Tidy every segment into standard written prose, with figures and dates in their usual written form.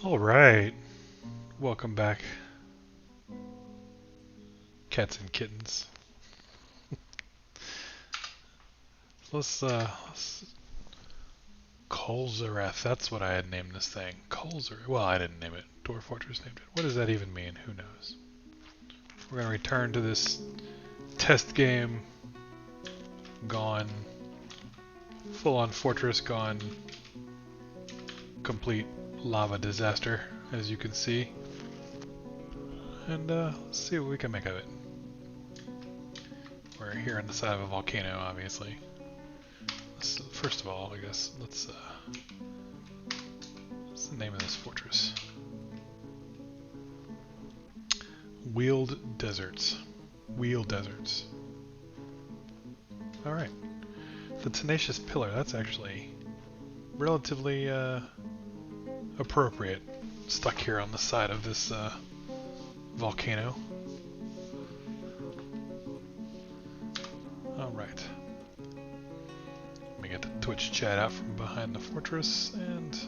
Alright, welcome back, cats and kittens. Let's Kolzareth, that's what I had named this thing. Kolzareth, well, I didn't name it. Dwarf Fortress named it. What does that even mean? Who knows? We're gonna return to this test game. Gone. Full-on fortress gone. Complete lava disaster, as you can see. And let's see what we can make of it. We're here on the side of a volcano, obviously. First of all, I guess, what's the name of this fortress? Wheeled Deserts. Wheel Deserts. Alright. The Tenacious Pillar, that's actually relatively appropriate. Stuck here on the side of this volcano. Alright. Let me get the Twitch chat out from behind the fortress and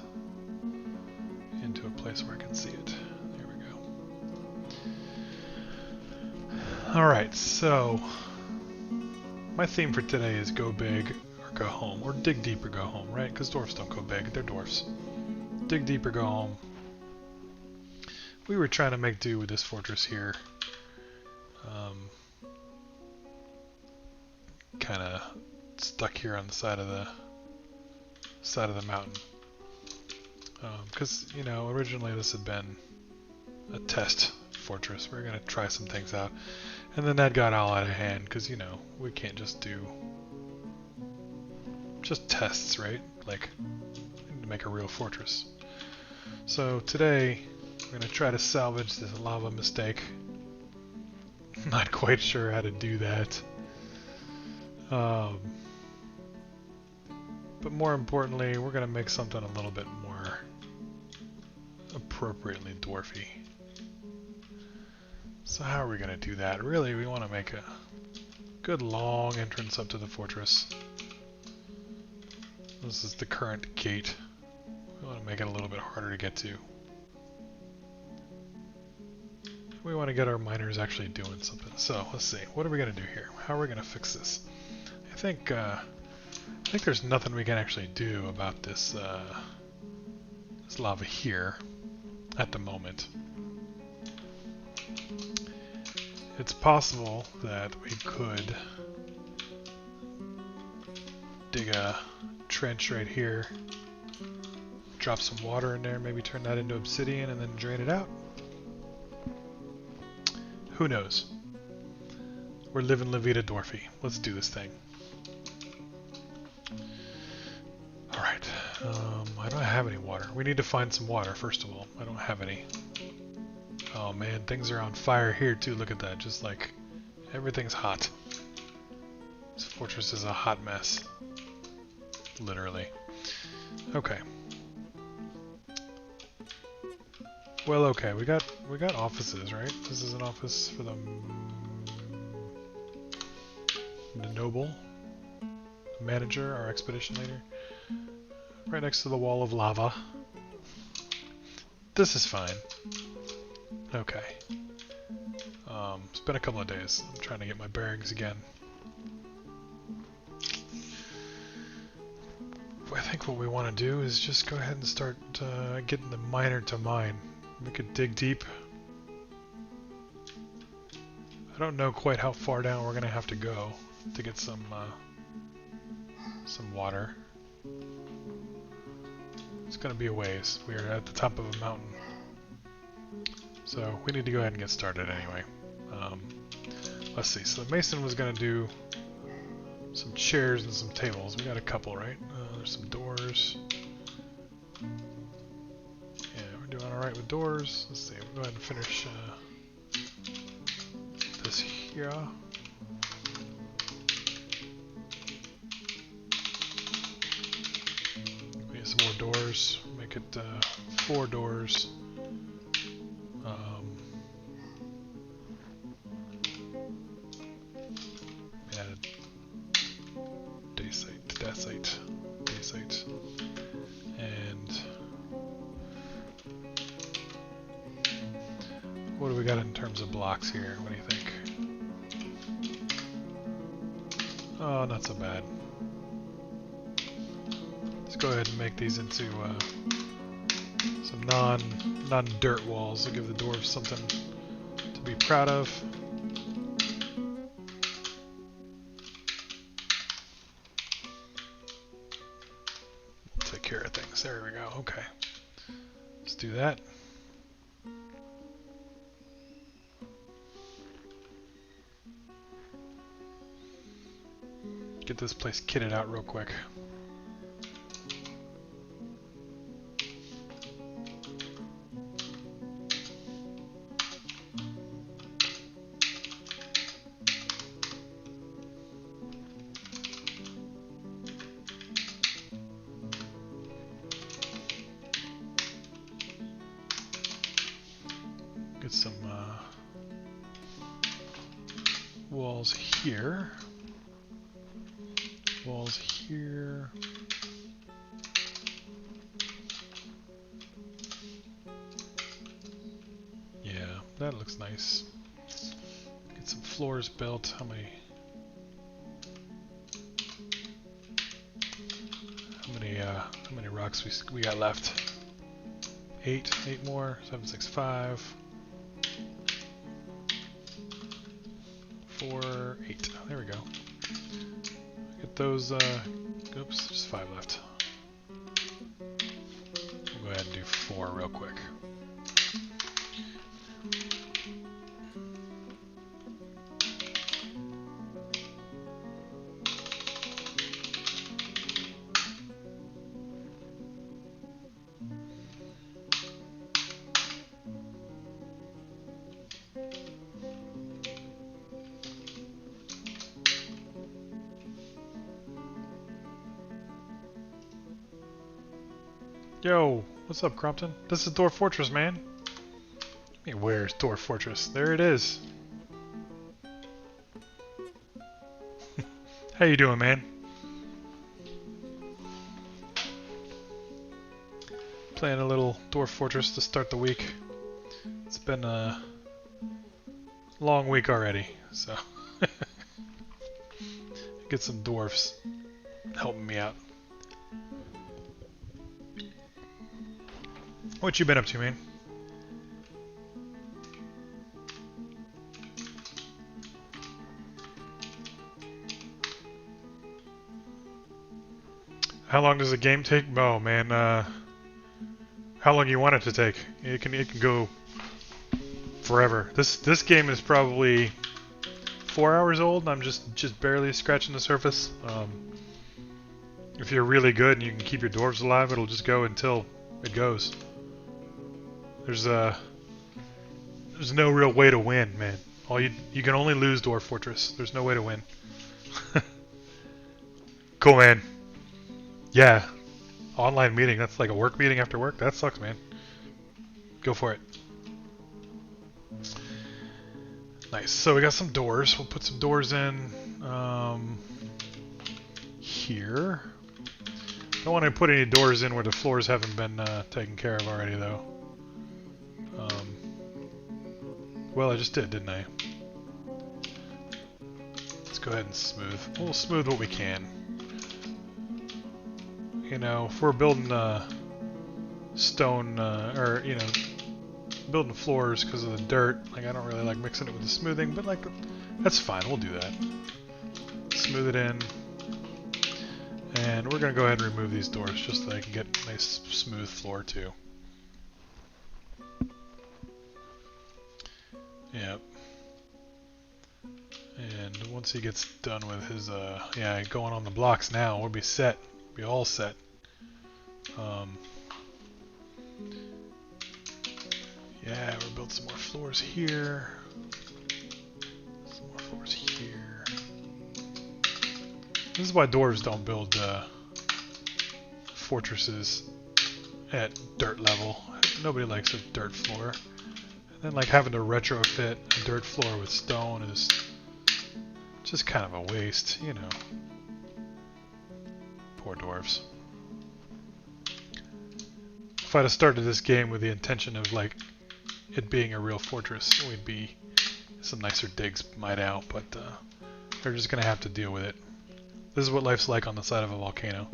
into a place where I can see it. There we go. Alright, so my theme for today is go big or go home, or dig deep or go home, right? Because dwarfs don't go big, they're dwarfs. Dig deep or go home. We were trying to make do with this fortress here. Kind of stuck here on the side of the mountain. Because, you know, originally this had been a test fortress. We were going to try some things out. And then that got all out of hand because, you know, we can't just do just tests, right? Like, we need to make a real fortress. So today, we're going to try to salvage this lava mistake. Not quite sure how to do that. But more importantly, we're going to make something a little bit more appropriately dwarfy. So how are we going to do that? Really, we want to make a good long entrance up to the fortress. This is the current gate. We want to make it a little bit harder to get to. We want to get our miners actually doing something. So let's see. What are we going to do here? How are we going to fix this? I think there's nothing we can actually do about this this lava here at the moment. It's possible that we could dig a trench right here, drop some water in there, maybe turn that into obsidian and then drain it out. Who knows? We're living La Vida Dwarfy. Let's do this thing. Alright, I don't have any water. We need to find some water, first of all. I don't have any. Oh man, things are on fire here too. Look at that. Just like, everything's hot. This fortress is a hot mess. Literally. Okay. Well, okay, we got offices, right? This is an office for the noble, manager, our expedition leader. Right next to the wall of lava. This is fine. Okay. It's been a couple of days. I'm trying to get my bearings again. I think what we want to do is just go ahead and start getting the miner to mine. We could dig deep. I don't know quite how far down we're gonna have to go to get some water. It's gonna be a ways. We are at the top of a mountain, so we need to go ahead and get started anyway. Let's see. So the mason was gonna do some chairs and some tables. We got a couple, right? There's some doors. Doing alright with doors. Let's see, we'll go ahead and finish this here. We need some more doors. Make it 4 doors. Added dacite, and What do we got in terms of blocks here? What do you think? Oh, not so bad. Let's go ahead and make these into some non-dirt walls to give the dwarves something to be proud of. Take care of things. There we go. Okay. Let's do that. Get this place kitted out real quick. Get some walls here. Walls here. Yeah, that looks nice. Get some floors built. How many rocks we got left? 8 more. 7, 6, 5. 4, 8. There we go. Get those, oops, just 5 left. We'll go ahead and do 4 real quick. Yo, what's up, Crompton? This is Dwarf Fortress, man. I mean, where's Dwarf Fortress? There it is. How you doing, man? Playing a little Dwarf Fortress to start the week. It's been a long week already, so get some dwarfs helping me out. What you been up to, man? How long does the game take? Oh man, how long you want it to take? It can go forever. This game is probably 4 hours old, and I'm just barely scratching the surface. If you're really good and you can keep your dwarves alive, it'll just go until it goes. There's no real way to win, man. You can only lose Dwarf Fortress. There's no way to win. Cool, man. Yeah. Online meeting, that's like a work meeting after work? That sucks, man. Go for it. Nice. So we got some doors. We'll put some doors in here. Don't want to put any doors in where the floors haven't been taken care of already, though. Well, I just did, didn't I? Let's go ahead and smooth. We'll smooth what we can. You know, if we're building stone, or, you know, building floors because of the dirt, like, I don't really like mixing it with the smoothing, but, like, that's fine. We'll do that. Smooth it in. And we're going to go ahead and remove these doors just so I can get a nice smooth floor, too. Yep. And once he gets done with his, yeah, going on the blocks now, we'll be set. Be all set. Yeah, we'll build some more floors here. Some more floors here. This is why dwarves don't build fortresses at dirt level. Nobody likes a dirt floor. And then, like, having to retrofit a dirt floor with stone is just kind of a waste, you know. Poor dwarves. If I'd have started this game with the intention of, like, it being a real fortress, we'd be some nicer digs might out, but they're just gonna have to deal with it. This is what life's like on the side of a volcano.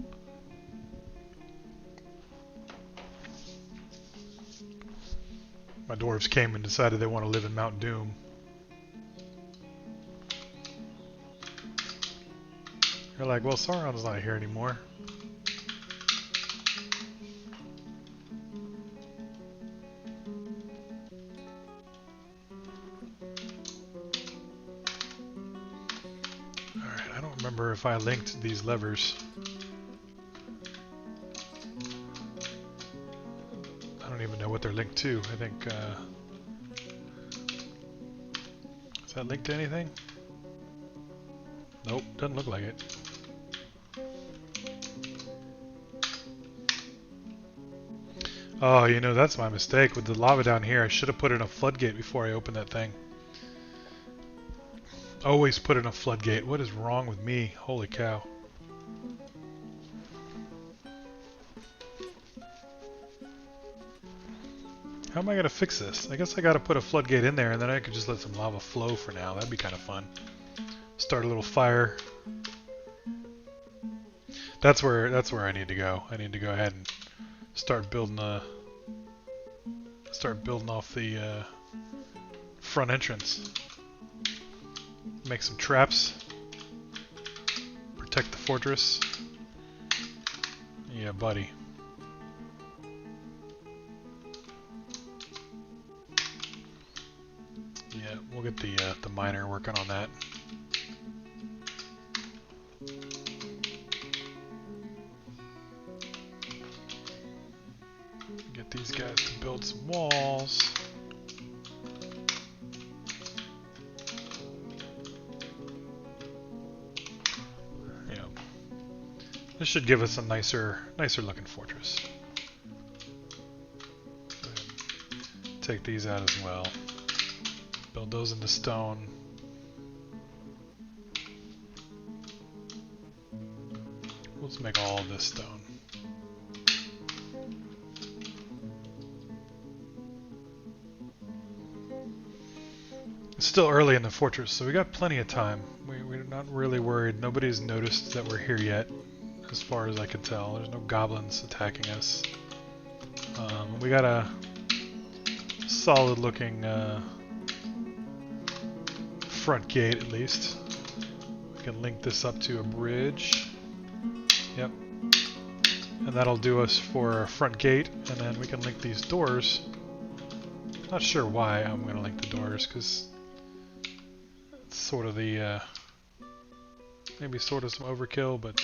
My dwarves came and decided they want to live in Mount Doom. They're like, well, Sauron's not here anymore. Alright, I don't remember if I linked these levers. I don't even know what they're linked to. I think, is that linked to anything? Nope, doesn't look like it. Oh, you know, that's my mistake. With the lava down here, I should have put in a floodgate before I opened that thing. Always put in a floodgate. What is wrong with me? Holy cow. How am I going to fix this? I guess I got to put a floodgate in there, and then I could just let some lava flow for now. That'd be kind of fun. Start a little fire. That's where I need to go. I need to go ahead and start building off the front entrance. Make some traps. Protect the fortress. Yeah, buddy. Yeah, we'll get the miner working on that. Get these guys to build some walls. Yeah. This should give us a nicer looking fortress. Take these out as well. Build those into stone. Let's make all of this stone. It's still early in the fortress, so we got plenty of time. We're not really worried. Nobody's noticed that we're here yet, as far as I can tell. There's no goblins attacking us. We got a solid looking front gate, at least. We can link this up to a bridge. Yep. And that'll do us for a front gate, and then we can link these doors. Not sure why I'm going to link the doors, because it's sort of the, maybe sort of some overkill, but,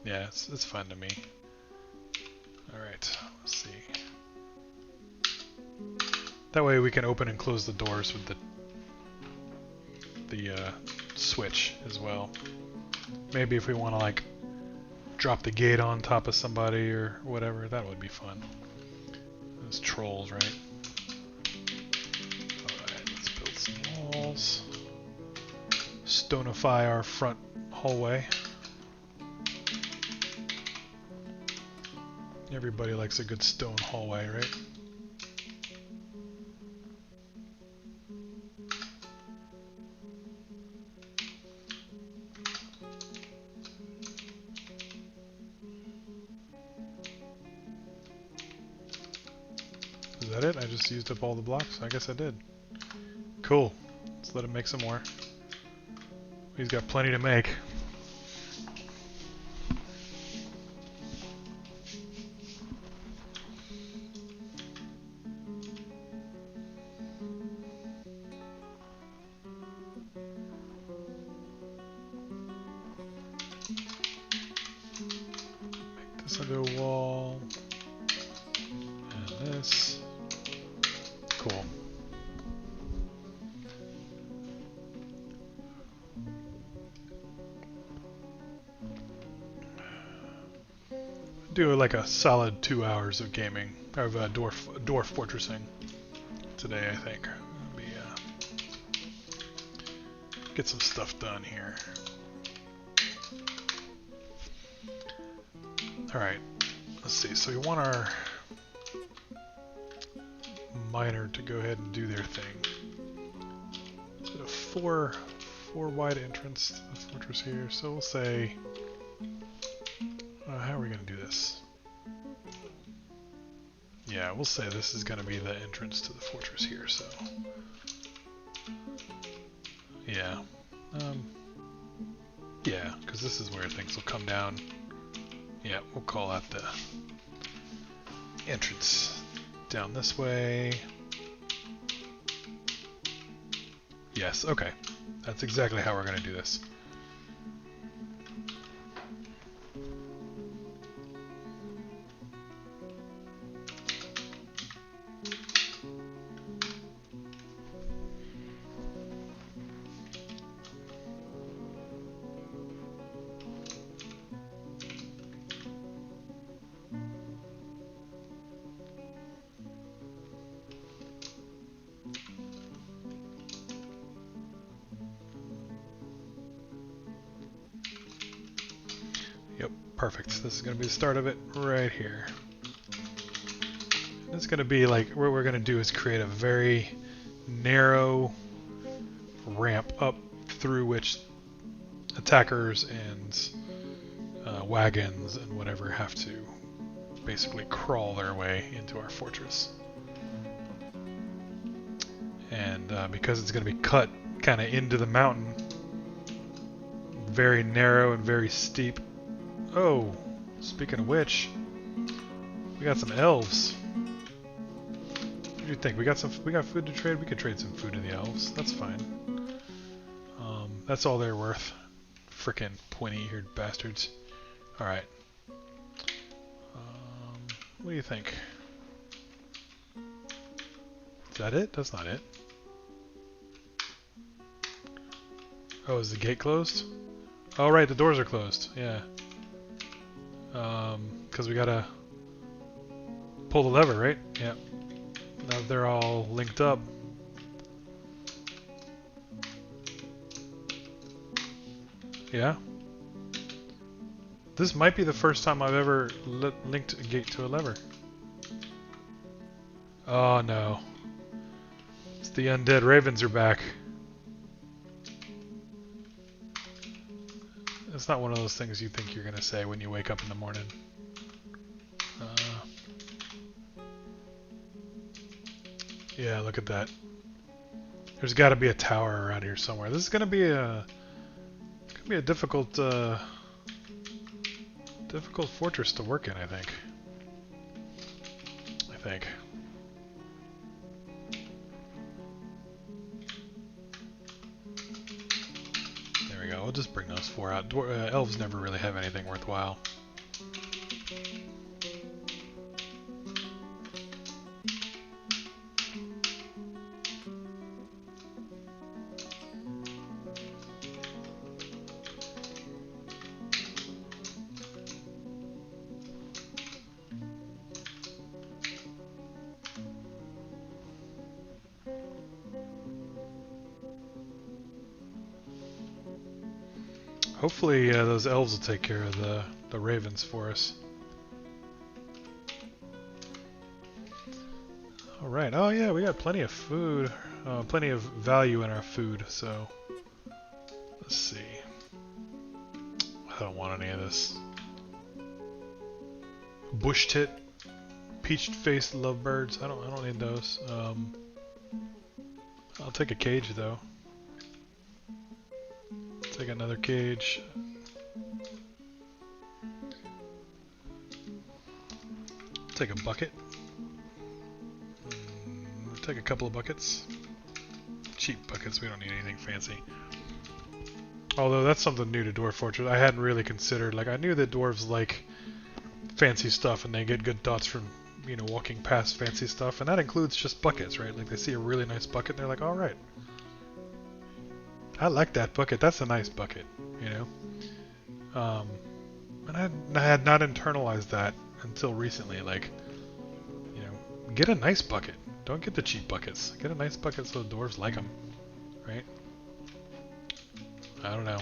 yeah, it's fine to me. Alright, let's see. That way we can open and close the doors with the switch as well. Maybe if we want to like drop the gate on top of somebody or whatever, that would be fun. Those trolls, right? Alright, let's build some walls. Stonify our front hallway. Everybody likes a good stone hallway, right? Is that it? I just used up all the blocks? I guess I did. Cool. Let's let him make some more. He's got plenty to make. Make this into a wall. And this. Cool. Do like a solid 2 hours of gaming, of dwarf fortressing today, I think. Let me get some stuff done here. Alright, let's see. So we want our miner to go ahead and do their thing. So a four wide entrance to the fortress here. So we'll say, how are we going to do this? Yeah, we'll say this is going to be the entrance to the fortress here. So yeah, yeah, because this is where things will come down. Yeah, we'll call that the entrance down this way. Yes, okay. That's exactly how we're going to do this. Perfect. This is going to be the start of it right here. It's going to be like, what we're going to do is create a very narrow ramp up through which attackers and wagons and whatever have to basically crawl their way into our fortress. And because it's going to be cut kind of into the mountain, very narrow and very steep. Oh, speaking of which, we got some elves. What do you think? We got food to trade? We could trade some food to the elves. That's fine. That's all they're worth. Frickin' pointy-eared bastards. Alright. What do you think? Is that it? That's not it. Oh, is the gate closed? Oh, right, the doors are closed. Yeah. Because we gotta pull the lever, right? Yep. Now they're all linked up. Yeah. This might be the first time I've ever linked a gate to a lever. Oh no. It's the undead ravens are back. It's not one of those things you think you're going to say when you wake up in the morning. Yeah, look at that. There's got to be a tower around here somewhere. This is going to be a difficult difficult fortress to work in, I think. I'll just bring those four out. Elves never really have anything worthwhile. Hopefully those elves will take care of the ravens for us. Alright, oh yeah, we got plenty of food, plenty of value in our food, so let's see. I don't want any of this. Bush tit, peach-faced lovebirds, I don't need those. I'll take a cage though. Take another cage. Take a bucket. Take a couple of buckets. Cheap buckets, we don't need anything fancy. Although that's something new to Dwarf Fortress. I hadn't really considered, like I knew that dwarves like fancy stuff and they get good thoughts from, you know, walking past fancy stuff, and that includes just buckets, right? Like they see a really nice bucket and they're like, alright. I like that bucket. That's a nice bucket, you know. And I had not internalized that until recently. Like, you know, get a nice bucket. Don't get the cheap buckets. Get a nice bucket so the dwarves like them, right? I don't know.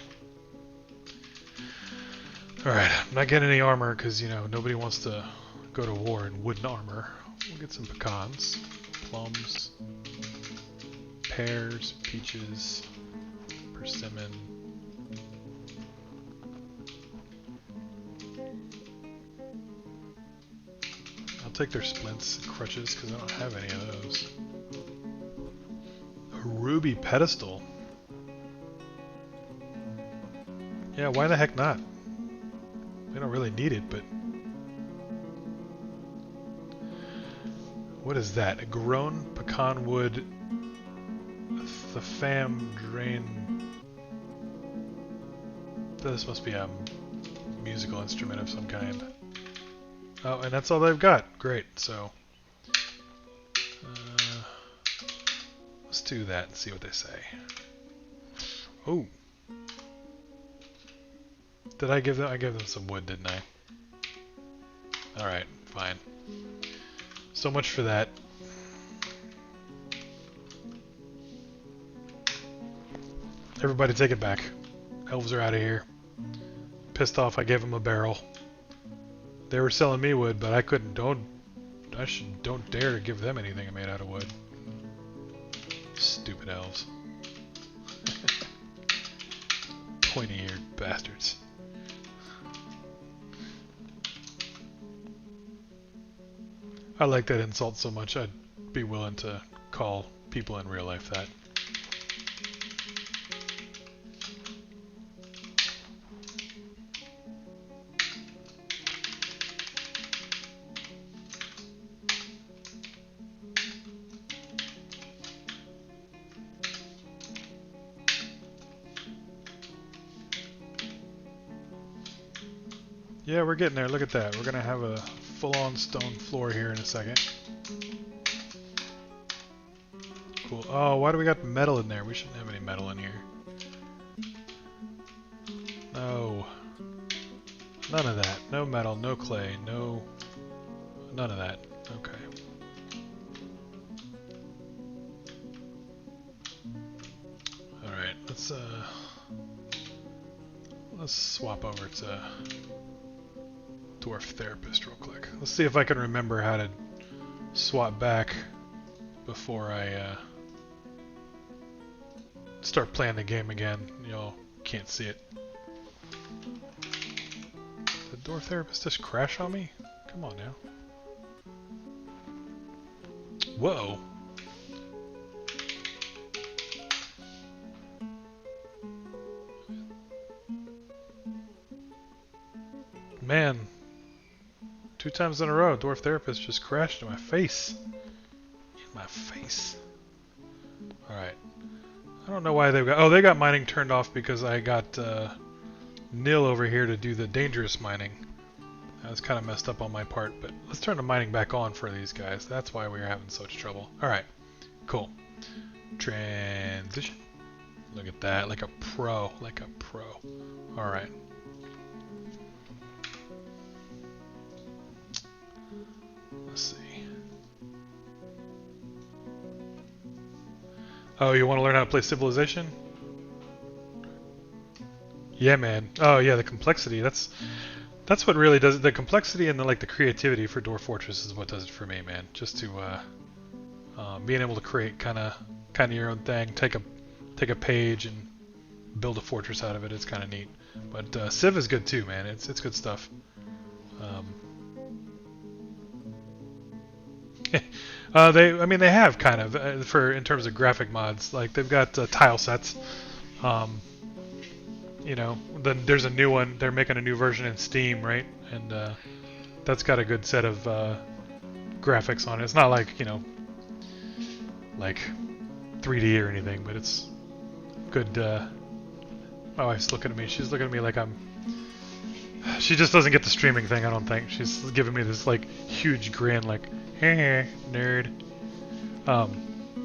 All right, I'm not getting any armor because you know nobody wants to go to war in wooden armor. We'll get some pecans, plums, pears, peaches, persimmon. I'll take their splints and crutches because I don't have any of those. A ruby pedestal. Yeah, why the heck not? We don't really need it, but... What is that? A grown pecan wood... The fam drain... This must be a musical instrument of some kind. Oh, and that's all they've got. Great, so... let's do that and see what they say. Oh! Did I give them? I gave them some wood, didn't I? Alright, fine. So much for that. Everybody take it back. Elves are out of here. Pissed off I gave them a barrel. They were selling me wood, but I couldn't. Don't dare to give them anything made out of wood. Stupid elves. Pointy-eared bastards. I like that insult so much, I'd be willing to call people in real life that. Yeah, we're getting there. Look at that. We're going to have a full-on stone floor here in a second. Cool. Oh, why do we got metal in there? We shouldn't have any metal in here. No. None of that. No metal, no clay, no... None of that. Okay. Alright, let's swap over to Dwarf Therapist real quick. Let's see if I can remember how to swap back before I start playing the game again. Y'all can't see it. Did the Dwarf Therapist just crash on me? Come on now. Whoa. Man. 2 times in a row, Dwarf Therapist just crashed in my face. In my face. Alright. I don't know why they've got... Oh, they got mining turned off because I got Nil over here to do the dangerous mining. That was kind of messed up on my part, but let's turn the mining back on for these guys. That's why we were having so much trouble. Alright. Cool. Transition. Look at that. Like a pro. Like a pro. Alright. Let's see. Oh, you want to learn how to play Civilization? Yeah, man. Oh, yeah, the complexity. That's what really does it. The complexity and the creativity for Dwarf Fortress is what does it for me, man. Just to being able to create kind of your own thing, take a page and build a fortress out of it. It's kind of neat. But Civ is good too, man. It's good stuff. They have kind of in terms of graphic mods, like they've got tile sets. You know, then there's a new one. They're making a new version in Steam, right? And that's got a good set of graphics on it. It's not like, you know, like 3D or anything, but it's good. My wife's looking at me. She's looking at me like she just doesn't get the streaming thing, I don't think. She's giving me this like huge grin, like, hey, nerd.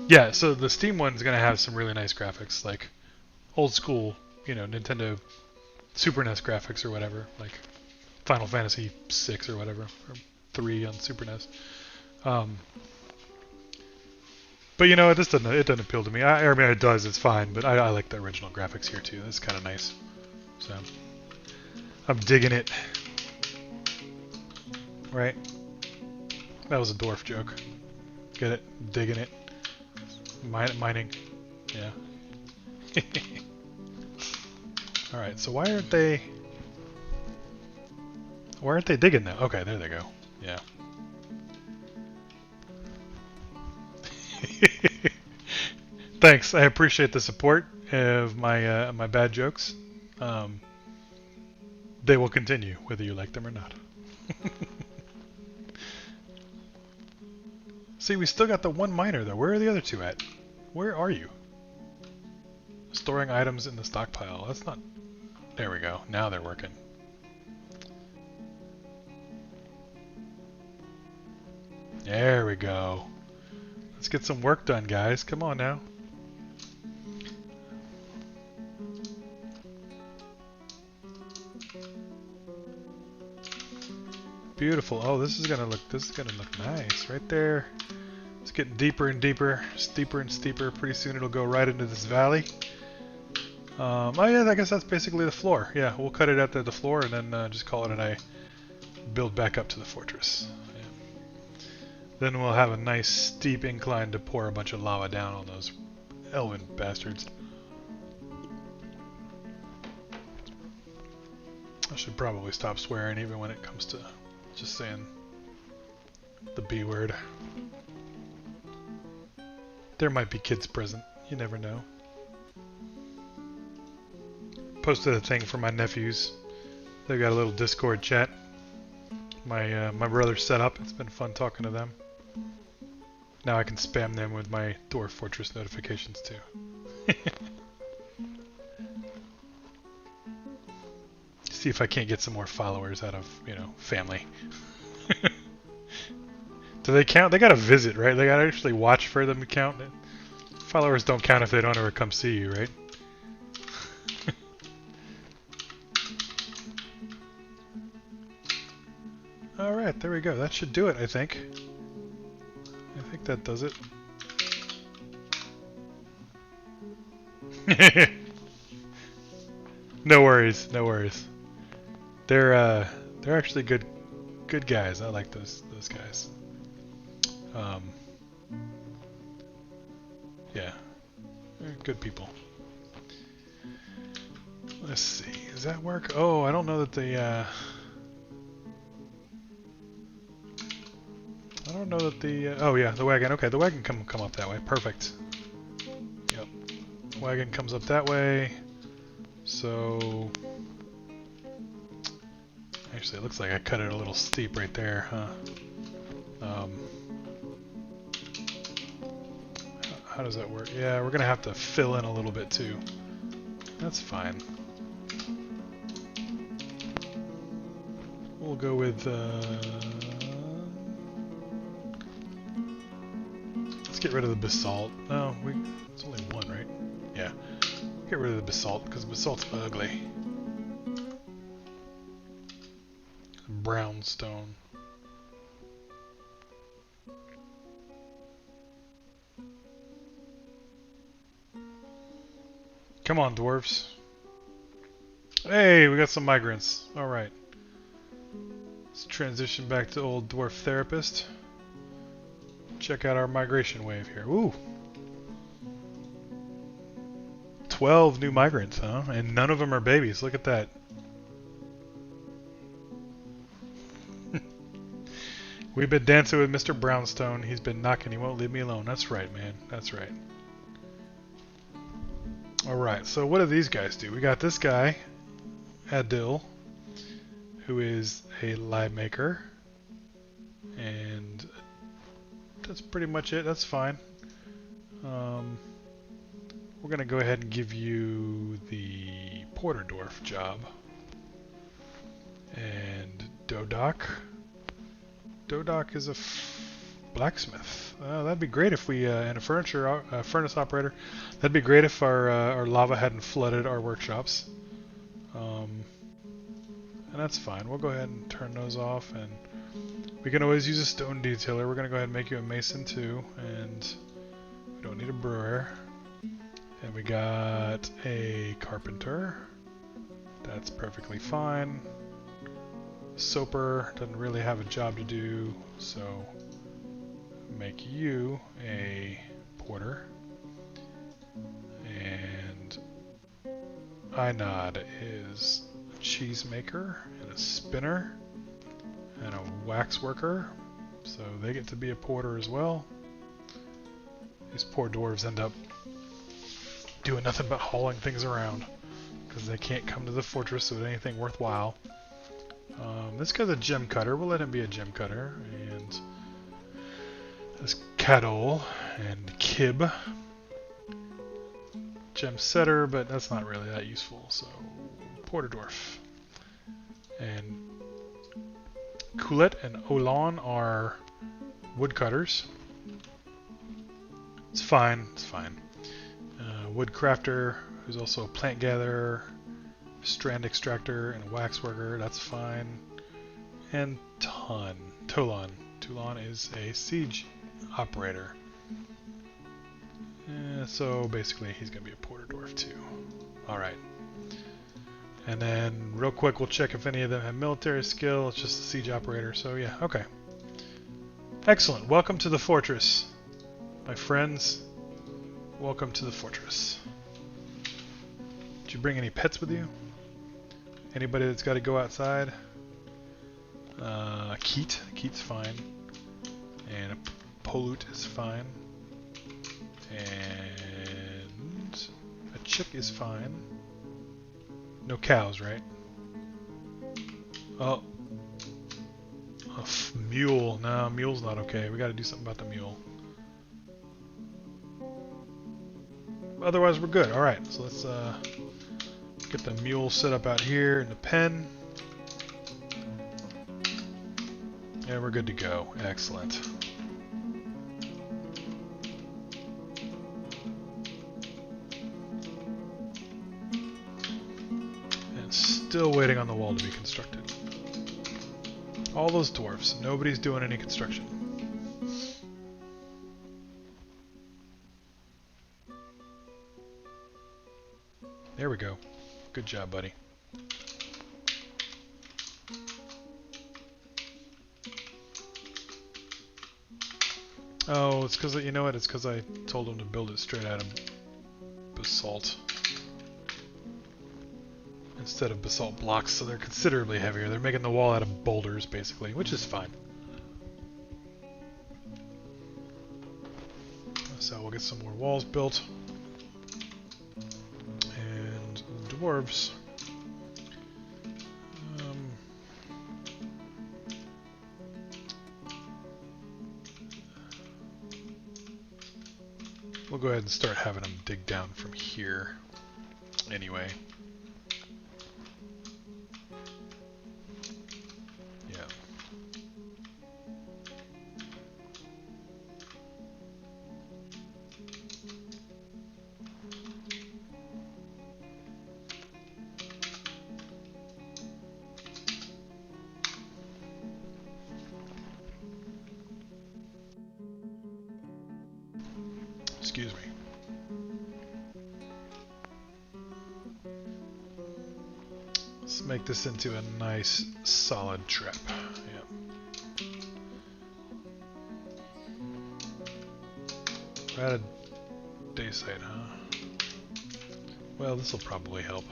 Yeah, so the Steam one's gonna have some really nice graphics, like old school, you know, Nintendo Super NES graphics or whatever, like Final Fantasy 6 or whatever, or 3 on Super NES. But you know, it doesn't appeal to me. I mean, it does, it's fine, but I like the original graphics here too. It's kind of nice. So I'm digging it. Right? That was a dwarf joke. Get it? Digging it. Mining. Yeah. Alright, so why aren't they... Why aren't they digging now? Okay, there they go. Yeah. Thanks, I appreciate the support of my my bad jokes. They will continue, whether you like them or not. See, we still got the one miner, though. Where are the other two at? Where are you? Storing items in the stockpile. That's not... There we go. Now they're working. There we go. Let's get some work done, guys. Come on now. Beautiful. Oh, this is gonna look nice right there. It's getting deeper and deeper, steeper and steeper. Pretty soon it'll go right into this valley. Oh yeah, I guess that's basically the floor. Yeah, we'll cut it at the floor and then just call it a day. Build back up to the fortress. Yeah. Then we'll have a nice steep incline to pour a bunch of lava down on those elven bastards. I should probably stop swearing even when it comes to just saying the B word. There might be kids present. You never know. Posted a thing for my nephews. They've got a little Discord chat. My brother's set up. It's been fun talking to them. Now I can spam them with my Dwarf Fortress notifications too. See if I can't get some more followers out of, you know, family. Do they count? They gotta visit, right? They gotta actually watch for them to count. Followers don't count if they don't ever come see you, right? Alright, there we go. That should do it, I think. I think that does it. No worries, no worries. They're actually good guys. I like those guys. Yeah, they're good people. Let's see, does that work? Oh, I don't know that the oh yeah, the wagon. Okay, the wagon come up that way. Perfect. Yep. The wagon comes up that way. So actually, it looks like I cut it a little steep right there, huh? How does that work? Yeah, we're gonna have to fill in a little bit too. That's fine. We'll go with let's get rid of the basalt. No, it's only one, right? Yeah. Get rid of the basalt because basalt's ugly. Brown stone. Come on, dwarves. Hey, we got some migrants. Alright. Let's transition back to old dwarf therapist. Check out our migration wave here. Ooh. 12 new migrants, huh? And none of them are babies. Look at that. We've been dancing with Mr. Brownstone. He's been knocking. He won't leave me alone. That's right, man. That's right. Alright, so what do these guys do? We got this guy, Adil, who is a lye maker. And that's pretty much it. That's fine. We're going to go ahead and give you the Porter Dwarf job. And Dodoc. Dodoc is a blacksmith. That'd be great if we, and a furnace operator. That'd be great if our lava hadn't flooded our workshops. And that's fine. We'll go ahead and turn those off, and we can always use a stone detailer. We're going to go ahead and make you a mason too, and we don't need a brewer. And we got a carpenter. That's perfectly fine. Soaper doesn't really have a job to do, so make you a porter. And Einod is a cheese maker and a spinner and a wax worker. So they get to be a porter as well. These poor dwarves end up doing nothing but hauling things around because they can't come to the fortress with anything worthwhile. This guy's a gem cutter. We'll let him be a gem cutter. And this Cadol and Kib. Gem setter, but that's not really that useful. So porter dwarf. And Kulet and Olan are woodcutters. It's fine, it's fine. Woodcrafter, who's also a plant gatherer, strand extractor, and a wax worker, that's fine. And Tolan. Tolan is a siege operator. So basically he's going to be a porter dwarf too. Alright. And then real quick we'll check if any of them have military skill. It's just a siege operator, so yeah, okay. Excellent. Welcome to the fortress, my friends. Welcome to the fortress. Did you bring any pets with you? Anybody that's got to go outside? Keat. Keat's fine. And a Pollute is fine. And a chick is fine. No cows, right? Oh. A mule. No, mule's not okay. We gotta do something about the mule. Otherwise, we're good. Alright, so let's get the mule set up out here in the pen. And we're good to go. Excellent. And still waiting on the wall to be constructed. All those dwarfs. Nobody's doing any construction. There we go. Good job, buddy. Oh, it's because, you know what? It's because I told him to build it straight out of basalt instead of basalt blocks, so they're considerably heavier. They're making the wall out of boulders, basically, which is fine. So we'll get some more walls built. And dwarves. We'll go ahead and start having them dig down from here anyway. Yeah. Excuse me. Let's make this into a nice solid trap. Yep. We're at a day site, huh? Well, this will probably help.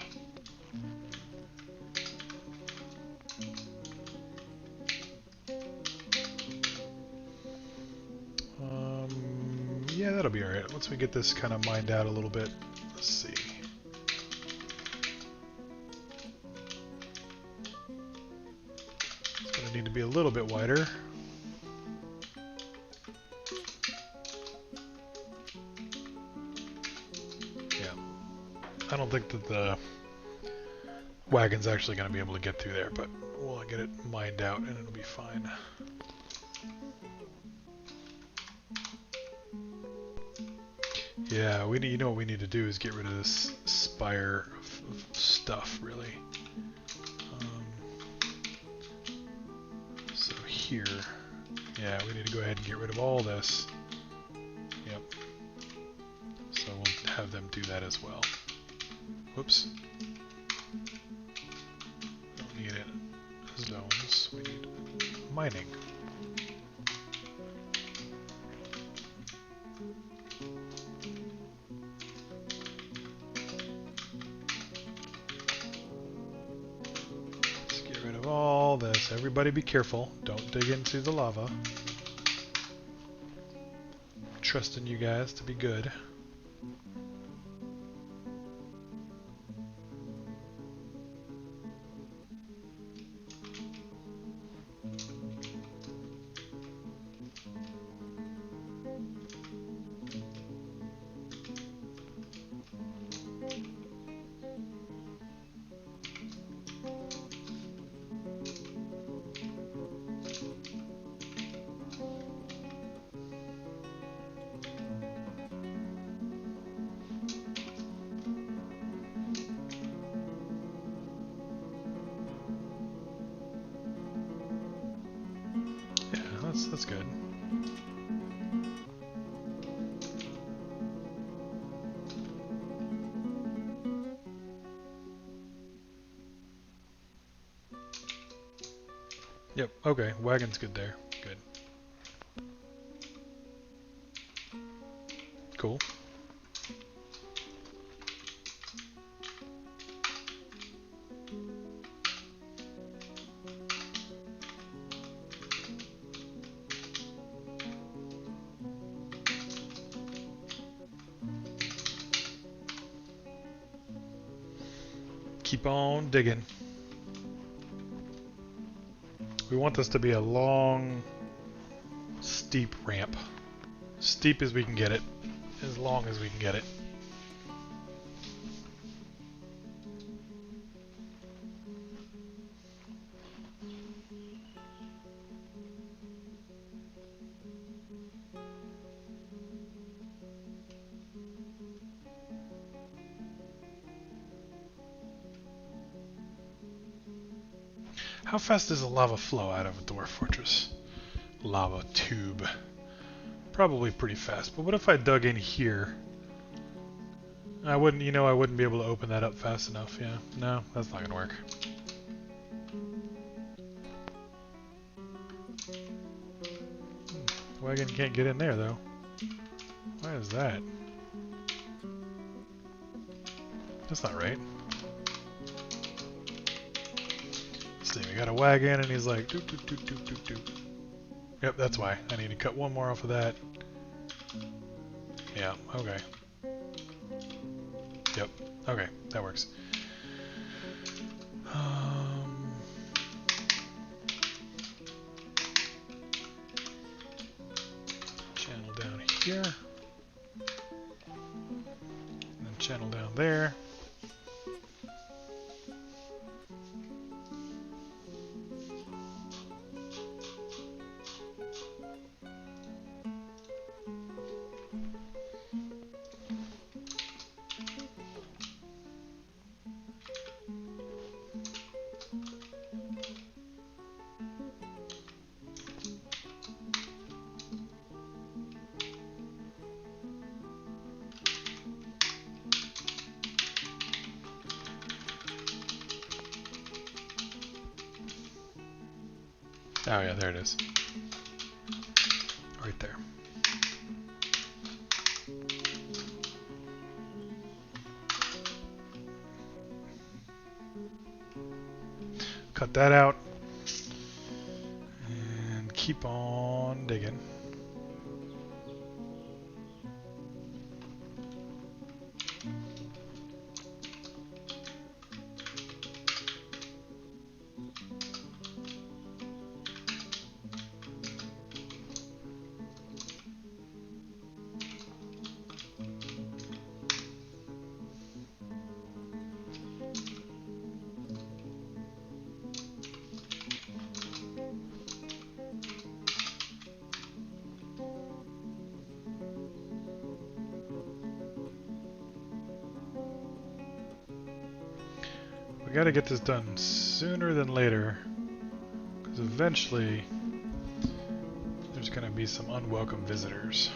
Yeah, that'll be alright. Once we get this kind of mined out a little bit. Let's see. It's going to need to be a little bit wider. Yeah. I don't think that the wagon's actually going to be able to get through there, but we'll get it mined out and it'll be fine. Yeah, we need, you know what we need to do is get rid of this spire of stuff, really. So here, yeah, we need to go ahead and get rid of all this. Yep. So we'll have them do that as well. Whoops. Don't need it. Zones. We need mining. Everybody be careful. Don't dig into the lava. Trusting you guys to be good. That's good. Yep, okay, wagon's good there. Good. Cool. Keep on digging. We want this to be a long, steep ramp. Steep as we can get it. As long as we can get it. How fast does the lava flow out of a dwarf fortress? Lava tube. Probably pretty fast, but what if I dug in here? I wouldn't, I wouldn't be able to open that up fast enough, yeah. No, that's not gonna work. Wagon can't get in there, though. Why is that? That's not right. Let's see, we got a wagon, and he's like, doop, doop, doop, doop, doop, doop. Yep, that's why. I need to cut one more off of that. Yeah, okay. Yep, okay, that works. Channel down here. And then channel down there. Oh yeah, there it is. Right there. Cut that out. And keep on digging. We gotta get this done sooner than later, because eventually there's gonna be some unwelcome visitors.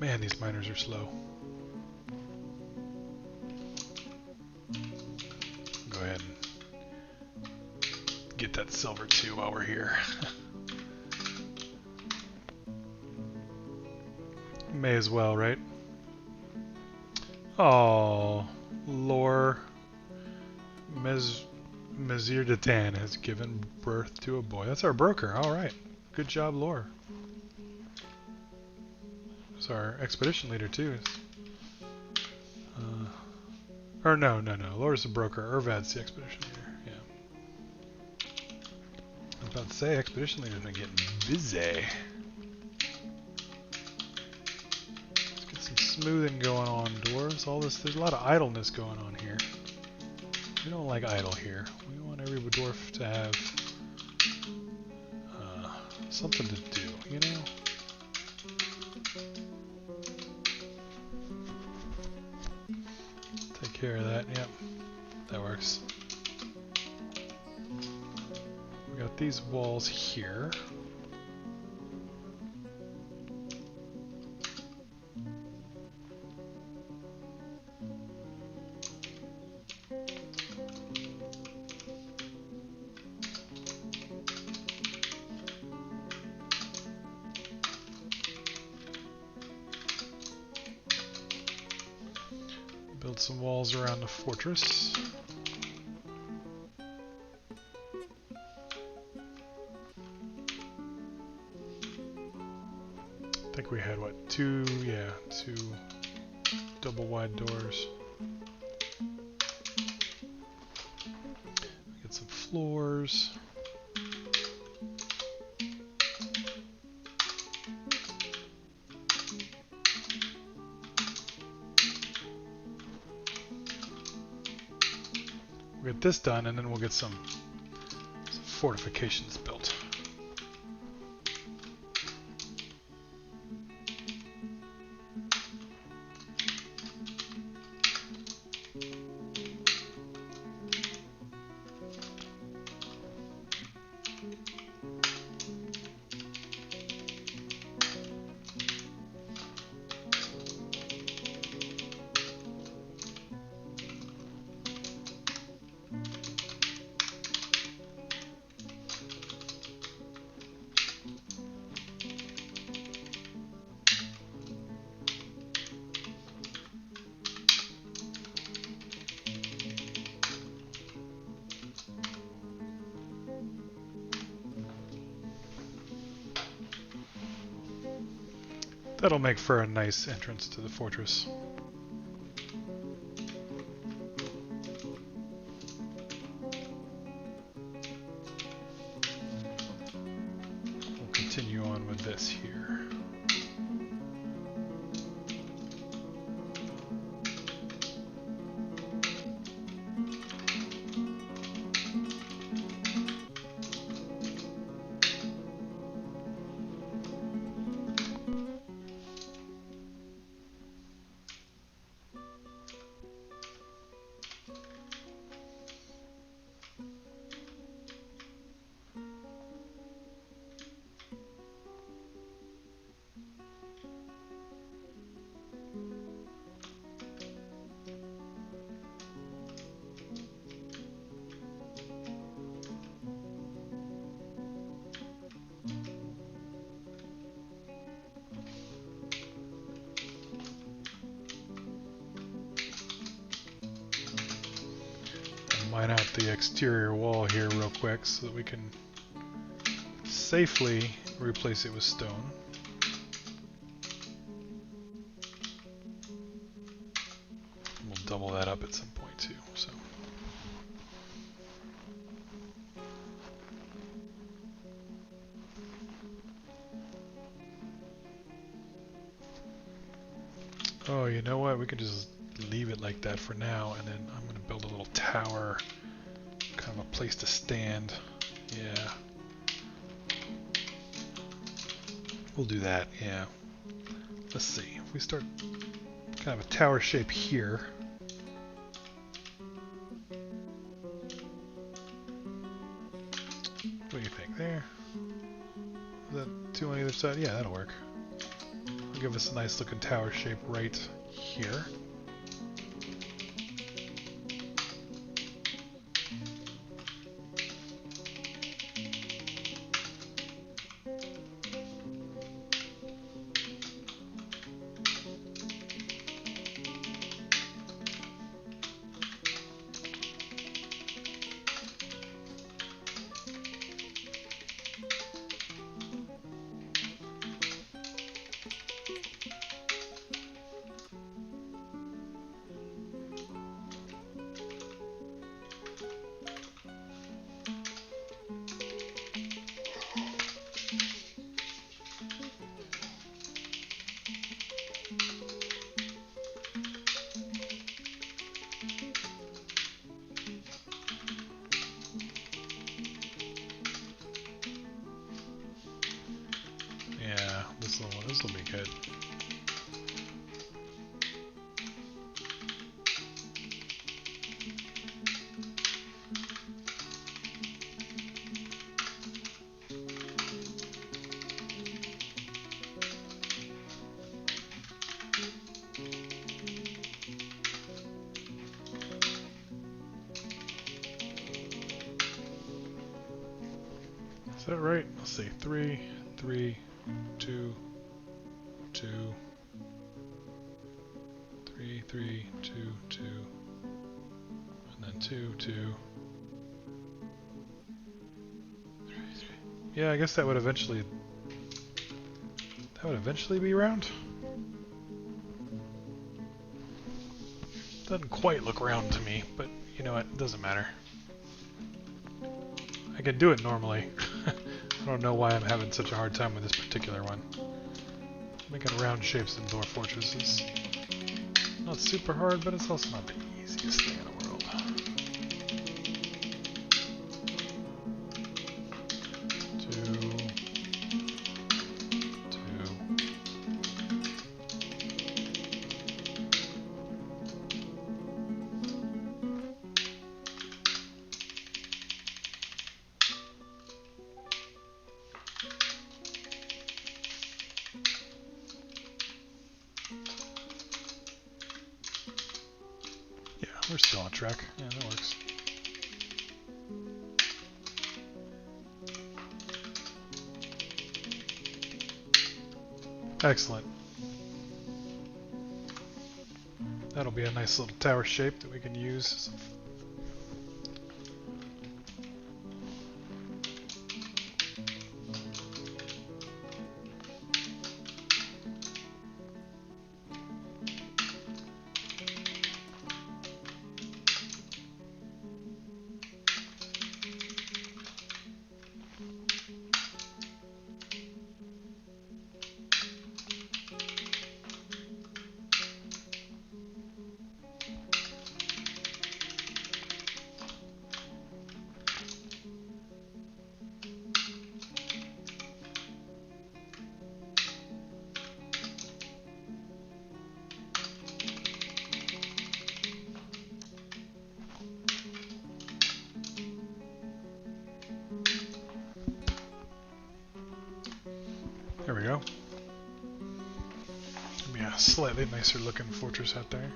Man, these miners are slow. Go ahead and get that silver too while we're here. May as well, right? Oh, Lore Mezir de Tan has given birth to a boy. That's our broker. All right. Good job, Lore. It's our expedition leader, too. Or no. Lore's the broker. Urvad's the expedition leader. Yeah. I was about to say, expedition leader's been getting busy. Let's get some smoothing going on, dwarves. There's a lot of idleness going on here. We don't like idle here. We want every dwarf to have something to do, you know? Take care of that, yep. That works. We got these walls here. Build some walls around the fortress. I think we had, what, two double wide doors. Get some floors. We'll get this done, and then we'll get some fortifications built. That'll make for a nice entrance to the fortress. We'll continue on with this here. Mine out the exterior wall here real quick so that we can safely replace it with stone. We'll double that up at some point too. So. Oh, you know what? We could just leave it like that for now, and then I'm going to build a little tower, kind of a place to stand. Yeah. We'll do that, yeah. Let's see. If we start kind of a tower shape here. What do you think? There? Is that two on either side? Yeah, that'll work. I'll give us a nice looking tower shape right here. This will be good. Is that right? Let's see. 3, 3, 2, 2, 3, 3, 2, 2, and then 2, 2, 3, 3. Yeah, I guess that would eventually be round. Doesn't quite look round to me, but you know what? It doesn't matter. I can do it normally. I don't know why I'm having such a hard time with this particular one. Making round shapes in Dwarf fortresses. Not super hard, but it's also not the easiest thing in the world. We're still on track. Yeah, that works. Excellent. That'll be a nice little tower shape that we can use. There we go. Be a slightly nicer looking fortress out there.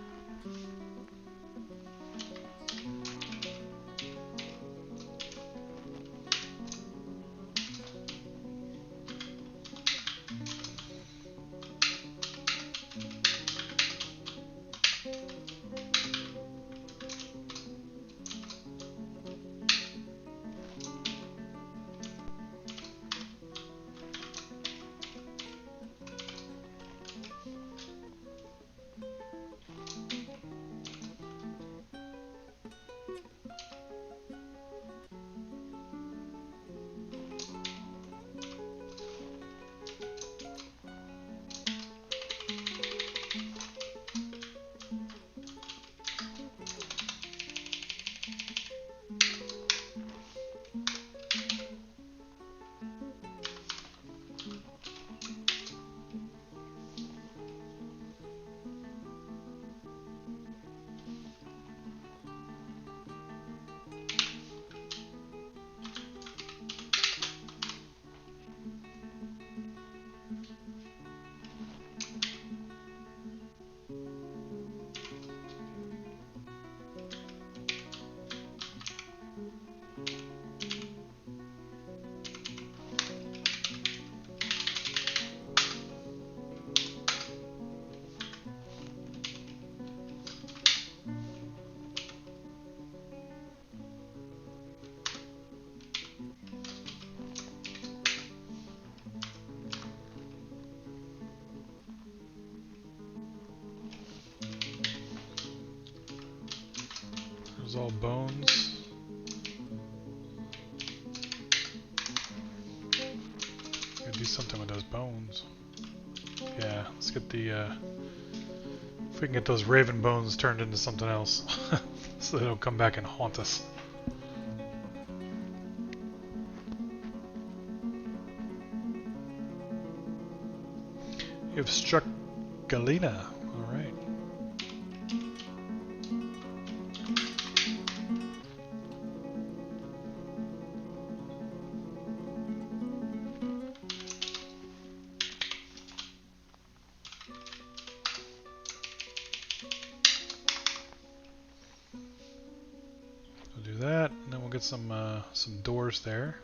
all bones. Gotta do something with those bones. Yeah, let's get the, if we can get those raven bones turned into something else, so they don't come back and haunt us. You've struck Galena. Alright. We'll do that, and then we'll get some doors there.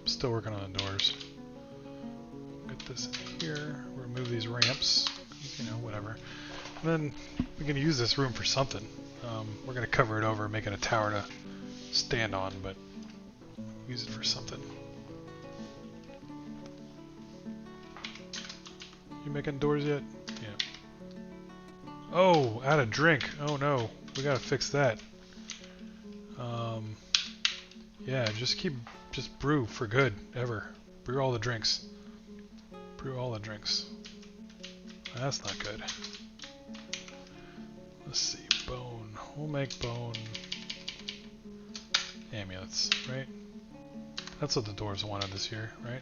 Still working on the doors. Get this in here. Remove these ramps. You know, whatever. And then we're going to use this room for something. We're going to cover it over, make it a tower to stand on, but use it for something. You making doors yet? Yeah. Oh, out of drink. Oh no, we got to fix that. Yeah, just brew for good, ever. Brew all the drinks. Brew all the drinks. That's not good. Let's see, bone. We'll make bone amulets, right? That's what the dwarves wanted this year, right?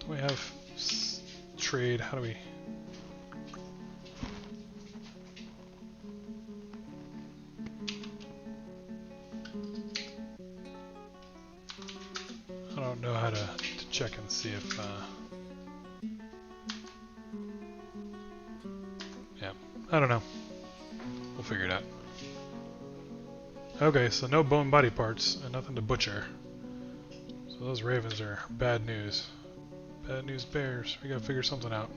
Do we have trade? How do we... I don't know how to check and see if, yeah, I don't know. We'll figure it out. Okay, so no bone body parts and nothing to butcher. So those ravens are bad news. Bad news bears. We gotta figure something out.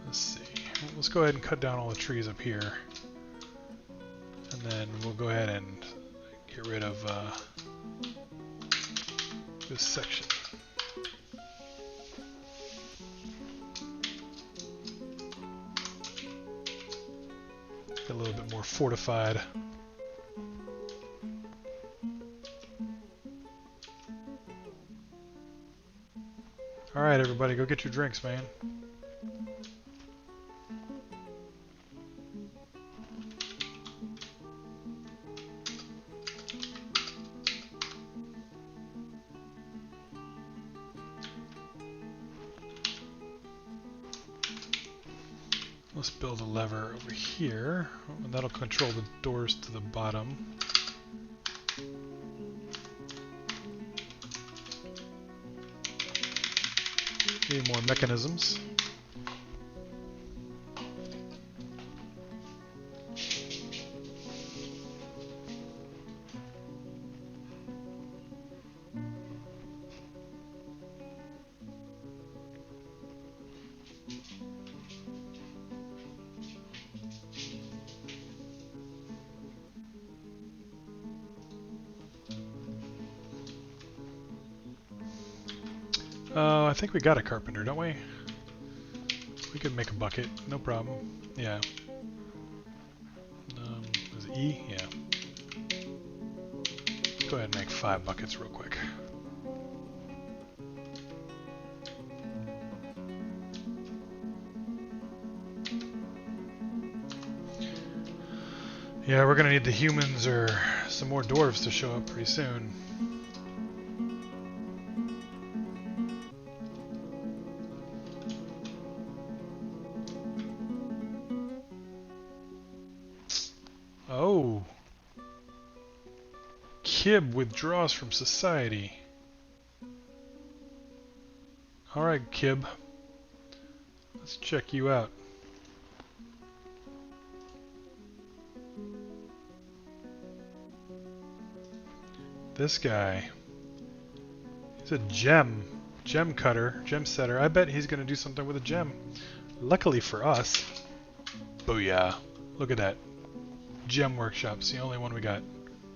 Let's see. Let's go ahead and cut down all the trees up here. And then we'll go ahead and get rid of this section. Get a little bit more fortified. Alright everybody, go get your drinks, man. Let's build a lever over here, and that'll control the doors to the bottom. Need more mechanisms. I think we got a carpenter, don't we? We could make a bucket, no problem. Yeah. Is it E? Yeah. Go ahead and make 5 buckets real quick. Yeah, we're gonna need the humans or some more dwarves to show up pretty soon. Oh. Kib withdraws from society. Alright, Kib. Let's check you out. This guy. He's a gem cutter, gem setter. I bet he's gonna do something with a gem. Luckily for us. Booyah. Look at that. gem workshop's the only one we got.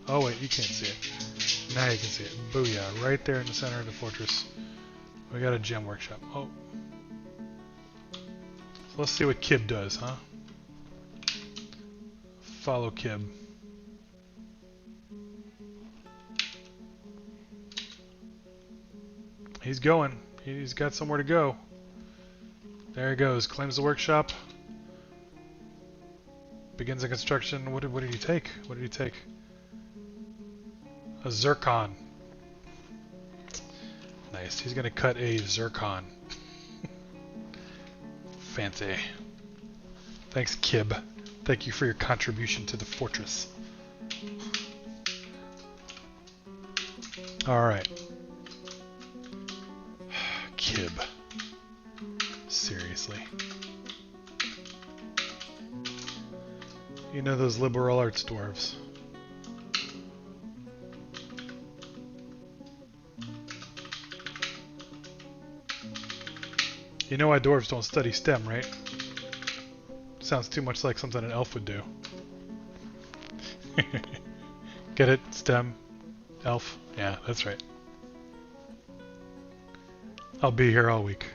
Oh wait, you can't see it. Now you can see it. Booyah, right there in the center of the fortress. We got a gem workshop. Oh. So let's see what Kib does, huh? Follow Kib. He's going. He's got somewhere to go. There he goes. Claims the workshop. Begins the construction. What did he take? What did he take? A zircon. Nice. He's gonna cut a zircon. Fancy. Thanks, Kib. Thank you for your contribution to the fortress. Alright. Kib. Seriously. You know those liberal arts dwarves. You know why dwarves don't study STEM, right? Sounds too much like something an elf would do. Get it? STEM? Elf? Yeah, that's right. I'll be here all week.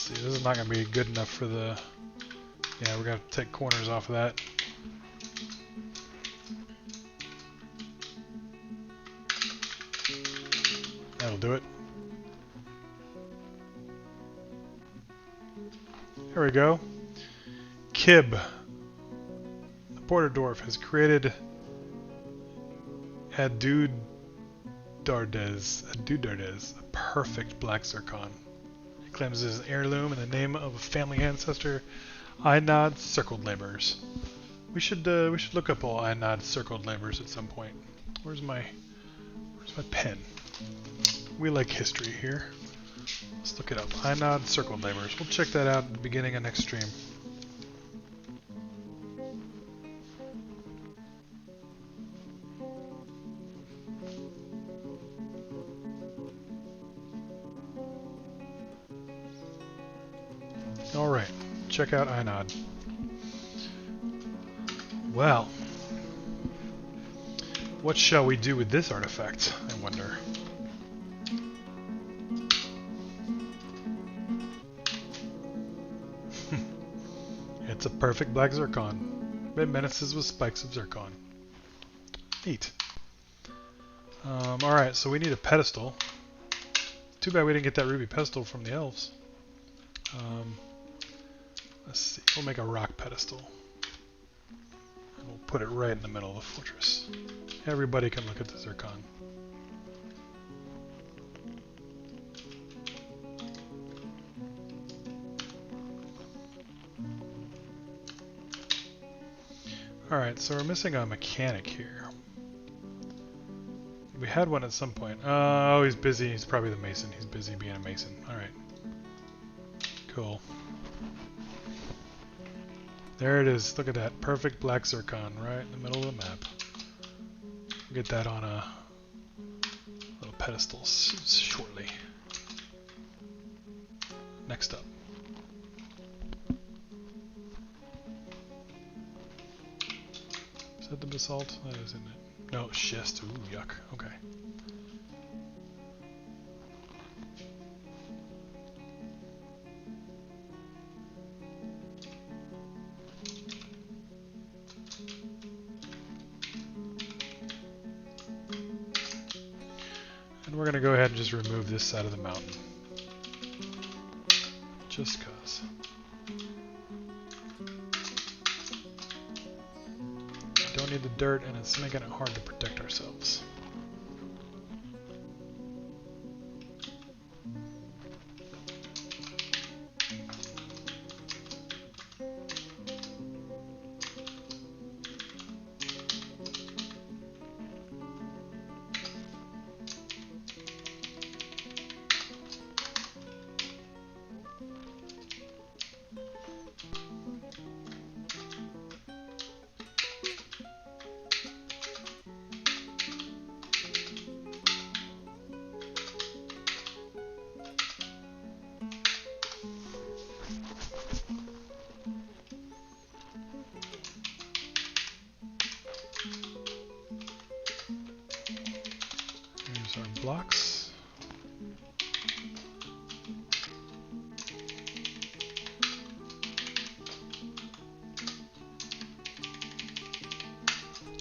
This is not going to be good enough for the... Yeah, we're going to take corners off of that. That'll do it. There we go. Kib, the border dwarf, has created Adudardez, a perfect black zircon. Claims his heirloom in the name of a family ancestor, Einod Circled Laborers. We should look up all Einod Circled Laborers at some point. Where's my pen? We like history here. Let's look it up. Einod Circled Laborers. We'll check that out at the beginning of next stream. Alright, check out Einod. Well, what shall we do with this artifact, I wonder? It's a perfect black zircon. It menaces with spikes of zircon. Neat. Alright, so we need a pedestal. Too bad we didn't get that ruby pedestal from the elves. Let's see, we'll make a rock pedestal. And we'll put it right in the middle of the fortress. Everybody can look at the zircon. Alright, so we're missing a mechanic here. We had one at some point. Oh, he's busy. He's probably the mason. He's busy being a mason. Alright. Cool. There it is. Look at that. Perfect black zircon right in the middle of the map. We'll get that on a little pedestal shortly. Next up. Is that the basalt? That isn't it. No, schist. Ooh, yuck. Okay. And we're going to go ahead and just remove this side of the mountain. Just cause. Don't need the dirt, and it's making it hard to protect ourselves. blocks.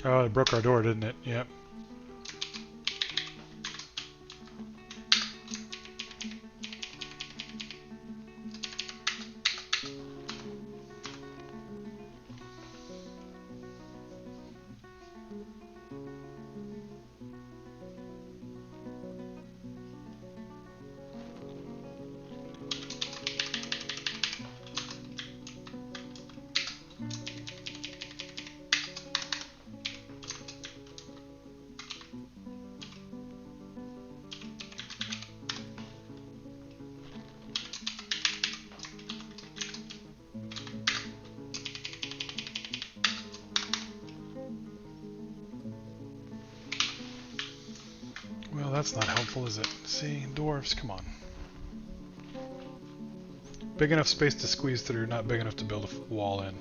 Oh, it broke our door, didn't it? Yep. Well, that's not helpful, is it? See, dwarves, come on. Big enough space to squeeze through, not big enough to build a wall in.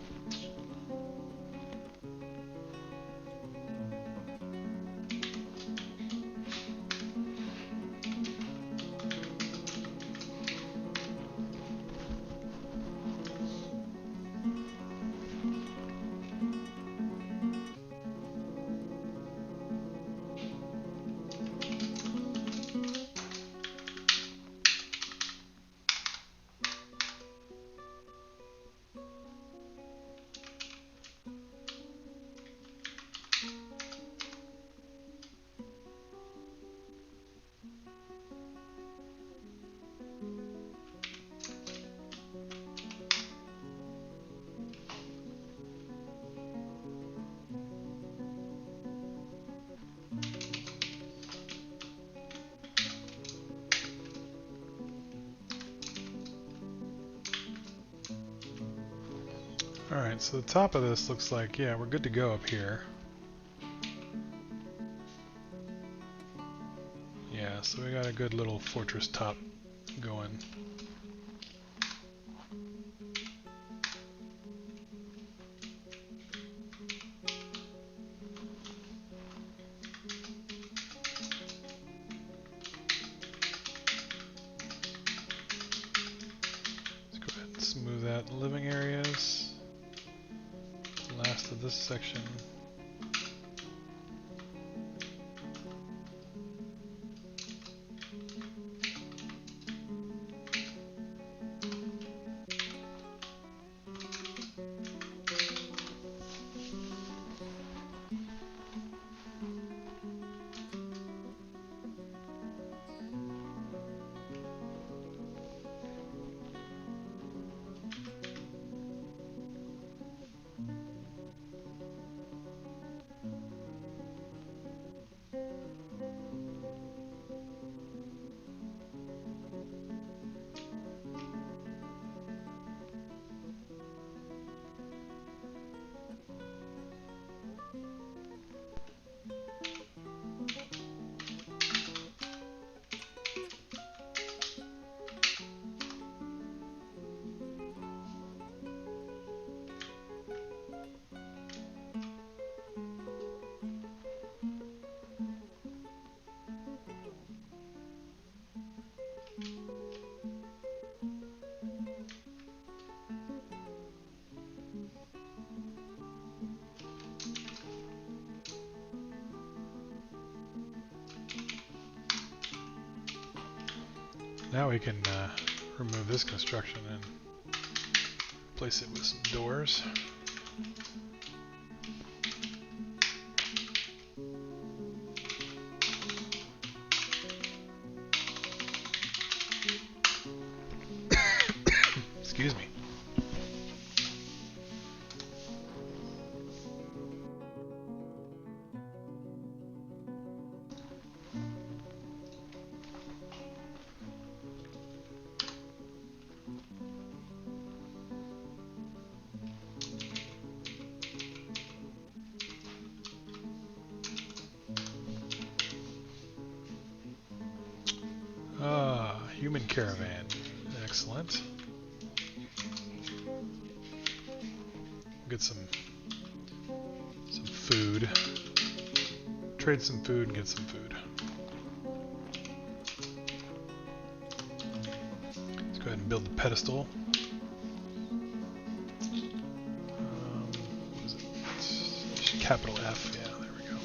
Alright, so the top of this looks like, yeah, we're good to go up here. Yeah, so we got a good little fortress top going. Let's go ahead and smooth out the living areas. Last of this section. Now we can remove this construction and replace it with some doors. Excuse me. Human caravan. Excellent. Get some food. Trade some food and get some food. and build the pedestal. What is it? Capital F, yeah, there we go.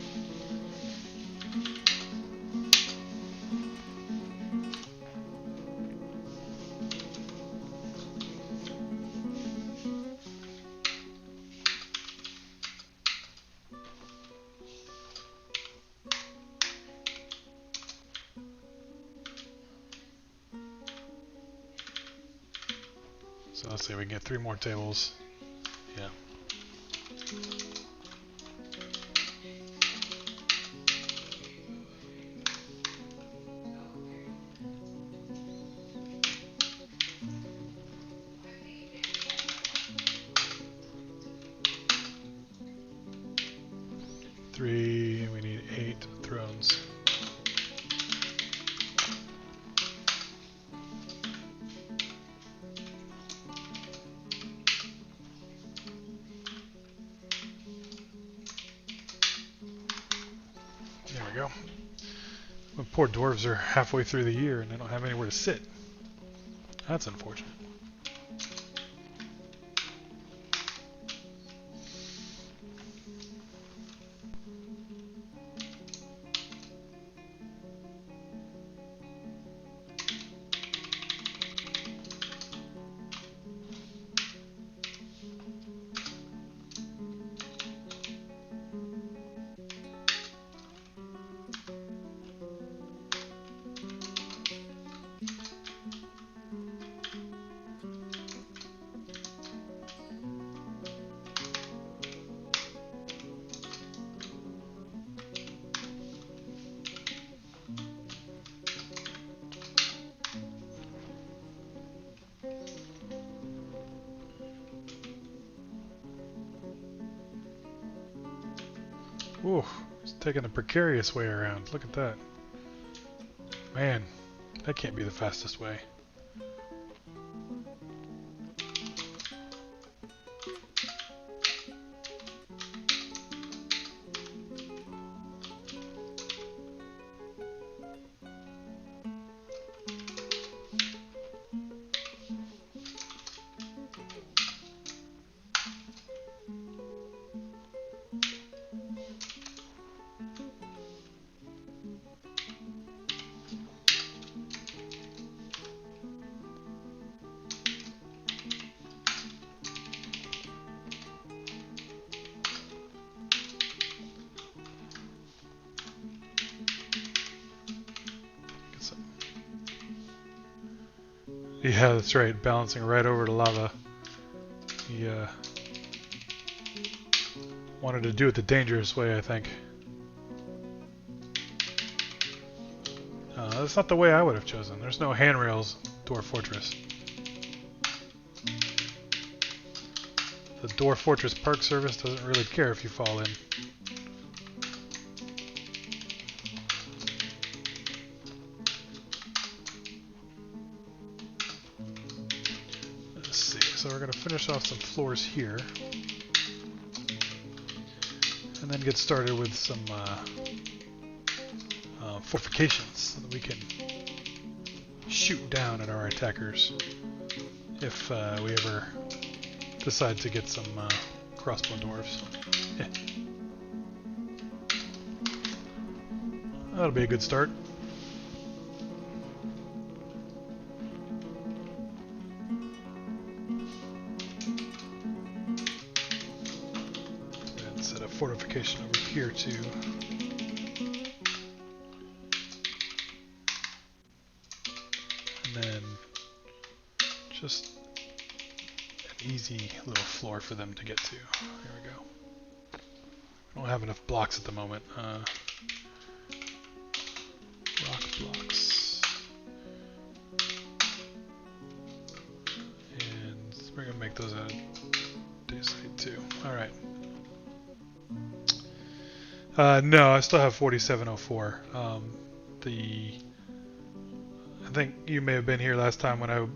So let's see, we can get 3 more tables. Yeah. Three, we need 8 thrones. There we go. The poor dwarves are halfway through the year and they don't have anywhere to sit. That's unfortunate. Ooh, he's taking the precarious way around. Look at that. Man, that can't be the fastest way. Yeah, that's right, balancing right over to lava. He wanted to do it the dangerous way, I think. That's not the way I would have chosen. There's no handrails, Dwarf Fortress. The Dwarf Fortress Park Service doesn't really care if you fall in. Let's see, so we're going to finish off some floors here. And then get started with some fortifications so that we can shoot down at our attackers if we ever decide to get some crossbow dwarves. Yeah. That'll be a good start. And set a fortification over here too. And then just an easy little floor for them to get to. There we go. I don't have enough blocks at the moment. Rock blocks. And we're going to make those out of dayslate too. Alright. No, I still have 4704. I think you may have been here last time when I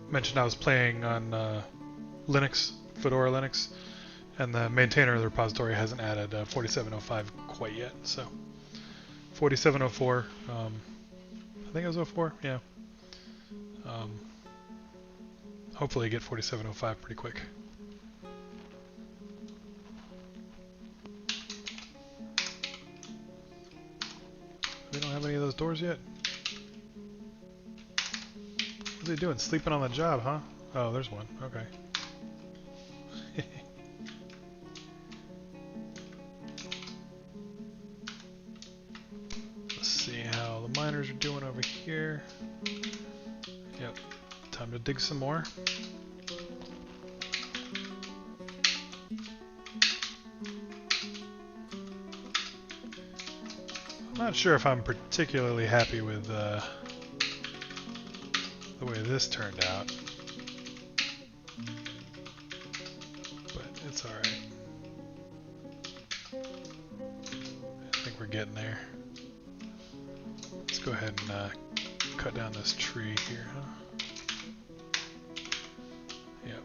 mentioned I was playing on Linux, Fedora Linux, and the maintainer of the repository hasn't added 4705 quite yet, so 4704, I think it was 04, yeah. hopefully get 4705 pretty quick. We don't have any of those doors yet. What's he doing? Sleeping on the job, huh? Oh, there's one. Okay. Let's see how the miners are doing over here. Yep. Time to dig some more. I'm not sure if I'm particularly happy with the way this turned out, but it's alright. I think we're getting there. Let's go ahead and cut down this tree here, huh? Yep.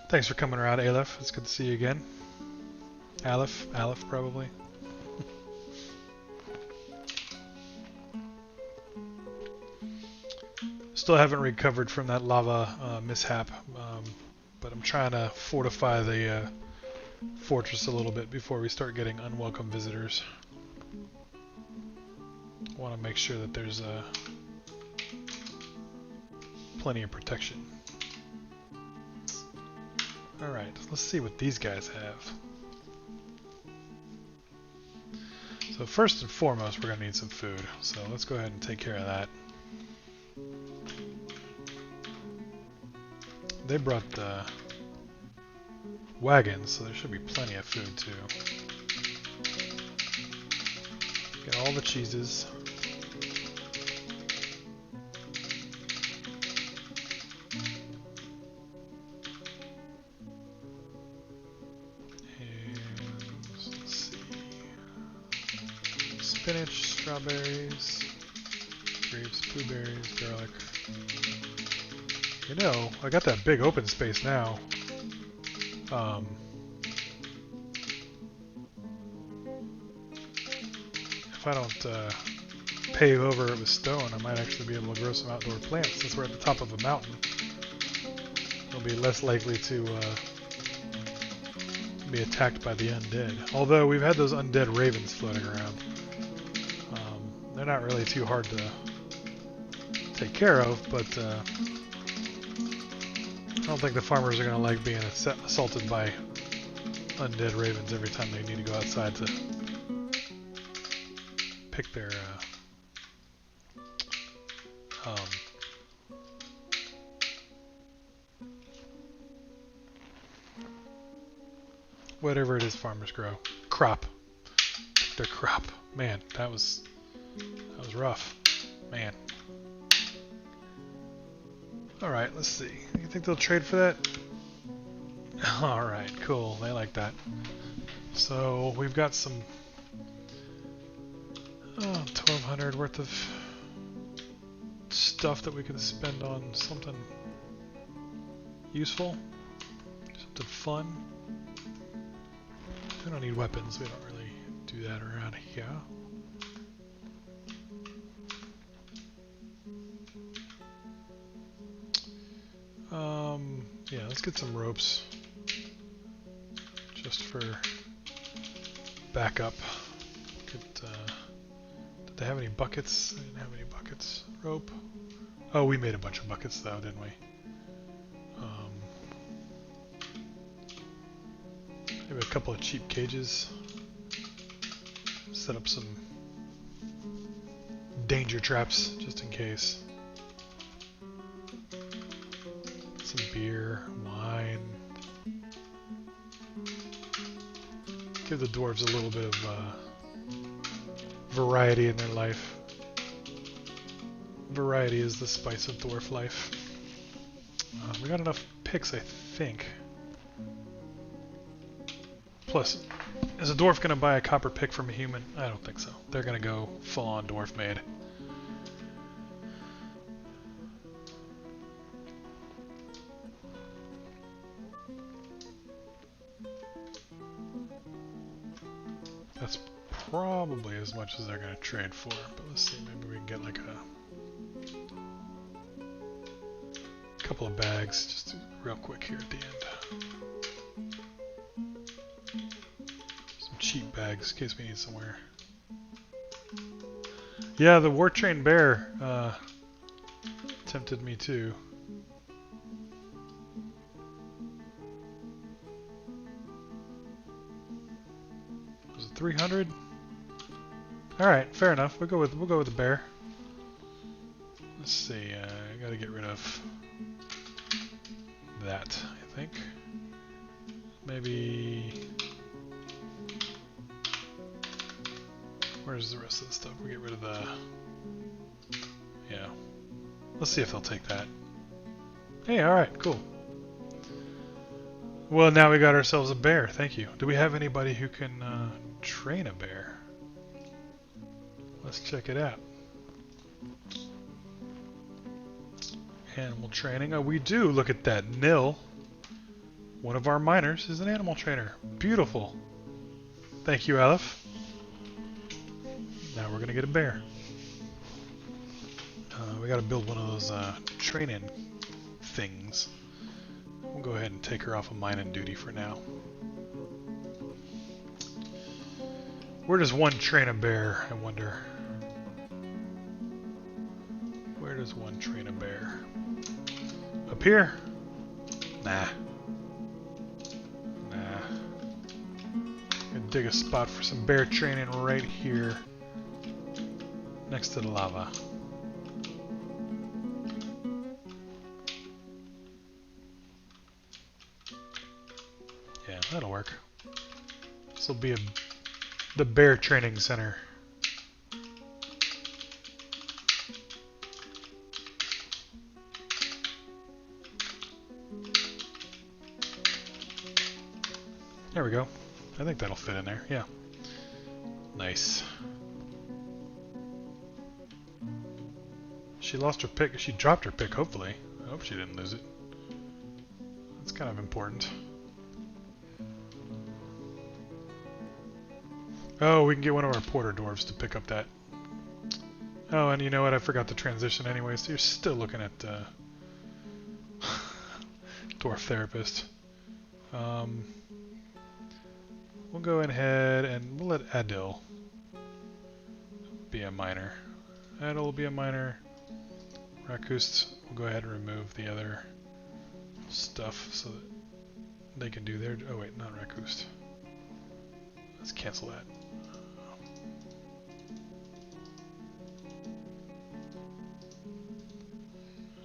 Thanks for coming around, Aleph. It's good to see you again. Aleph probably. Still haven't recovered from that lava mishap, but I'm trying to fortify the fortress a little bit before we start getting unwelcome visitors. I want to make sure that there's plenty of protection. Alright, let's see what these guys have. So first and foremost, we're going to need some food. So let's go ahead and take care of that. They brought the wagons, so there should be plenty of food too. Get all the cheeses. Spinach, strawberries, grapes, blueberries, garlic. You know, I got that big open space now. If I don't pave over it with stone, I might actually be able to grow some outdoor plants since we're at the top of a mountain. It'll be less likely to be attacked by the undead. Although we've had those undead ravens floating around. They're not really too hard to take care of, but I don't think the farmers are going to like being assaulted by undead ravens every time they need to go outside to pick their whatever it is farmers grow. Crop. Pick their crop. Man, that was rough. Man. Alright, let's see. You think they'll trade for that? Alright, cool. They like that. So, we've got some 1,200 worth of stuff that we can spend on something useful. Something fun. We don't need weapons. We don't really do that around here. Yeah, let's get some ropes just for backup. Did they have any buckets? They didn't have any buckets. Rope. Oh, we made a bunch of buckets though, didn't we? Maybe a couple of cheap cages. Set up some danger traps just in case. Some beer, wine. Give the dwarves a little bit of variety in their life. Variety is the spice of dwarf life. We got enough picks, I think. Plus, is a dwarf going to buy a copper pick from a human? I don't think so. They're going to go full-on dwarf made. That's probably as much as they're going to trade for. But let's see, maybe we can get like a couple of bags just real quick here at the end. Some cheap bags in case we need somewhere. Yeah, the War Train Bear tempted me too. Was it 300? All right, fair enough. We'll go with the bear. Let's see. I got to get rid of that. I think maybe. Where's the rest of the stuff? We get rid of the. Yeah. Let's see if they'll take that. Hey, all right, cool. Well, now we got ourselves a bear. Thank you. Do we have anybody who can train a bear? Let's check it out. Animal training. Oh, we do. Look at that. Nil. One of our miners is an animal trainer. Beautiful. Thank you, Aleph. Now we're going to get a bear. We got to build one of those training things. We'll go ahead and take her off of mining duty for now. Where does one train a bear, I wonder? Where does one train a bear? Up here? Nah. Nah. Gonna dig a spot for some bear training right here. Next to the lava. Yeah, that'll work. This will be the bear training center. There we go. I think that'll fit in there. Yeah. Nice. She lost her pick. She dropped her pick, hopefully. I hope she didn't lose it. That's kind of important. Oh, we can get one of our porter dwarves to pick up that. Oh, and you know what? I forgot the transition anyway, so you're still looking at dwarf therapist. We'll go ahead and we'll let Adil be a miner. Adil will be a miner. Rakust will go ahead and remove the other stuff so that they can do their... Oh wait, not Rakust. Let's cancel that.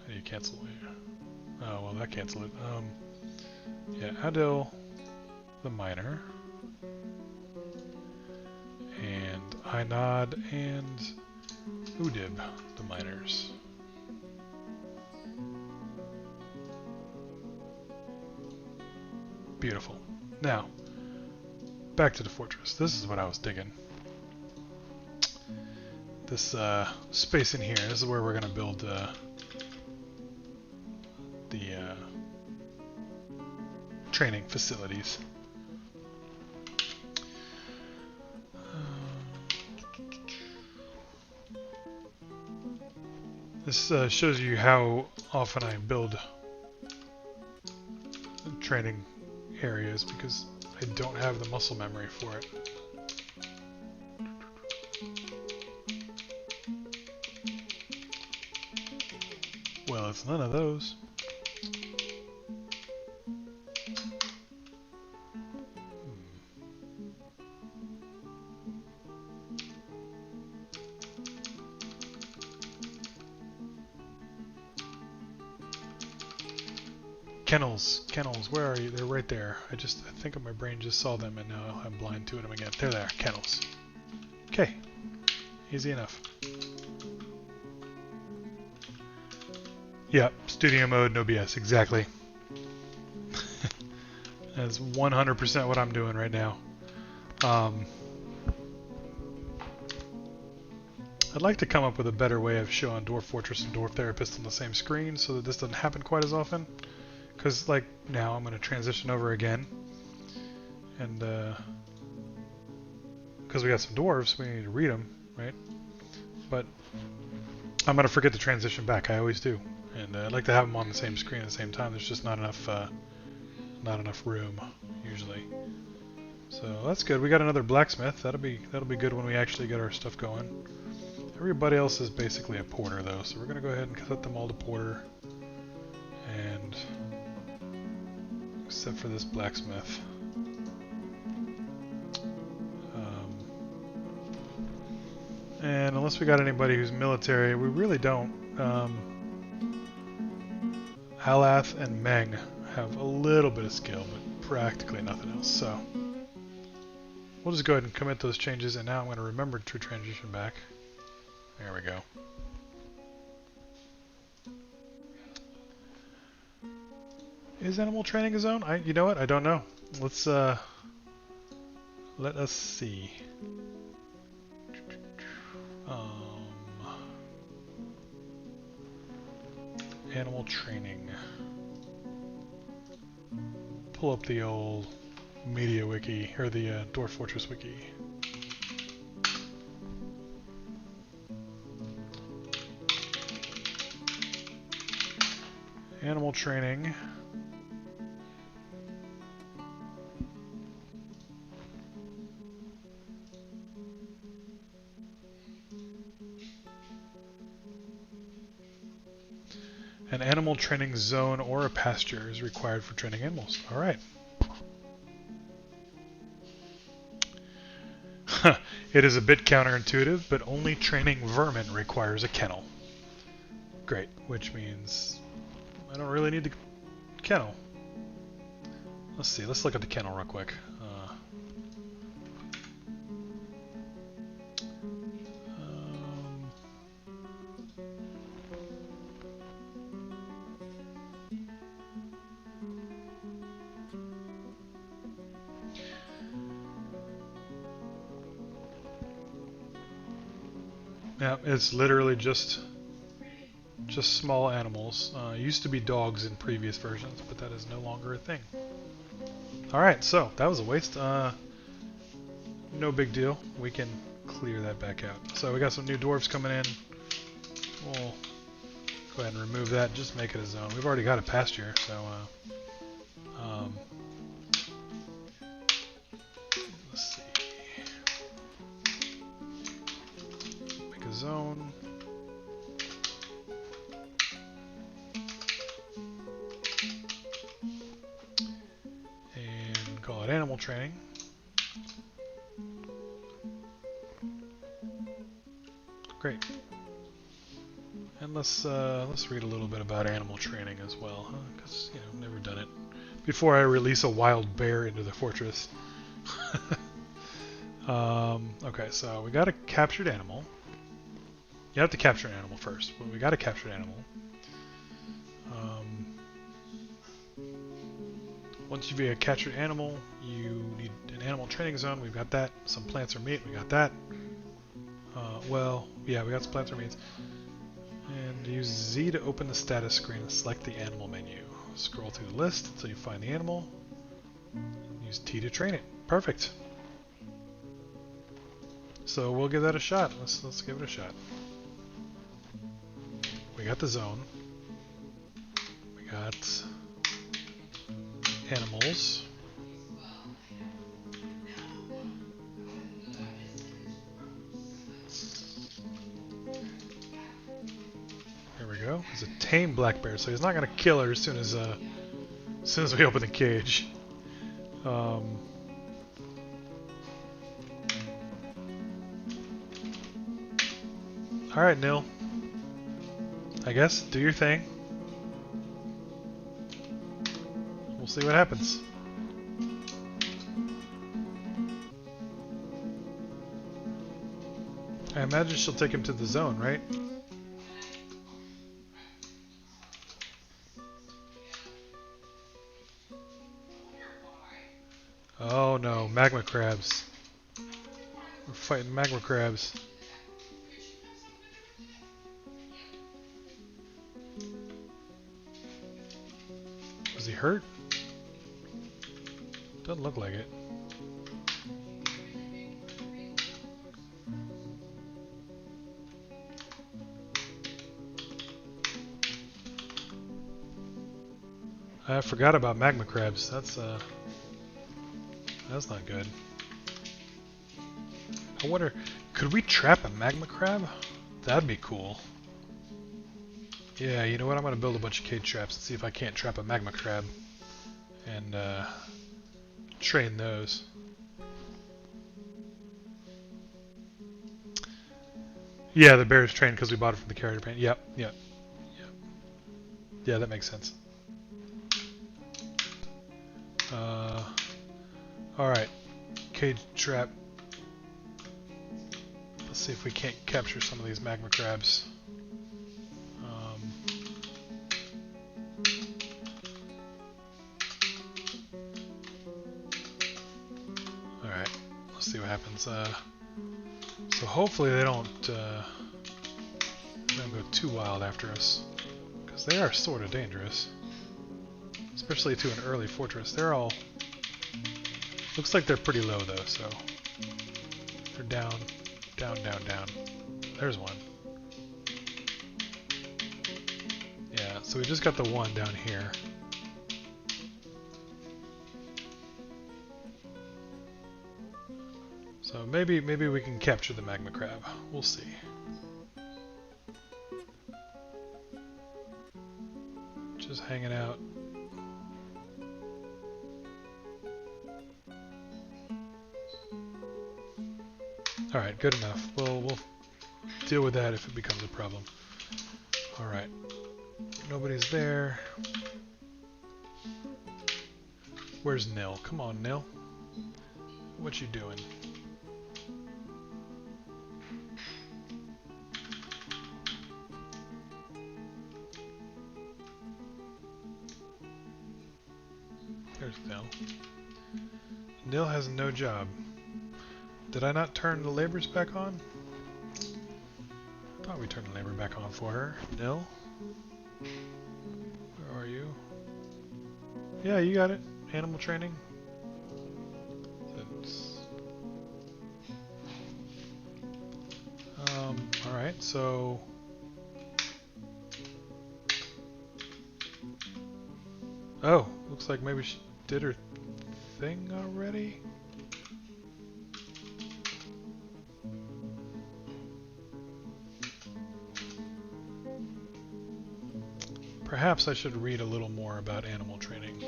How do you cancel it? Oh, well that canceled it. Yeah, Adil, the miner. And Einad and Udib, the miners. Beautiful. Now, back to the fortress. This is what I was digging. This space in here, this is where we're going to build the training facilities. This shows you how often I build training areas because I don't have the muscle memory for it. Well, it's none of those. Kennels, where are you? They're right there. I think my brain just saw them and now I'm blind to them again. There they are, kennels. Okay, easy enough. Yep, studio mode, no BS, exactly. That's 100% what I'm doing right now. I'd like to come up with a better way of showing Dwarf Fortress and Dwarf Therapist on the same screen so that this doesn't happen quite as often. Because, like, now I'm going to transition over again. And, because because we got some dwarves, we need to read them, right? But I'm going to forget to transition back. I always do. And I'd like to have them on the same screen at the same time. There's just not enough room, usually. So that's good. We got another blacksmith. That'll be good when we actually get our stuff going. Everybody else is basically a porter, though, so we're going to go ahead and set them all to porter. And except for this blacksmith. And unless we got anybody who's military, we really don't. Alath and Meng have a little bit of skill, but practically nothing else. So we'll just go ahead and commit those changes, and now I'm going to remember to transition back. There we go. Is animal training a zone? You know what? I don't know. Let's let us see. Animal training. Pull up the old media wiki, or the Dwarf Fortress wiki. Animal training. An animal training zone or a pasture is required for training animals. Alright. It is a bit counterintuitive, but only training vermin requires a kennel. Great, which means I don't really need the kennel. Let's see, let's look at the kennel real quick. Yeah, it's literally just small animals. Used to be dogs in previous versions, but that is no longer a thing. Alright, so that was a waste. No big deal. We can clear that back out. So we got some new dwarves coming in. We'll go ahead and remove that, just make it a zone. We've already got a pasture, so let's see. Make a zone. And call it animal training. Great. And let's read a little bit about animal training as well, because I've never done it before I release a wild bear into the fortress. Okay, so we got a captured animal. You have to capture an animal first, but we got a captured animal. Once you've got a captured animal, you need an animal training zone. We've got that. Some plants or meat. We got that. Well, yeah, we got some plants or meats. And use Z to open the status screen and select the animal menu. Scroll through the list until you find the animal. Use T to train it. Perfect. So we'll give that a shot. Let's give it a shot. We got the zone. We got animals. There we go. He's a tame black bear, so he's not gonna kill her as soon as we open the cage. All right, Nil. I guess do your thing. We'll see what happens. I imagine she'll take him to the zone, right? Oh no, magma crabs. We're fighting magma crabs. Was he hurt? Doesn't look like it. I forgot about magma crabs. That's not good. I wonder, could we trap a magma crab? That'd be cool. Yeah, you know what? I'm gonna build a bunch of cage traps and see if I can't trap a magma crab and train those. Yeah, the bear is trained because we bought it from the carrier paint. Yep. Yeah, that makes sense. Alright. Cage trap. Let's see if we can't capture some of these magma crabs. Alright. Let's see what happens. So hopefully they don't go too wild after us. Because they are sort of dangerous. Especially to an early fortress. They're all... Looks like they're pretty low though, so... They're down, down, down, down. There's one. Yeah, so we just got the one down here. So maybe we can capture the magma crab. We'll see. Just hanging out. Alright, good enough. We'll deal with that if it becomes a problem. Alright. Nobody's there. Where's Nil? Come on, Nil. What you doing? There's Nil. Nil has no job. Did I not turn the labors back on? I thought we turned the labor back on for her. Nil? Where are you? Yeah, you got it. Animal training. Alright, so... Oh, looks like maybe she did her thing already? Perhaps I should read a little more about animal training.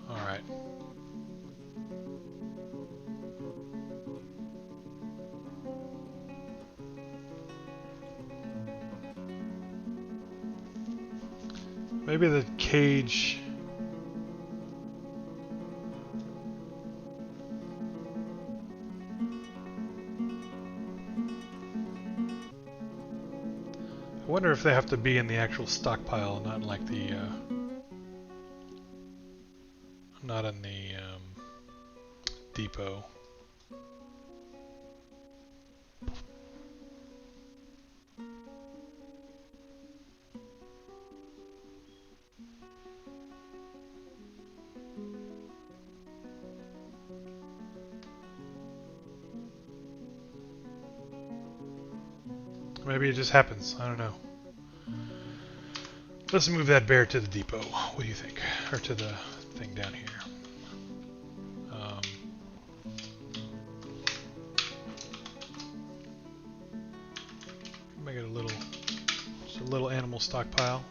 Alright. Maybe the cage... I wonder if they have to be in the actual stockpile, not in like the, not in the, depot. Maybe it just happens. I don't know. Let's move that bear to the depot. What do you think? Or to the thing down here. Make it a little, just a little animal stockpile.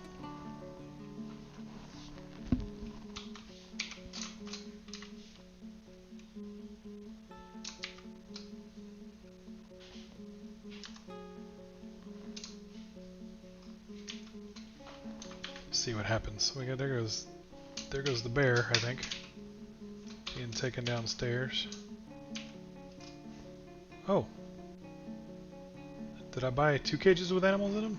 See what happens. We got there goes the bear, I think. Being taken downstairs. Oh. Did I buy 2 cages with animals in them?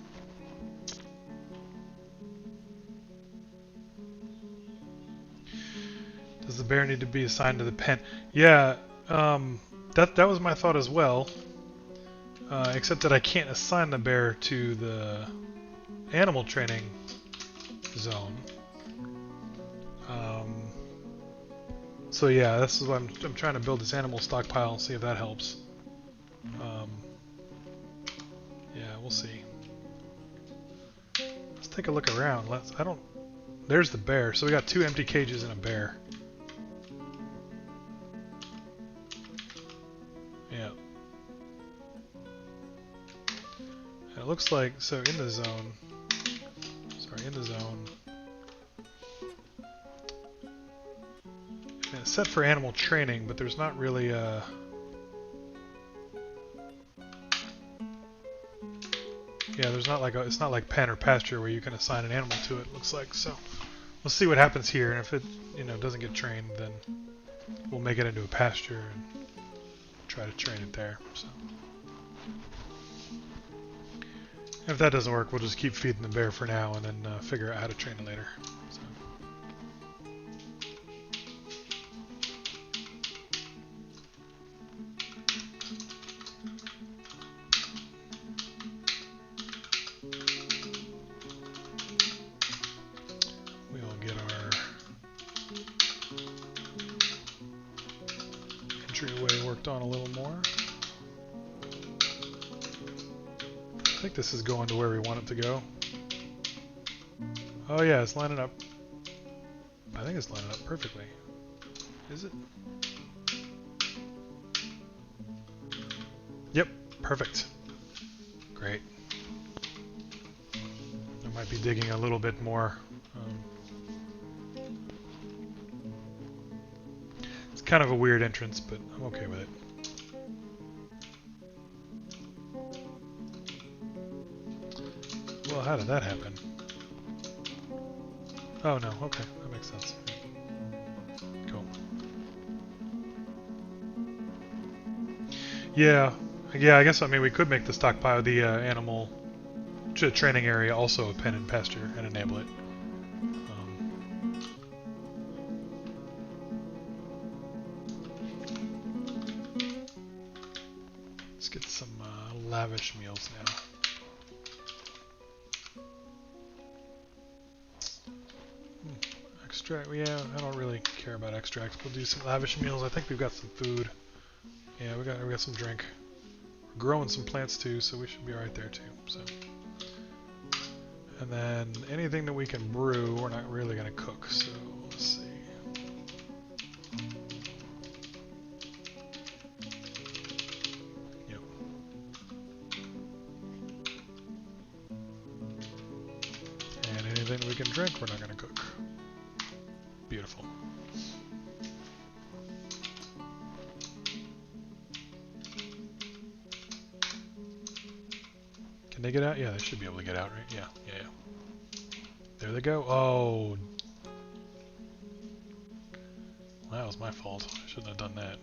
Does the bear need to be assigned to the pen? Yeah, that was my thought as well. Except that I can't assign the bear to the animal training zone. So yeah, this is what I'm trying to build this animal stockpile and see if that helps. Yeah, we'll see. Let's take a look around. There's the bear. So we got 2 empty cages and a bear. Yeah. And it looks like, so in the zone, and it's set for animal training, but there's not really a... Yeah, there's not like it's not like pen or pasture where you can assign an animal to it, looks like. So we'll see what happens here, and if it, doesn't get trained, then we'll make it into a pasture and try to train it there. So if that doesn't work, we'll just keep feeding the bear for now, and then figure out how to train it later. So. Entryway worked on a little more. I think this is going to where we want it to go. Oh yeah, it's lining up. I think it's lining up perfectly. Is it? Yep, perfect. Great. I might be digging a little bit more. It's kind of a weird entrance, but I'm okay with it. Well, how did that happen? Oh no, okay, that makes sense. Cool. Yeah, I guess, we could make the stockpile, the animal training area also a pen and pasture and enable it. Let's get some lavish meals now. Extract, yeah, I don't really care about extracts. We'll do some lavish meals. I think we've got some food. Yeah, we got some drink. We're growing some plants too, so we should be right there too. So, and then anything that we can brew, we're not really gonna cook. So let's see. Yep. And anything we can drink, we're not gonna cook. Beautiful. Can they get out? Yeah, they should be able to get out, right? Yeah. There they go. Oh. That was my fault. I shouldn't have done that.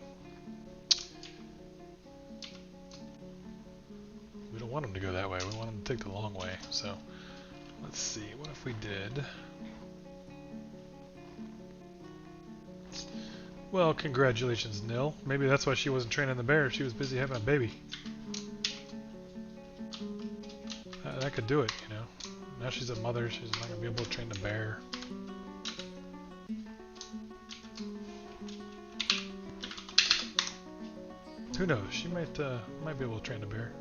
We don't want them to go that way. We want them to take the long way. So, let's see. What if we did... Well, congratulations, Nil. Maybe that's why she wasn't training the bear. She was busy having a baby. That could do it, Now she's a mother. She's not going to be able to train the bear. Who knows? She might be able to train the bear.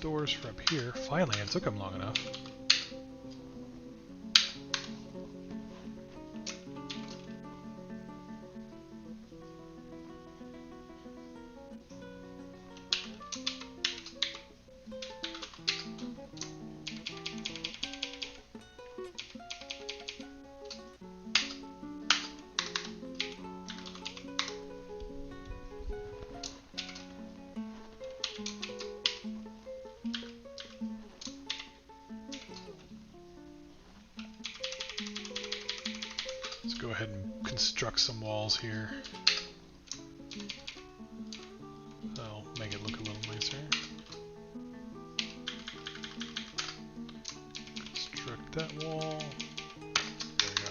Doors for up here. Finally, it took them long enough. Let's go ahead and construct some walls here. That'll make it look a little nicer. Construct that wall. There we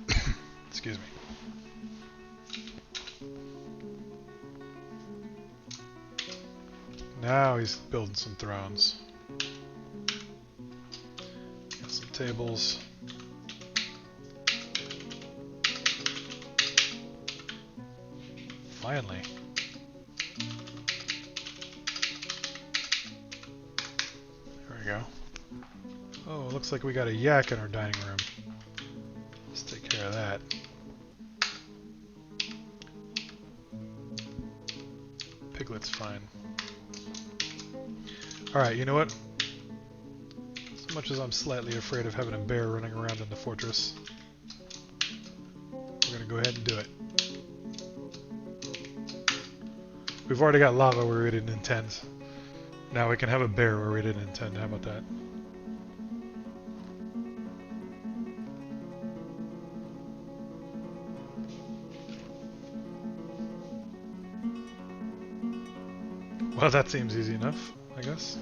go. Excuse me. Now he's building some thrones. Got some tables. finally. There we go. Oh, looks like we got a yak in our dining room. Let's take care of that. Piglet's fine. Alright, you know what? As much as I'm slightly afraid of having a bear running around in the fortress, we're gonna go ahead and do it. We've already got lava where we didn't intend. Now we can have a bear where we didn't intend. How about that? Well, that seems easy enough, I guess.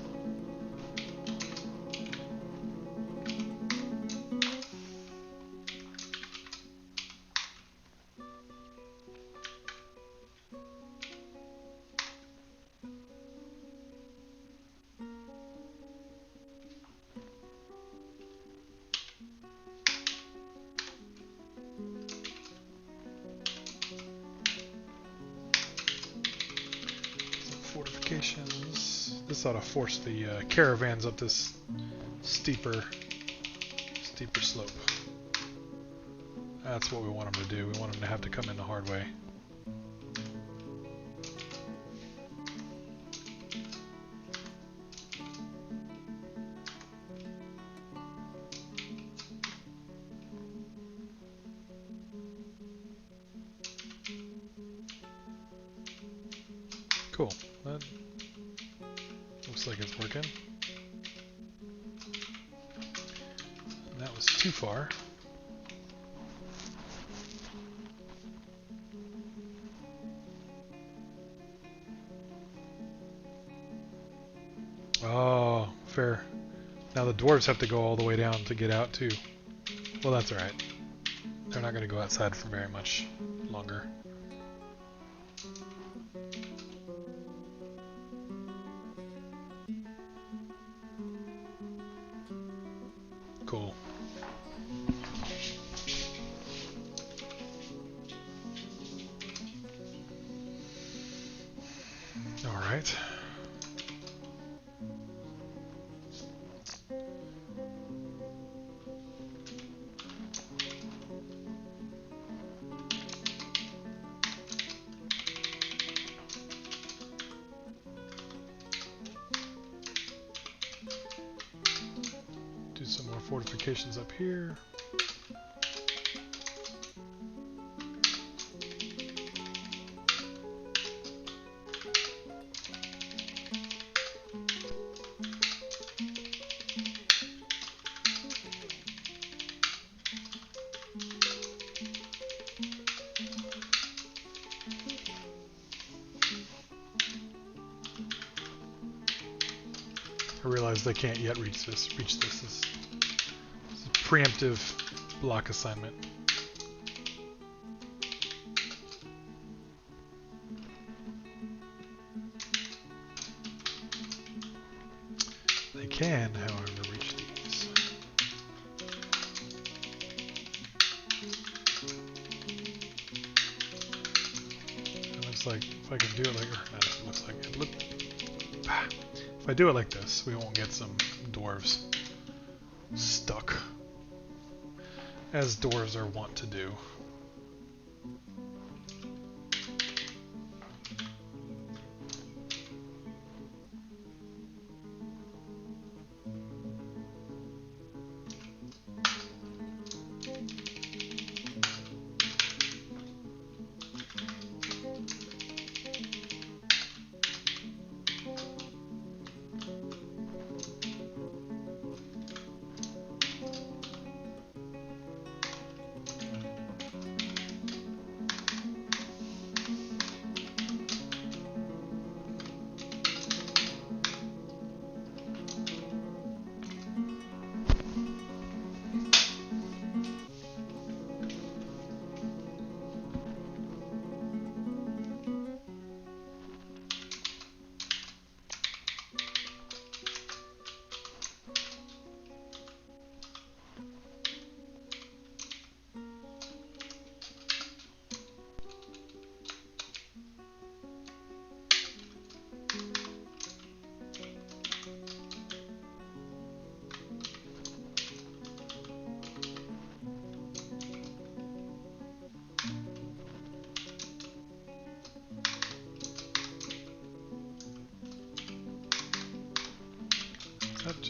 Fortifications. This ought to force the caravans up this steeper slope. That's what we want them to do. We want them to have to come in the hard way. Cool. That looks like it's working. And that was too far. Oh, fair. Now the dwarves have to go all the way down to get out too. Well, that's alright. They're not going to go outside for very much longer. Cool. All right. Do some more fortifications up here. I realize they can't yet reach this. This is a preemptive block assignment. They can, however, reach these. It looks like if I can do it like, it looks like it. If I do it like this, we won't get some dwarves stuck, as dwarves are wont to do.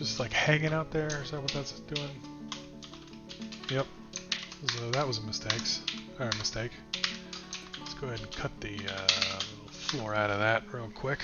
Just like hanging out there, is that what that's doing? Yep. So that was a mistake. Let's go ahead and cut the little floor out of that real quick.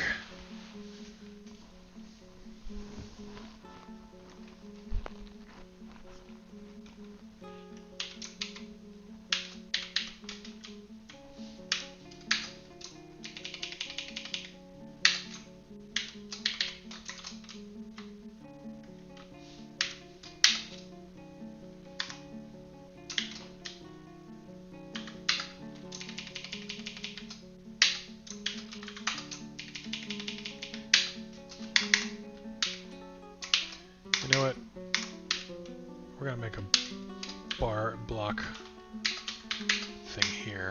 You know what? We're gonna make a bar block thing here.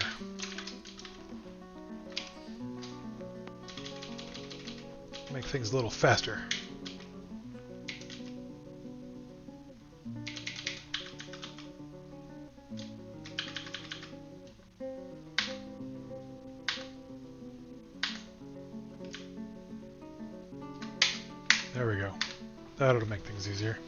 Make things a little faster. There we go. That ought to make things easier.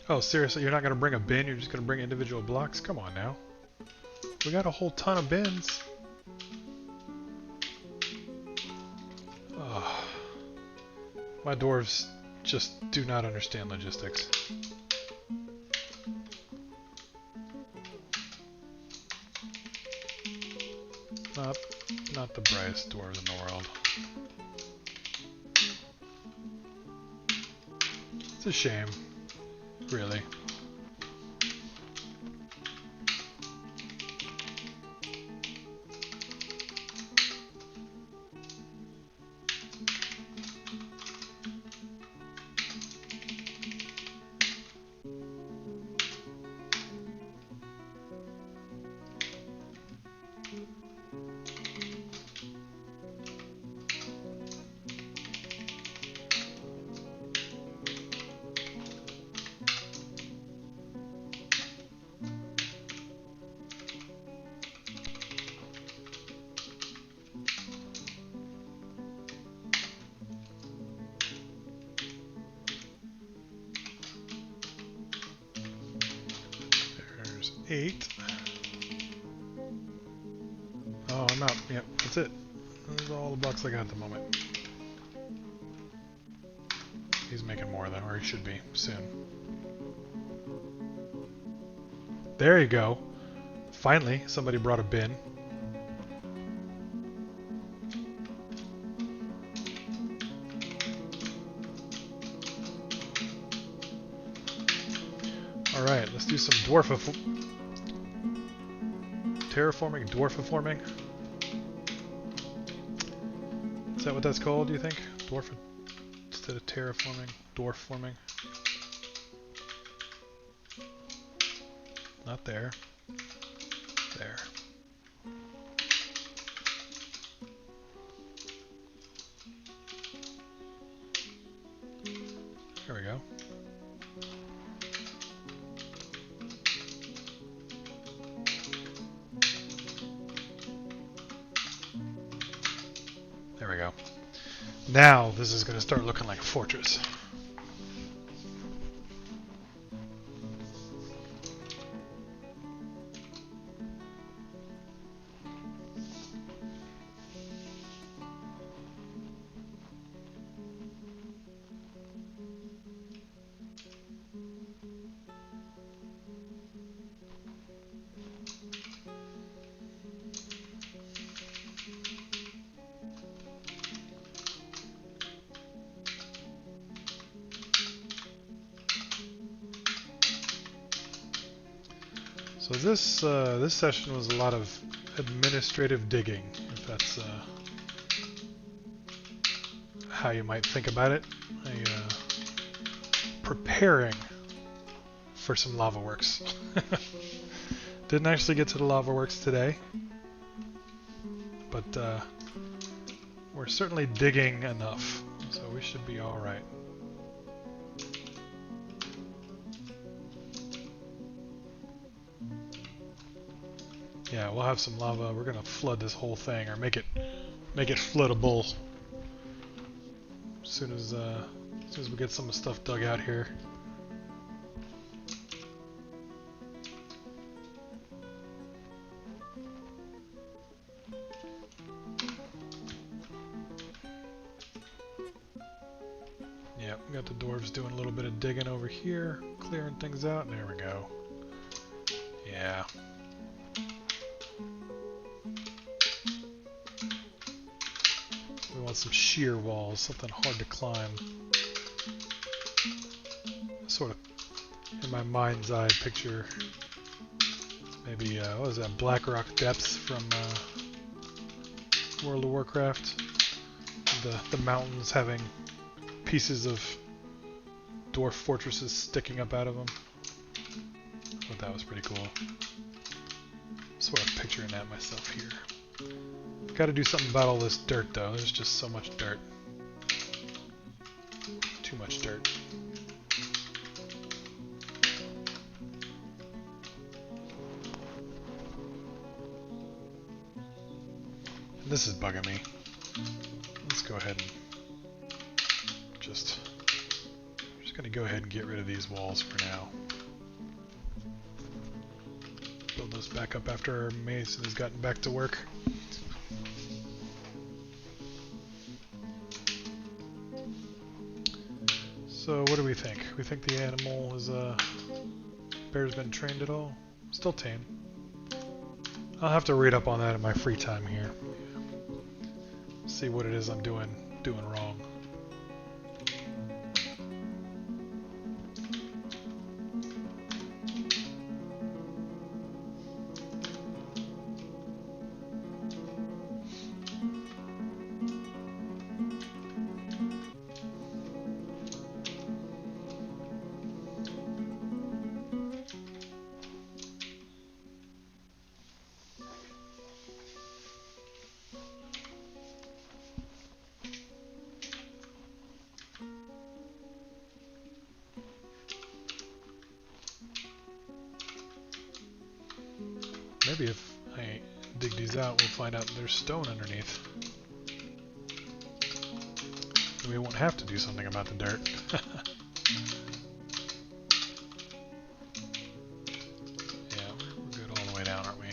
Oh, seriously? You're not going to bring a bin? You're just going to bring individual blocks? Come on now. We got a whole ton of bins. Oh. My dwarves just do not understand logistics. Not the brightest dwarves in the world. It's a shame, really. There's 8. Oh, I'm out. Yep, that's it. Those are all the blocks I got at the moment. He's making more though, or he should be soon. There you go. Finally, somebody brought a bin. Alright, let's do some dwarfiforming. Is that what that's called, do you think? Dwarf instead of terraforming? Dwarf forming? Not there. There. There we go. There we go. Now this is going to start looking like a fortress. So this session was a lot of administrative digging, if that's how you might think about it. Preparing for some lava works. Didn't actually get to the lava works today, but we're certainly digging enough, so we should be all right. Yeah, we'll have some lava. We're gonna flood this whole thing, or make it floodable. soon as we get some stuff dug out here. Yep, we got the dwarves doing a little bit of digging over here, clearing things out. There we go. Yeah. We want some sheer walls, something hard to climb. Sort of, in my mind's eye, picture maybe, what was that, Blackrock Depths from World of Warcraft? The mountains having pieces of dwarf fortresses sticking up out of them. I thought that was pretty cool. Sort of picturing that myself here. Gotta do something about all this dirt though, there's just so much dirt. Too much dirt. And this is bugging me. Let's go ahead and I'm just gonna go ahead and get rid of these walls for now. Build those back up after our mason has gotten back to work. So what do we think? We think the animal is bear's been trained at all? Still tame. I'll have to read up on that in my free time here. See what it is I'm doing wrong. Maybe if I dig these out, we'll find out there's stone underneath. And we won't have to do something about the dirt. Yeah, we're good all the way down, aren't we?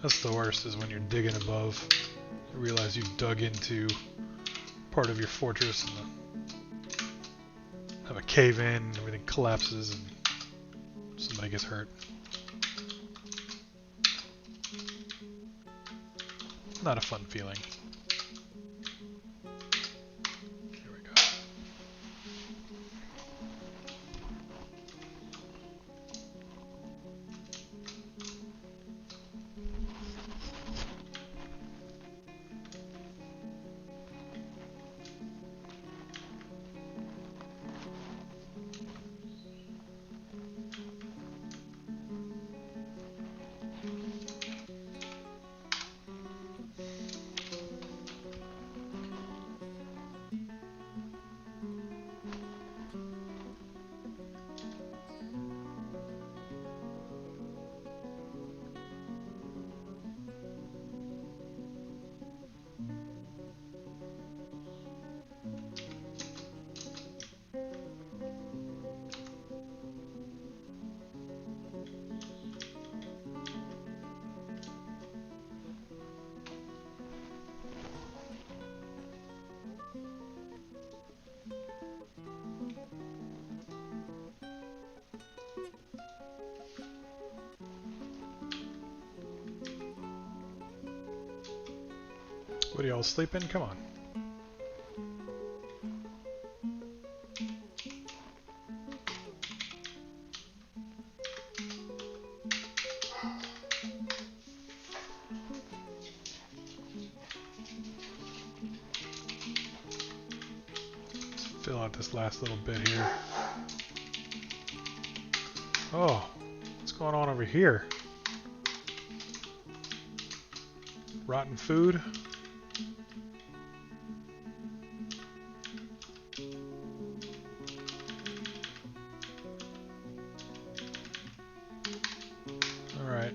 That's the worst, is when you're digging above, you realize you've dug into part of your fortress and have a cave in, and everything collapses and somebody gets hurt. Not a fun feeling. Here we go. What are y'all sleeping? Come on. Let's fill out this last little bit here. Oh, what's going on over here? Rotten food? Alright,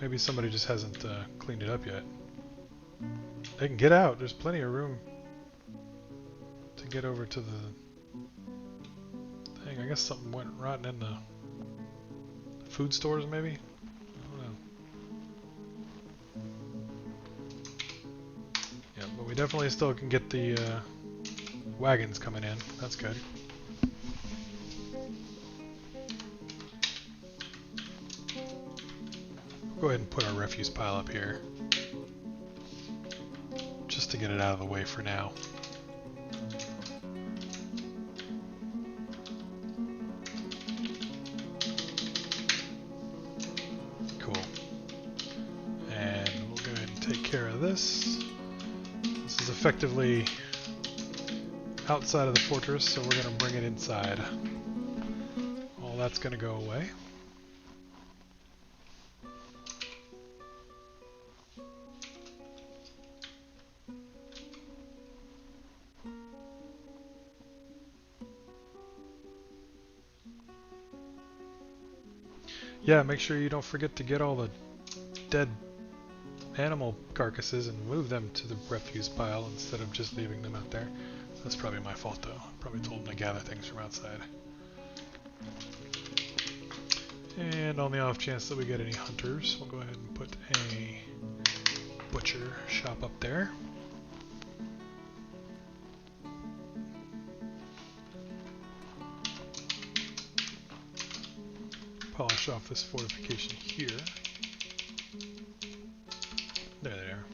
Maybe somebody just hasn't cleaned it up yet. They can get out. There's plenty of room to get over to the thing. I guess something went rotten in the food stores, maybe? I don't know. Yeah, but we definitely still can get the wagons coming in. That's good. Go ahead and put our refuse pile up here, just to get it out of the way for now. Cool. And we'll go ahead and take care of this. This is effectively outside of the fortress, so we're going to bring it inside. All that's going to go away. Yeah, make sure you don't forget to get all the dead animal carcasses and move them to the refuse pile instead of just leaving them out there. That's probably my fault though. Probably told them to gather things from outside. And on the off chance that we get any hunters, we'll go ahead and put a butcher shop up there. Polish off this fortification here. There they are.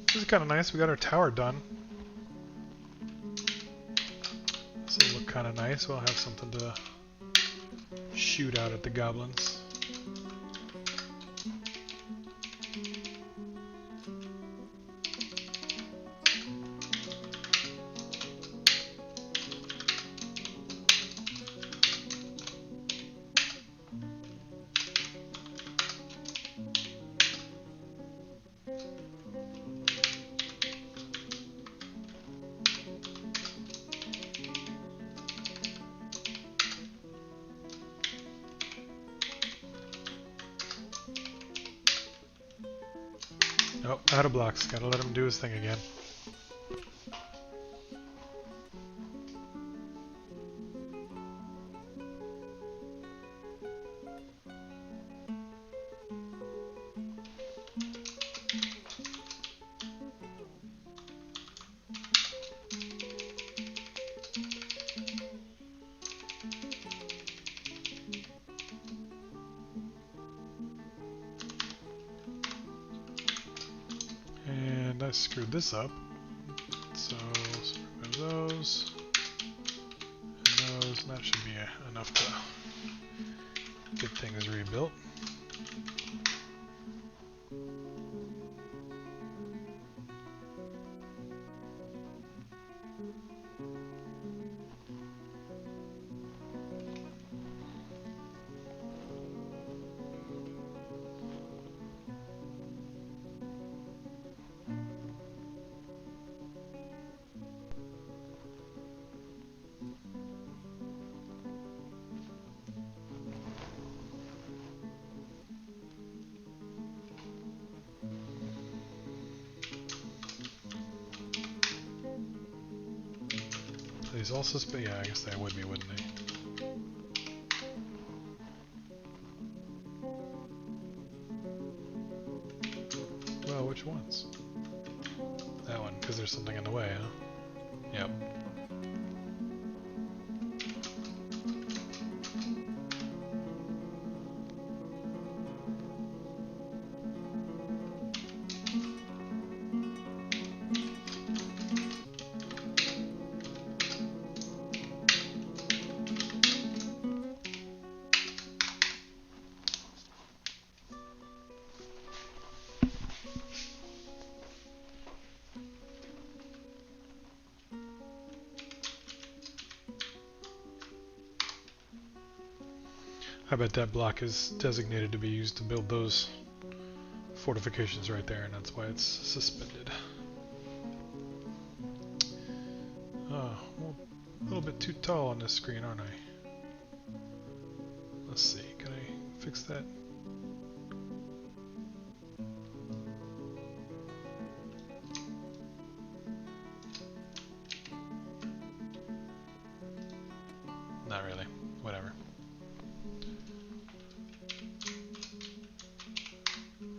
This is kind of nice. We got our tower done. This will look kind of nice. We'll have something to shoot out at the goblins. Oh, out of blocks. Gotta let him do his thing again. I screwed this up, so remove those and those, and that should be enough to get things rebuilt. These also yeah, I guess they would be, wouldn't they? Well, which ones? That one, because there's something in the way, huh? Yep. I bet that block is designated to be used to build those fortifications right there, and that's why it's suspended. Oh, well, a little bit too tall on this screen, aren't I? Let's see, can I fix that? Not really. Whatever.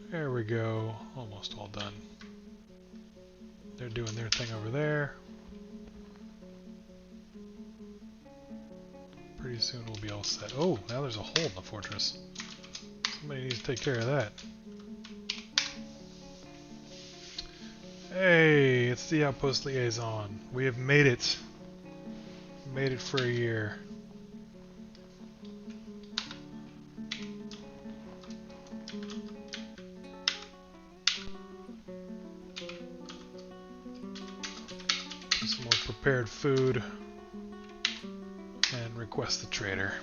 There we go. Almost all done. They're doing their thing over there. Pretty soon we'll be all set. Oh, now there's a hole in the fortress. Somebody needs to take care of that. Hey, it's the outpost liaison. We have made it. Made it for a year. Some more prepared food. And request the trader.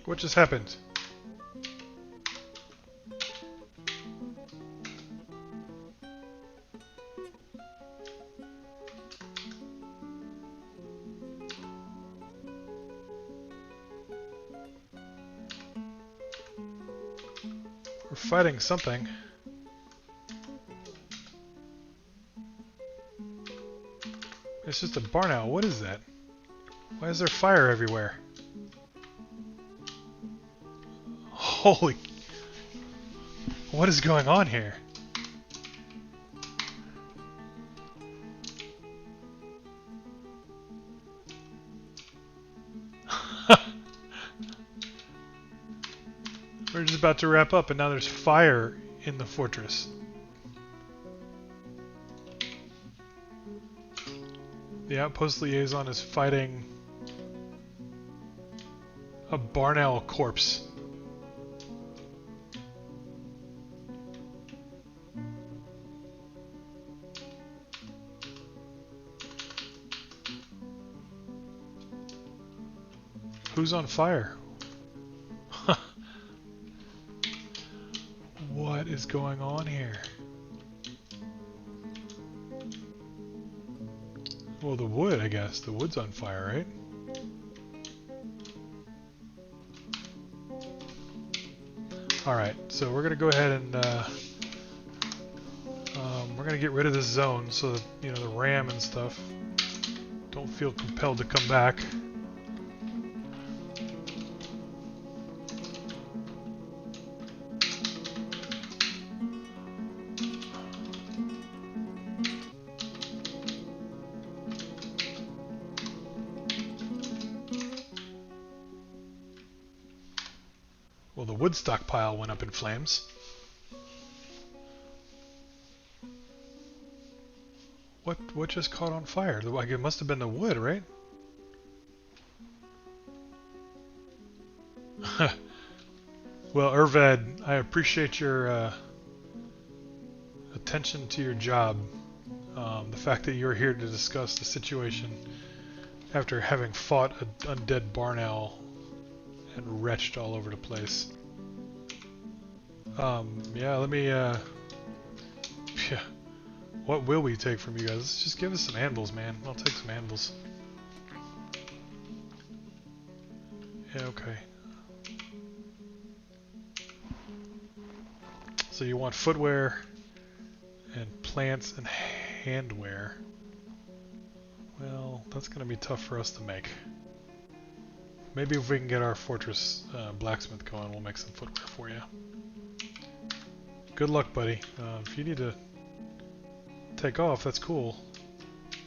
What just happened? We're fighting something. It's just a barn owl. What is that? Why is there fire everywhere? Holy... What is going on here? We're just about to wrap up and now there's fire in the fortress. The outpost liaison is fighting a barn owl corpse. Who's on fire? What is going on here? Well, the wood, I guess. The wood's on fire, right? Alright, so we're going to go ahead and we're going to get rid of this zone so that, you know, the ram and stuff don't feel compelled to come back. Well, the wood stockpile went up in flames. What just caught on fire? Like, it must have been the wood, right? Well, Irvad, I appreciate your attention to your job. The fact that you're here to discuss the situation after having fought an undead barn owl and wretched all over the place. Yeah, let me, yeah. What will we take from you guys? Let's just give us some anvils, man. I'll take some anvils. Yeah, okay. So you want footwear and plants and handwear. Well, that's going to be tough for us to make. Maybe if we can get our fortress blacksmith going, we'll make some footwear for you. Good luck, buddy. If you need to take off, that's cool.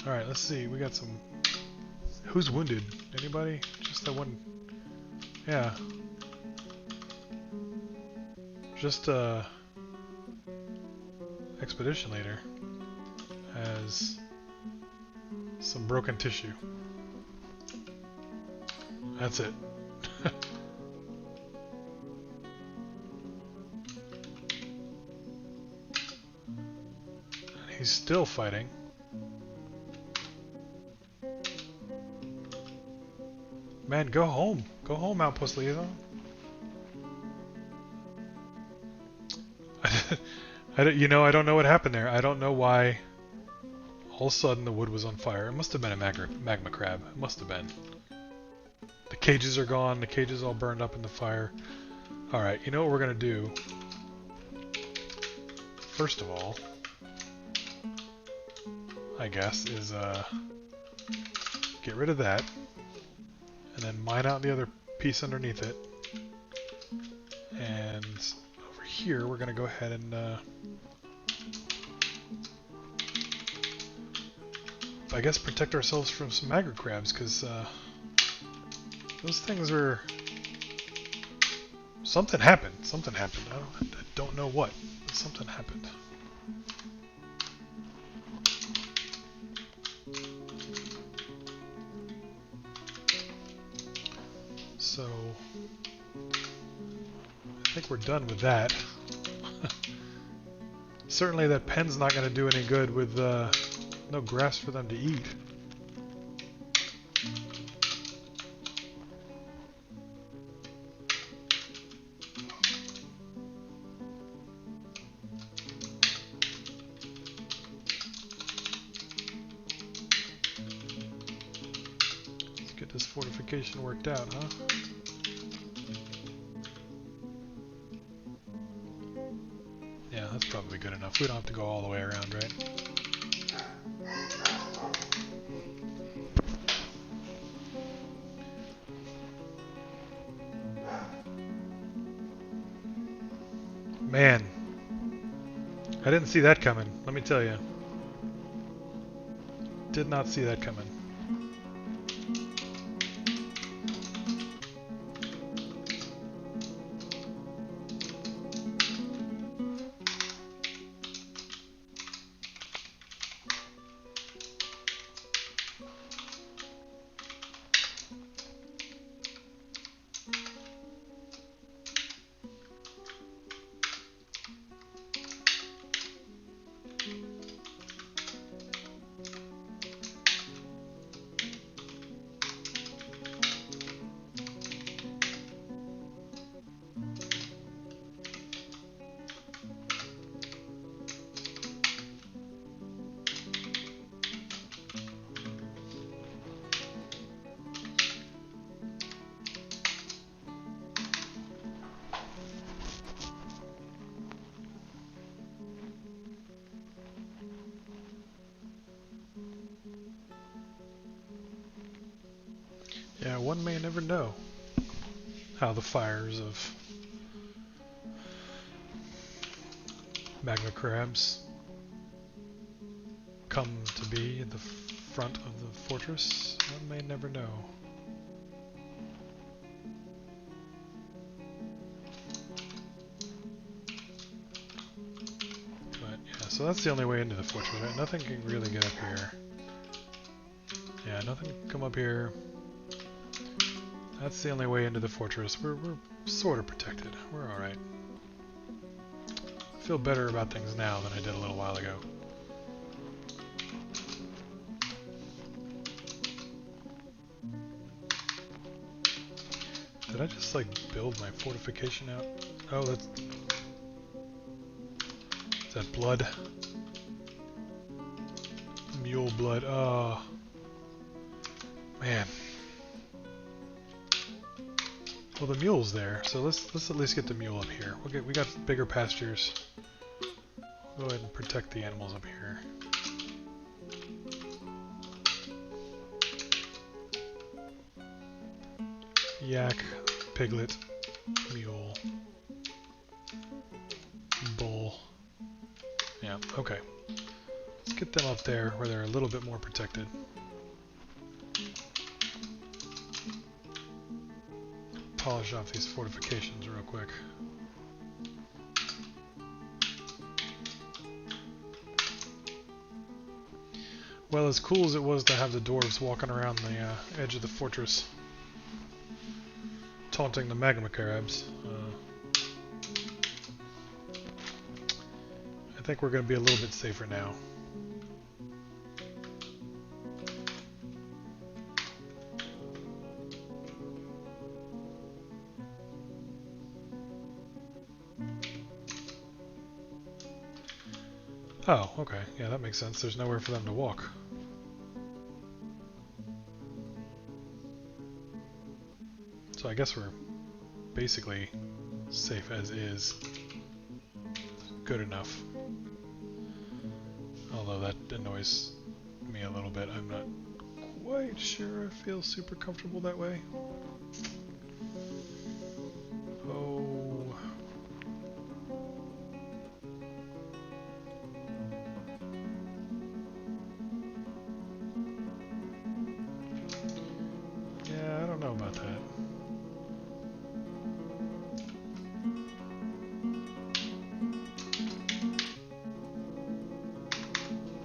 Alright, let's see. We got some... Who's wounded? Anybody? Just that one... Yeah. Just, expedition leader has is some broken tissue. That's it. He's still fighting. Man, go home. Go home, Outpost Liaison. You know, I don't know what happened there. I don't know why all of a sudden the wood was on fire. It must have been a magma crab. It must have been. The cages are gone. The cages all burned up in the fire. Alright, you know what we're going to do? First of all, I guess, is get rid of that. And then mine out the other piece underneath it. And over here, we're going to go ahead and I guess protect ourselves from some magma crabs, because those things are... Something happened. Something happened. I don't know what, but something happened. So, I think we're done with that. Certainly that pen's not going to do any good with no grass for them to eat. Let's get this fortification worked out, huh? Yeah, that's probably good enough. We don't have to go all the way around, right? Man, I didn't see that coming, let me tell you. Did not see that coming. Yeah, one may never know how the fires of magma crabs come to be at the front of the fortress. One may never know. But yeah, so that's the only way into the fortress, right? Nothing can really get up here. Yeah, nothing can come up here. That's the only way into the fortress. We're sort of protected. We're alright. I feel better about things now than I did a little while ago. Did I just like build my fortification out? Oh, that's... Is that blood? Mule blood. Oh. Man. Well, the mule's there, so let's at least get the mule up here. We got bigger pastures. Go ahead and protect the animals up here. Yak, piglet, mule, bull. Yeah, okay. Let's get them up there where they're a little bit more protected. Polish off these fortifications real quick. Well, as cool as it was to have the dwarves walking around the edge of the fortress, taunting the magma crabs, I think we're going to be a little bit safer now. Oh, okay. Yeah, that makes sense. There's nowhere for them to walk. So I guess we're basically safe as is. Good enough. Although that annoys me a little bit. I'm not quite sure I feel super comfortable that way. Oh. Yeah, I don't know about that.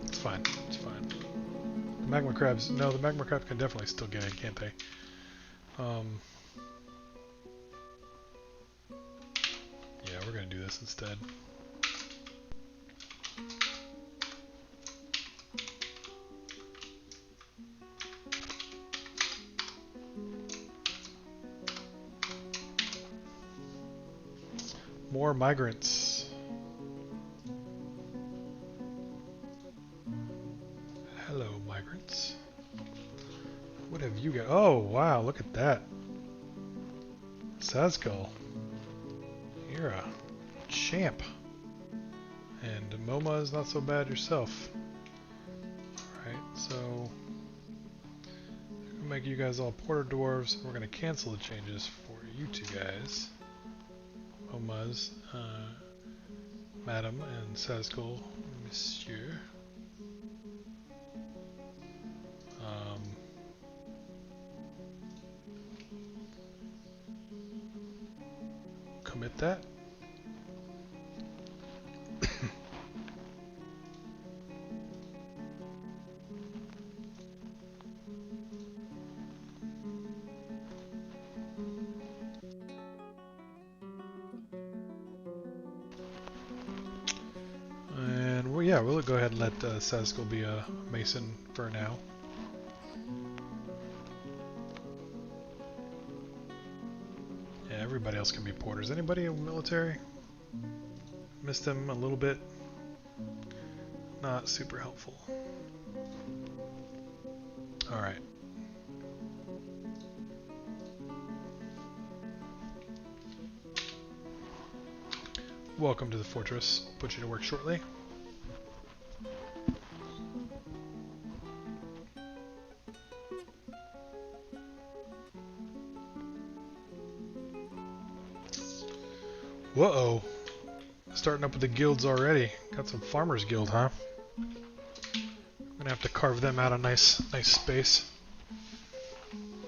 It's fine. It's fine. The magma crabs... No, the magma crabs can definitely still get in, can't they? Yeah, we're going to do this instead. More migrants. Hello, migrants. What have you got? Oh, wow, look at that. Sazgul. You're a champ. And Moma is not so bad yourself. Alright, so we'll make you guys all porter dwarves. We're going to cancel the changes for you two guys. Moma's, Madam, and Sazgul, Monsieur. Commit that. And well, yeah, we'll go ahead and let Sazgul be a mason for now. Yeah, everybody else can be porters. Anybody in military? Missed them a little bit. Not super helpful. Alright. Welcome to the fortress. Put you to work shortly. Whoa-oh. Starting up with the guilds already. Got some farmers guild, huh? I'm gonna have to carve them out a nice space.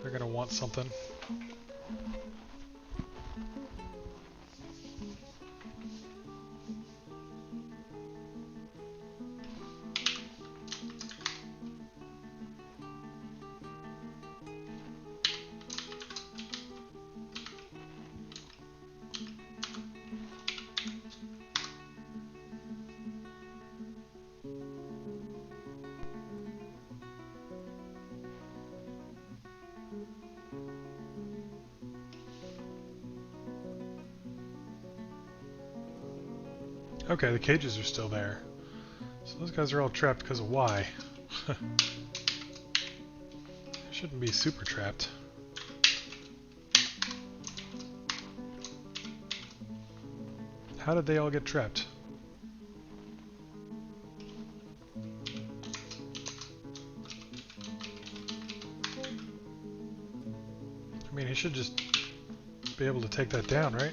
They're gonna want something. Okay, the cages are still there. So those guys are all trapped because of why? Shouldn't be super trapped. How did they all get trapped? I mean, he should just be able to take that down, right?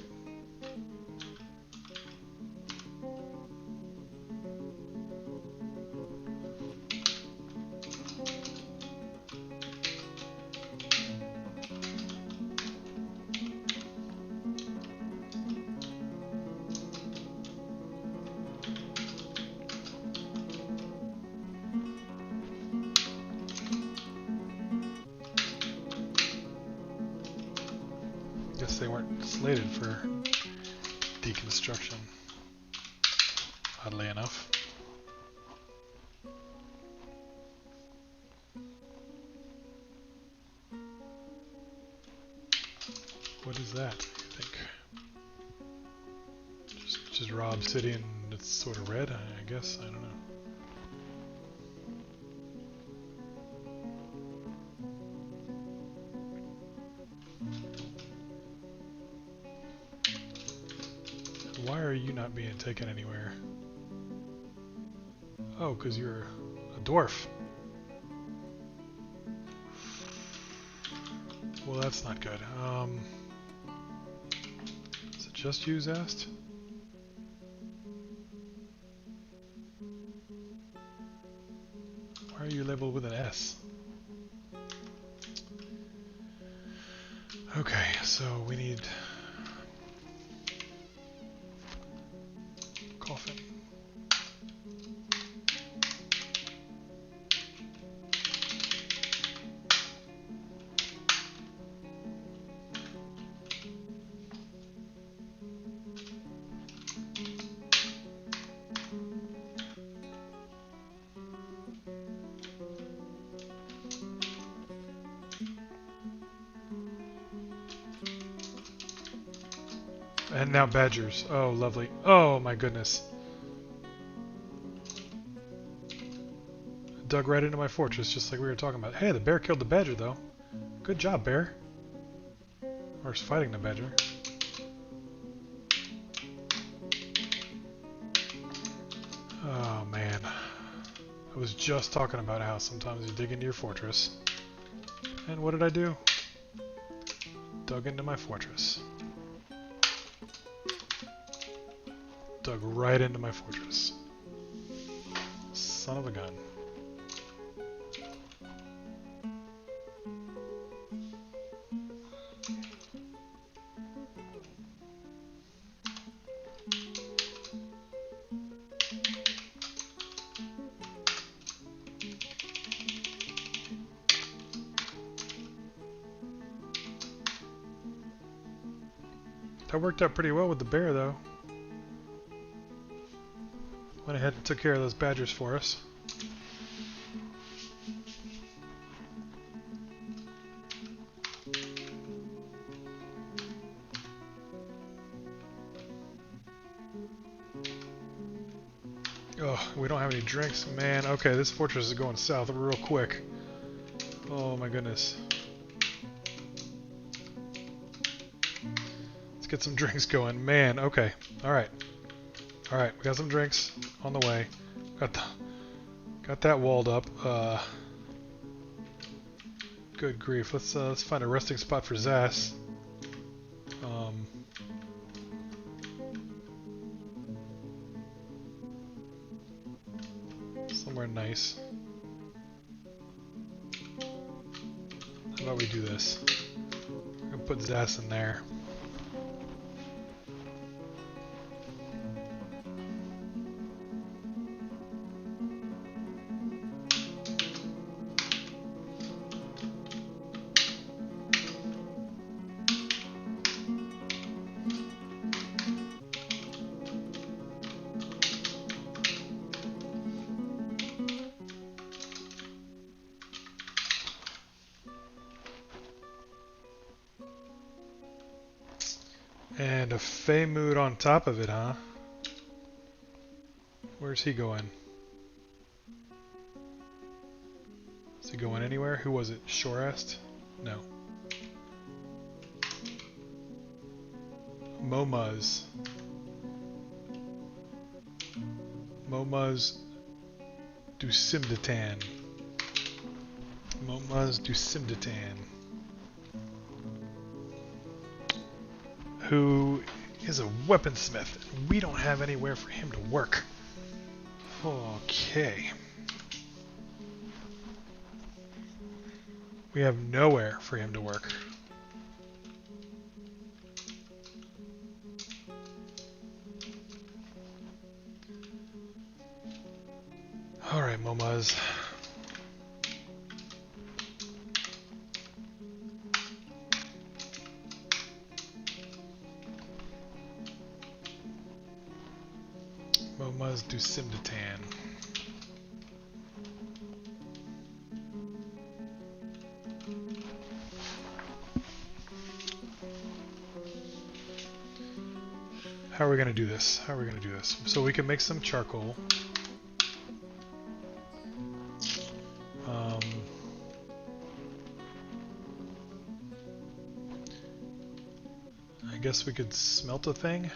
guess they weren't slated for deconstruction, oddly enough. What is that, you think? Just raw obsidian that's sort of red, I guess? I don't know. Why are you not being taken anywhere? Oh, because you're a dwarf. Well, that's not good. Is it just you, Zast? Why are you labeled with an S? Okay, so we need coffin. And now badgers. Oh, lovely. Oh, my goodness. Dug right into my fortress, just like we were talking about. Hey, the bear killed the badger, though. Good job, bear. Or fighting the badger. Oh, man. I was just talking about how sometimes you dig into your fortress. And what did I do? Dug into my fortress. Dug right into my fortress. Son of a gun. That worked out pretty well with the bear, though. Went ahead and took care of those badgers for us. Oh, we don't have any drinks, man. Okay, this fortress is going south real quick. Oh my goodness. Let's get some drinks going, man. Okay, all right. We got some drinks on the way. Got that walled up. Good grief. Let's find a resting spot for Zas. Somewhere nice. How about we do this? I'm gonna put Zas in there. And a Feymood on top of it, huh? Where's he going? Is he going anywhere? Who was it? Shorest? No. Momuz. Momuz Dusimdatan. Momuz Dusimdatan. Who is a weaponsmith. We don't have anywhere for him to work. Okay. We have nowhere for him to work. Alright, Momuz. Magma's Dusimdatan. How are we going to do this? How are we going to do this? So we can make some charcoal. I guess we could smelt a thing.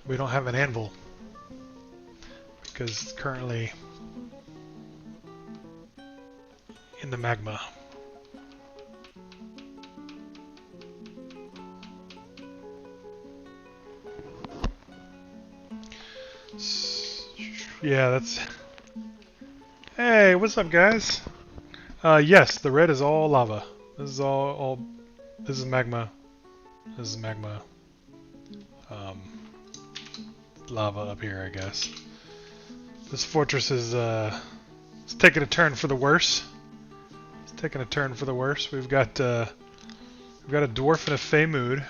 We don't have an anvil because it's currently in the magma. Yeah, that's... Hey, what's up, guys? Yes, the red is all lava. This is all... This is magma. This is magma. Lava up here, I guess. This fortress is it's taking a turn for the worse. It's taking a turn for the worse. We've got a dwarf in a fey mood,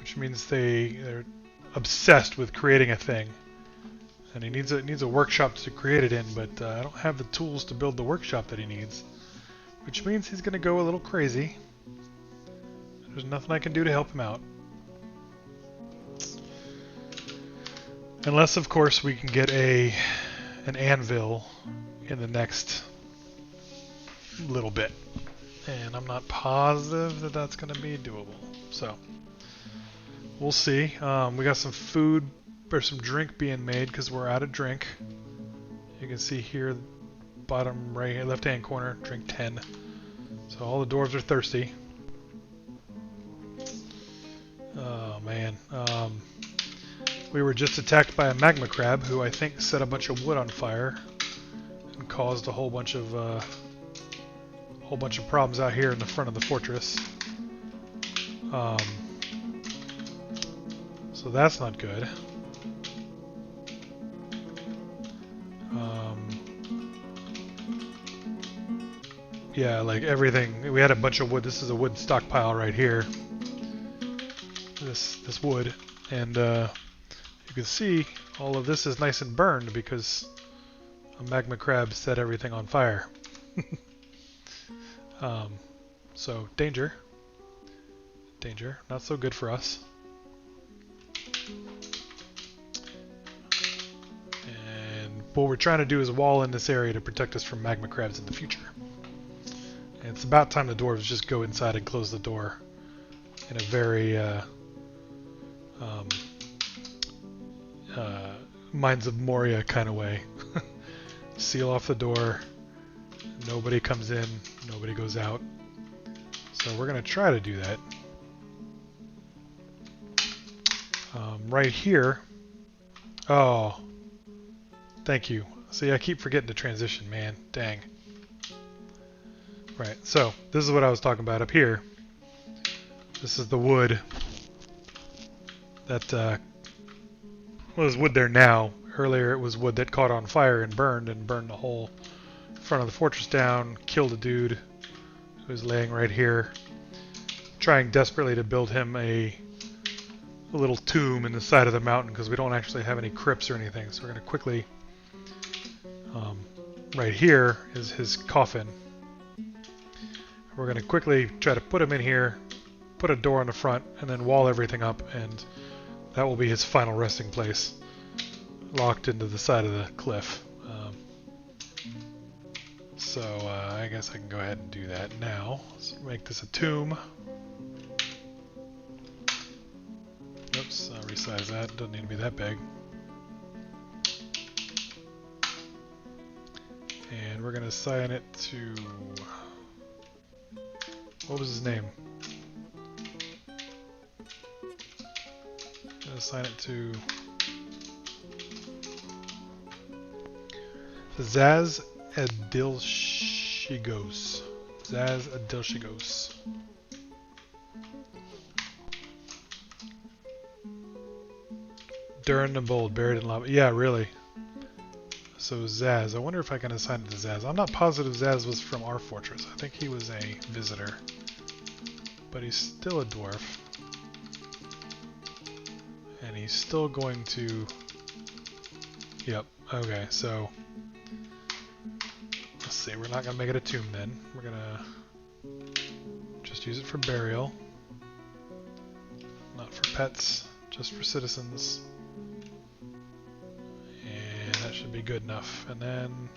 which means they're obsessed with creating a thing, and he needs a workshop to create it in. But I don't have the tools to build the workshop that he needs, which means he's gonna go a little crazy. There's nothing I can do to help him out. Unless, of course, we can get an anvil in the next little bit. And I'm not positive that that's going to be doable. So, we'll see. We got some food or some drink being made because we're out of drink. You can see here, bottom right, left-hand corner, drink 10. So all the dwarves are thirsty. Oh, man. We were just attacked by a magma crab who I think set a bunch of wood on fire and caused a whole bunch of problems out here in the front of the fortress. So that's not good. Yeah, like everything. We had a bunch of wood. This is a wood stockpile right here. This wood, and you can see all of this is nice and burned because a magma crab set everything on fire. So danger, not so good for us. And what we're trying to do is wall in this area to protect us from magma crabs in the future. And it's about time the dwarves just go inside and close the door in a very Mines of Moria kind of way. Seal off the door, nobody comes in, nobody goes out. So we're going to try to do that. Right here. Oh, thank you. See, I keep forgetting to transition, man. Dang. Right, so this is what I was talking about up here. This is the wood that well, there's wood there now. Earlier it was wood that caught on fire and burned the whole front of the fortress down, killed a dude who was laying right here, trying desperately to build him a little tomb in the side of the mountain because we don't actually have any crypts or anything. So we're going to quickly, right here is his coffin. We're going to quickly try to put him in here, put a door on the front, and then wall everything up, and that will be his final resting place, locked into the side of the cliff. So I guess I can go ahead and do that now. Let's make this a tomb. Oops, I'll resize that. Doesn't need to be that big. And we're going to assign it to... What was his name? I'm going to assign it to... Zaz Adilshigos. Zaz Adilshigos. Durin and bold, buried in lava. Yeah, really. So Zaz, I wonder if I can assign it to Zaz. I'm not positive Zaz was from our fortress. I think he was a visitor. But he's still a dwarf. And he's still going to... Yep, okay, so... Let's see, we're not going to make it a tomb then. We're going to just use it for burial. Not for pets, just for citizens. And that should be good enough. And then...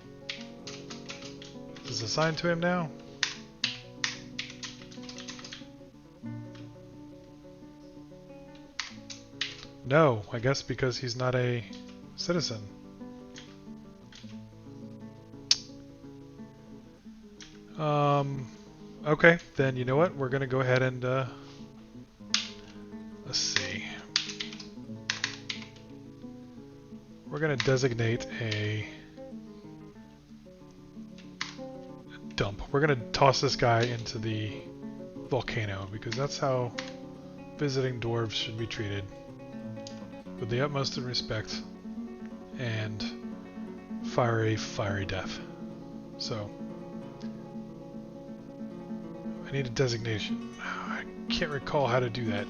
Is this assigned to him now? No, I guess because he's not a citizen. Okay, then you know what? We're gonna go ahead and, let's see. We're gonna designate a dump. We're gonna toss this guy into the volcano because that's how visiting dwarves should be treated. With the utmost respect and fiery death. So I need a designation. I can't recall how to do that.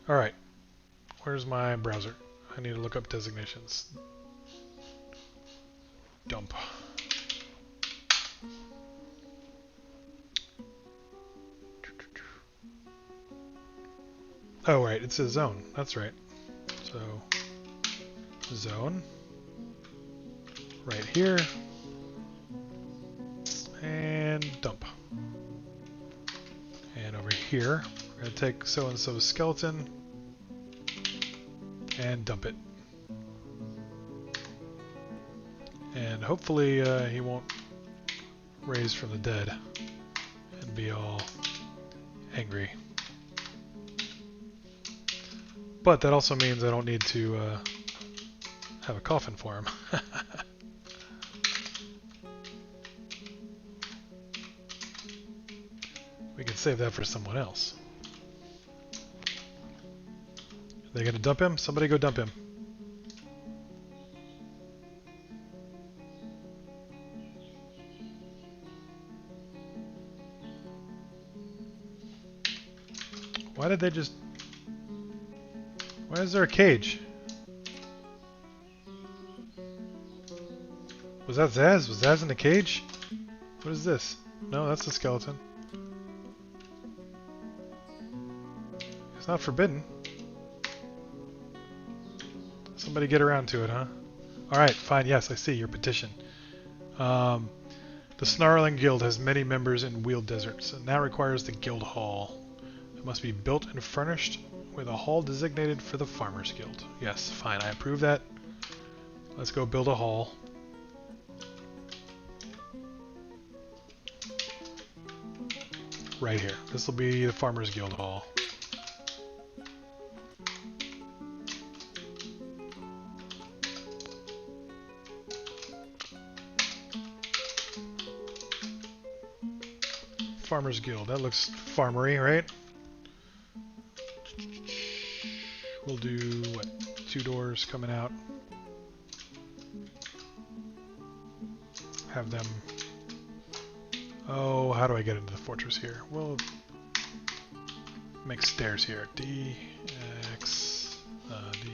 Alright, where's my browser? I need to look up designations. Dump. Oh, right, it's a zone. That's right. So, zone. Right here. And dump. And over here, we're going to take so-and-so's skeleton and dump it. And hopefully he won't raise from the dead and be all angry. But that also means I don't need to have a coffin for him. We can save that for someone else. Are they going to dump him? Somebody go dump him. Why did they just... Why is there a cage? Was that Zaz? Was Zaz in the cage? What is this? No, that's a skeleton. It's not forbidden. Somebody get around to it, huh? Alright, fine, yes, I see your petition. The Snarling Guild has many members in Wheel Deserts, and now requires the Guild Hall. It must be built and furnished with a hall designated for the Farmers Guild. Yes, fine, I approve that. Let's go build a hall. Right here. This will be the Farmers Guild Hall. Farmers Guild. That looks farmery, right? We'll do, what, 2 doors coming out. Have them... Oh, how do I get into the fortress here? We'll make stairs here. D, X, D.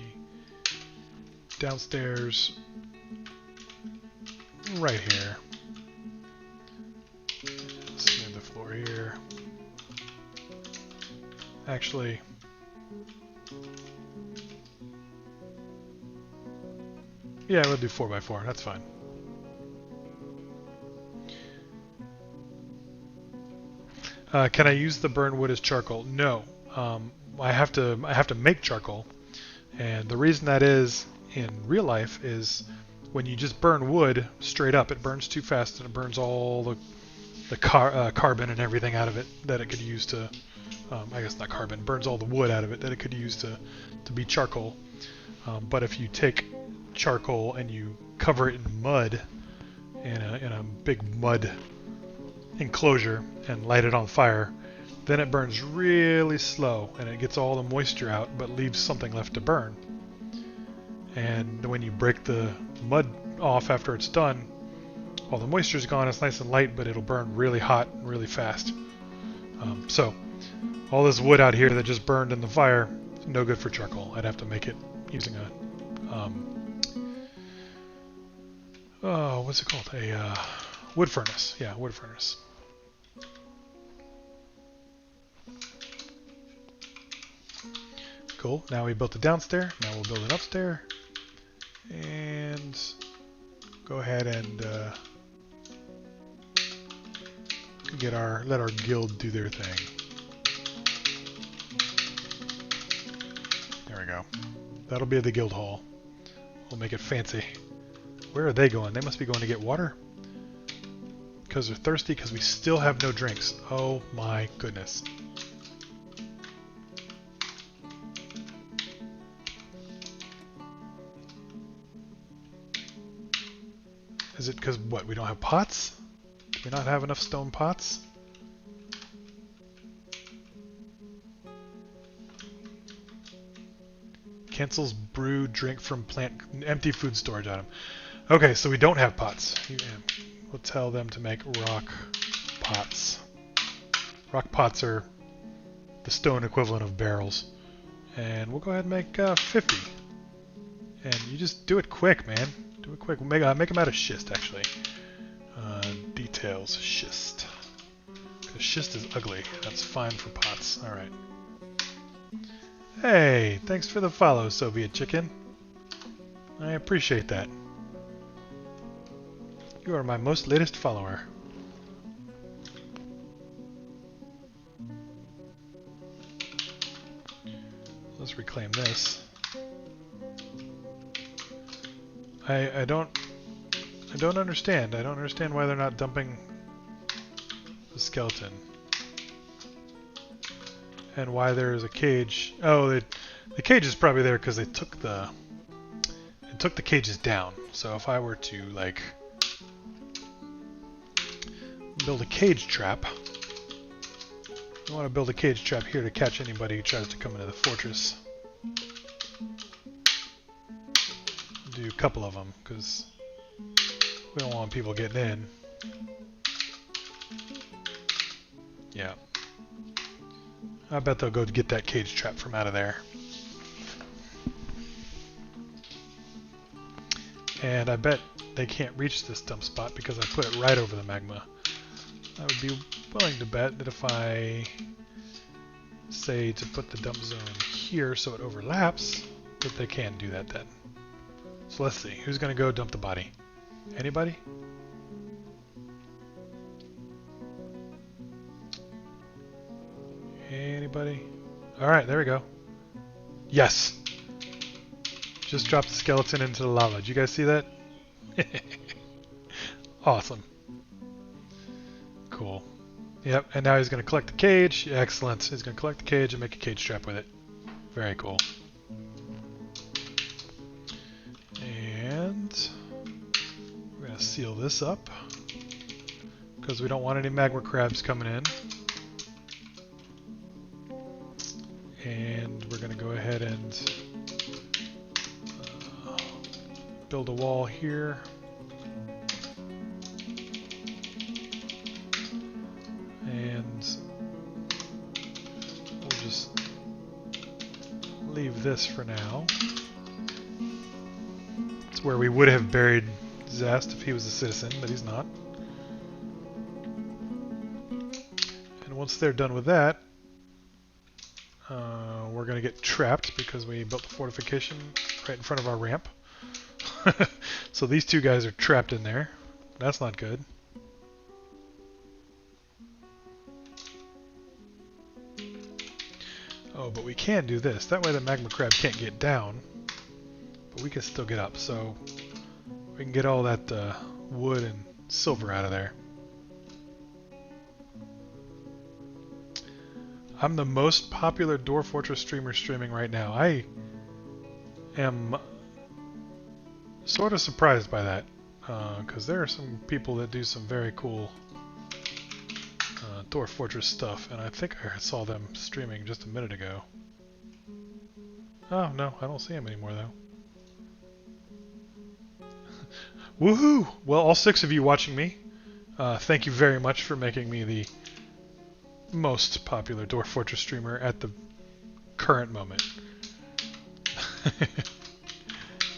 Downstairs. Right here. Smooth the floor here. Actually... Yeah, we'll do 4x4. That's fine. Can I use the burned wood as charcoal? No. I have to make charcoal, and the reason that is in real life is when you just burn wood straight up, it burns too fast and it burns all the carbon and everything out of it that it could use to. I guess not carbon. Burns all the wood out of it that it could use to be charcoal. But if you take charcoal and you cover it in mud, in a big mud enclosure, and light it on fire, then it burns really slow, and it gets all the moisture out, but leaves something left to burn. And when you break the mud off after it's done, all the moisture's gone, it's nice and light, but it'll burn really hot and really fast. So, all this wood out here that just burned in the fire, no good for charcoal. I'd have to make it using a, what's it called? A wood furnace. Yeah, wood furnace. Cool. Now we built the downstairs. Now we'll build an upstairs. And go ahead and let our guild do their thing. There we go. That'll be the guild hall. We'll make it fancy. Where are they going? They must be going to get water. Because they're thirsty, because we still have no drinks. Oh my goodness. Is it because, what, we don't have pots? Do we not have enough stone pots? Cancels brew drink from plant, empty food storage item. Okay, so we don't have pots. We'll tell them to make rock pots. Rock pots are the stone equivalent of barrels. And we'll go ahead and make 50. And you just do it quick, man. Do it quick. We'll make them out of schist, actually. Details, schist. Because schist is ugly. That's fine for pots. Alright. Hey, thanks for the follow, Soviet Chicken. I appreciate that. You are my most latest follower. Let's reclaim this. I don't understand. I don't understand why they're not dumping the skeleton. And why there is a cage. Oh, the cage is probably there because they took the cages down. So if I were to like build a cage trap, I want to build a cage trap here to catch anybody who tries to come into the fortress. Do a couple of them because we don't want people getting in. Yeah. I bet they'll go get that cage trap from out of there. And I bet they can't reach this dump spot because I put it right over the magma. I would be willing to bet that if I say to put the dump zone here so it overlaps, that they can do that then. So let's see, who's going to go dump the body? Anybody? Anybody? Alright, there we go. Yes! Just dropped the skeleton into the lava. Did you guys see that? Awesome. Cool. Yep, and now he's going to collect the cage. Excellent. He's going to collect the cage and make a cage trap with it. Very cool. And we're going to seal this up because we don't want any magma crabs coming in. And we're going to go ahead and build a wall here. And we'll just leave this for now. It's where we would have buried Zast if he was a citizen, but he's not. And once they're done with that, we're going to get trapped because we built the fortification right in front of our ramp. So these two guys are trapped in there. That's not good. Oh, but we can do this. That way the magma crab can't get down, but we can still get up. So we can get all that wood and silver out of there. I'm the most popular Dwarf Fortress streamer streaming right now. I am sort of surprised by that, because there are some people that do some very cool Dwarf Fortress stuff, and I think I saw them streaming just a minute ago. Oh, no, I don't see them anymore, though. Woohoo! Well, all 6 of you watching me, thank you very much for making me the most popular Dwarf Fortress streamer at the current moment.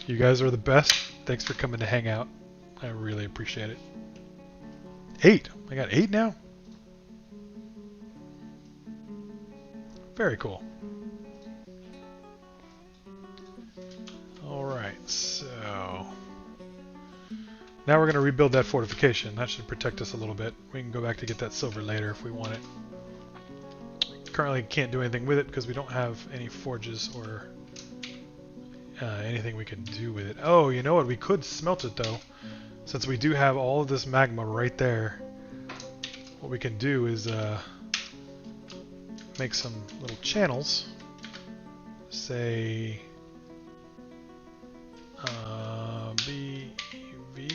You guys are the best. Thanks for coming to hang out. I really appreciate it. 8! I got 8 now? Very cool. Alright, so... now we're going to rebuild that fortification. That should protect us a little bit. We can go back to get that silver later if we want it. Currently can't do anything with it because we don't have any forges or anything we can do with it. Oh, you know what? We could smelt it though. Since we do have all of this magma right there, what we can do is make some little channels. Say B, V,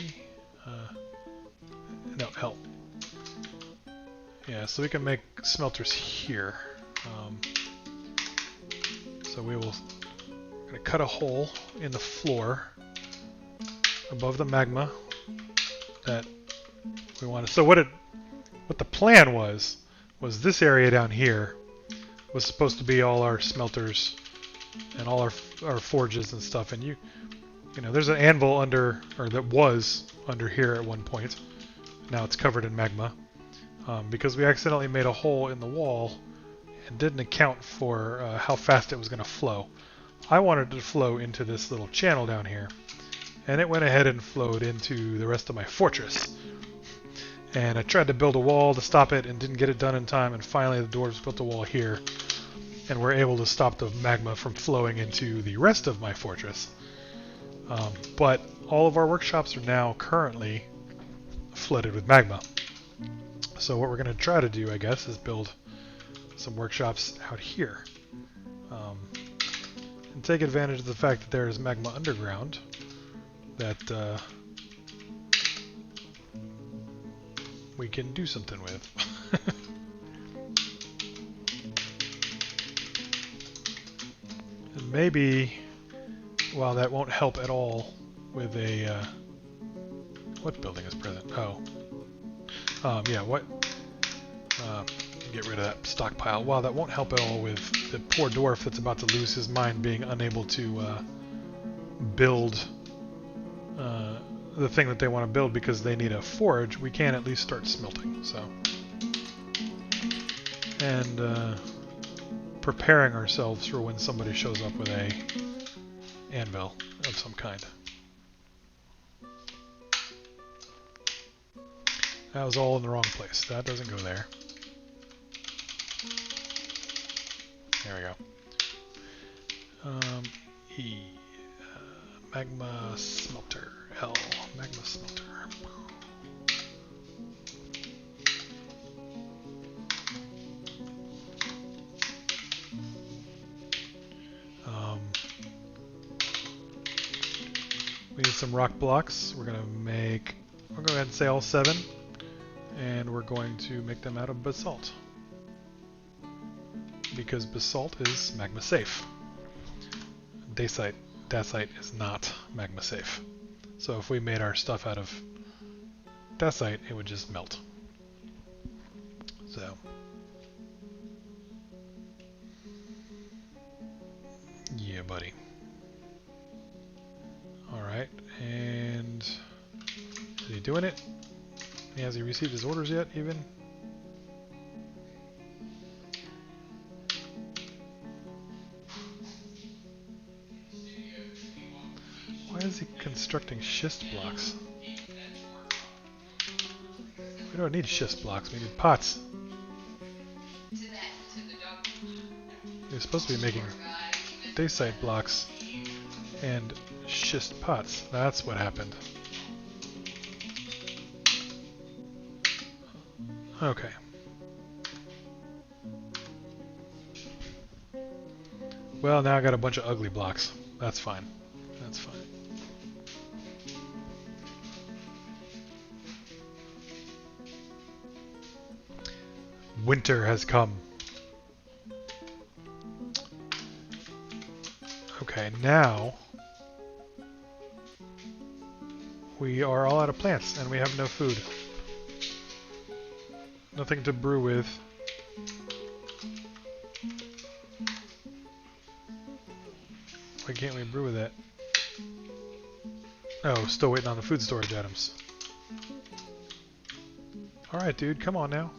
no, L. Yeah, so we can make smelters here. So we will gonna cut a hole in the floor above the magma that we want to. So what the plan was this area down here was supposed to be all our smelters and all our forges and stuff. And you know, there's an anvil under, or that was under here at one point. Now it's covered in magma because we accidentally made a hole in the wall and didn't account for how fast it was going to flow. I wanted it to flow into this little channel down here, and it went ahead and flowed into the rest of my fortress. And I tried to build a wall to stop it and didn't get it done in time, and finally the dwarves built a wall here, and were able to stop the magma from flowing into the rest of my fortress. But all of our workshops are now currently flooded with magma. So what we're going to try to do, I guess, is build some workshops out here. And take advantage of the fact that there is magma underground that we can do something with. And maybe, well, that won't help at all with a... what building is present? Oh. Yeah, what... get rid of that stockpile. Wow, that won't help at all with the poor dwarf that's about to lose his mind being unable to build the thing that they want to build because they need a forge. We can at least start smelting, so... and preparing ourselves for when somebody shows up with a anvil of some kind. That was all in the wrong place. That doesn't go there. There we go. E. Magma smelter. L. Magma smelter. We need some rock blocks. We're going to make... I'll go ahead and say all 7. And we're going to make them out of basalt. Because basalt is magma safe. Dacite is not magma safe. So if we made our stuff out of dacite, it would just melt. So yeah, buddy. Alright, and is he doing it? Has he received his orders yet, even? Why is he constructing schist blocks? We don't need schist blocks, we need pots. You're supposed to be making dacite blocks and schist pots. That's what happened. Okay. Well, now I got a bunch of ugly blocks. That's fine. That's fine. Winter has come. Okay, now we are all out of plants and we have no food. Nothing to brew with. Why can't we brew with that? Oh, still waiting on the food storage items. Alright, dude, come on now.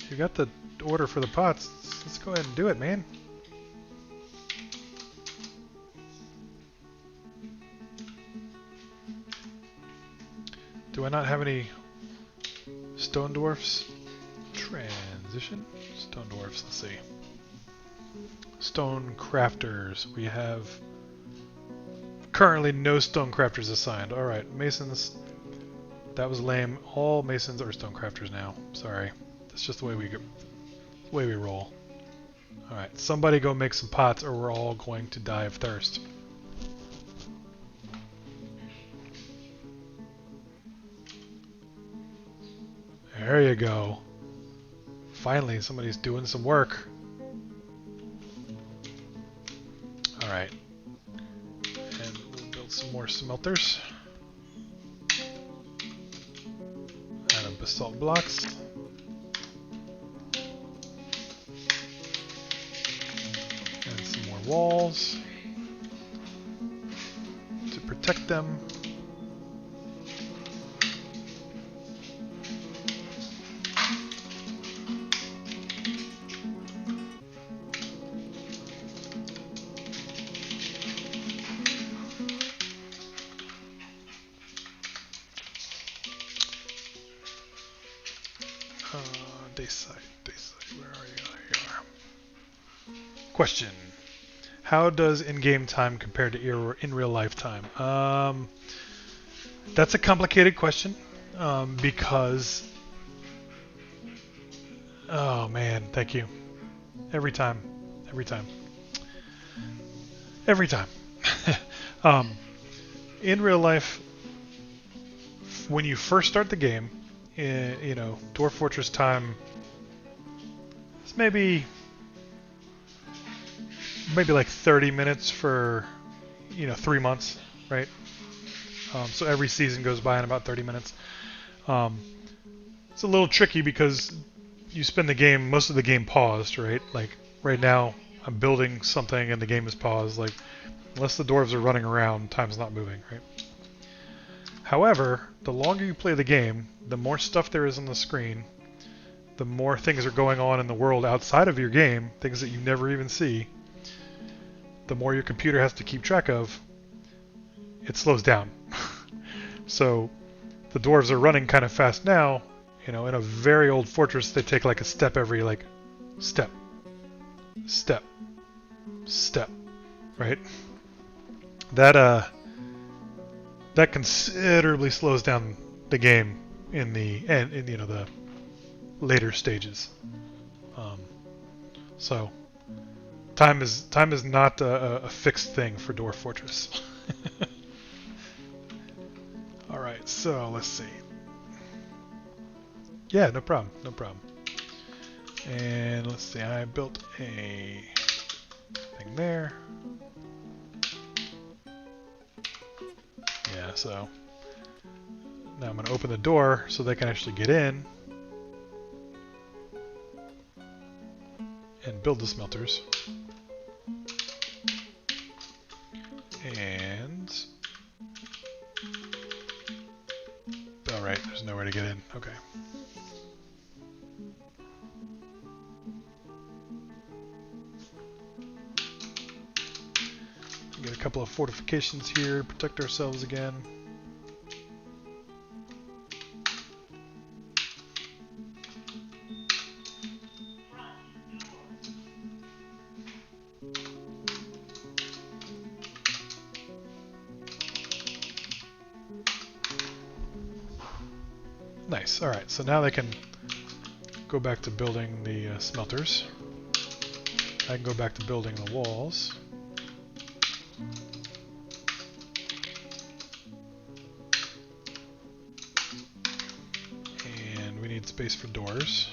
You got the order for the pots. Let's go ahead and do it, man. Do I not have any stone dwarfs? Transition? Stone dwarfs, let's see. Stone crafters. We have currently no stone crafters assigned. Alright, masons. That was lame. All masons are stone crafters now. Sorry. That's just the way we roll. Alright, somebody go make some pots or we're all going to die of thirst. There you go. Finally, somebody's doing some work. Alright. And we'll build some more smelters. Out of basalt blocks. And some more walls. To protect them. Dayside, where are you? There you are. Question. How does in-game time compare to in real life time? That's a complicated question, because... Oh man, thank you. Every time. In real life, when you first start the game, you know, Dwarf Fortress time, it's maybe like 30 minutes for, you know, 3 months, right? So every season goes by in about 30 minutes. It's a little tricky because you spend most of the game paused, right? Like right now, I'm building something and the game is paused. Like unless the dwarves are running around, time's not moving, right? However, the longer you play the game, the more stuff there is on the screen, the more things are going on in the world outside of your game, things that you never even see, the more your computer has to keep track of, it slows down. So the dwarves are running kind of fast now. You know, in a very old fortress, they take like a step every step, right? That considerably slows down the game in you know, the later stages. So time is not a fixed thing for Dwarf Fortress. All right, so let's see. Yeah, no problem. And let's see, I built a thing there. Yeah, so now I'm going to open the door so they can actually get in and build the smelters. And alright, there's nowhere to get in. Okay. Get a couple of fortifications here, protect ourselves again. Nice. Alright, so now they can go back to building the smelters. I can go back to building the walls. space for doors.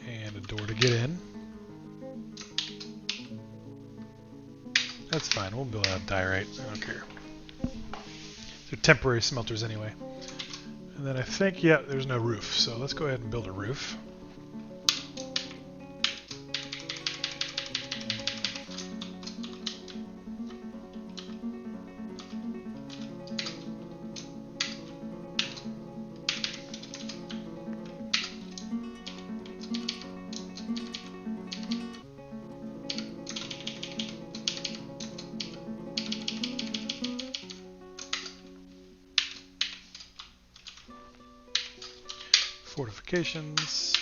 And a door to get in. That's fine, we'll build out diorite, I don't care. They're temporary smelters anyway. And then I think, yeah, there's no roof, so let's go ahead and build a roof. Fortifications.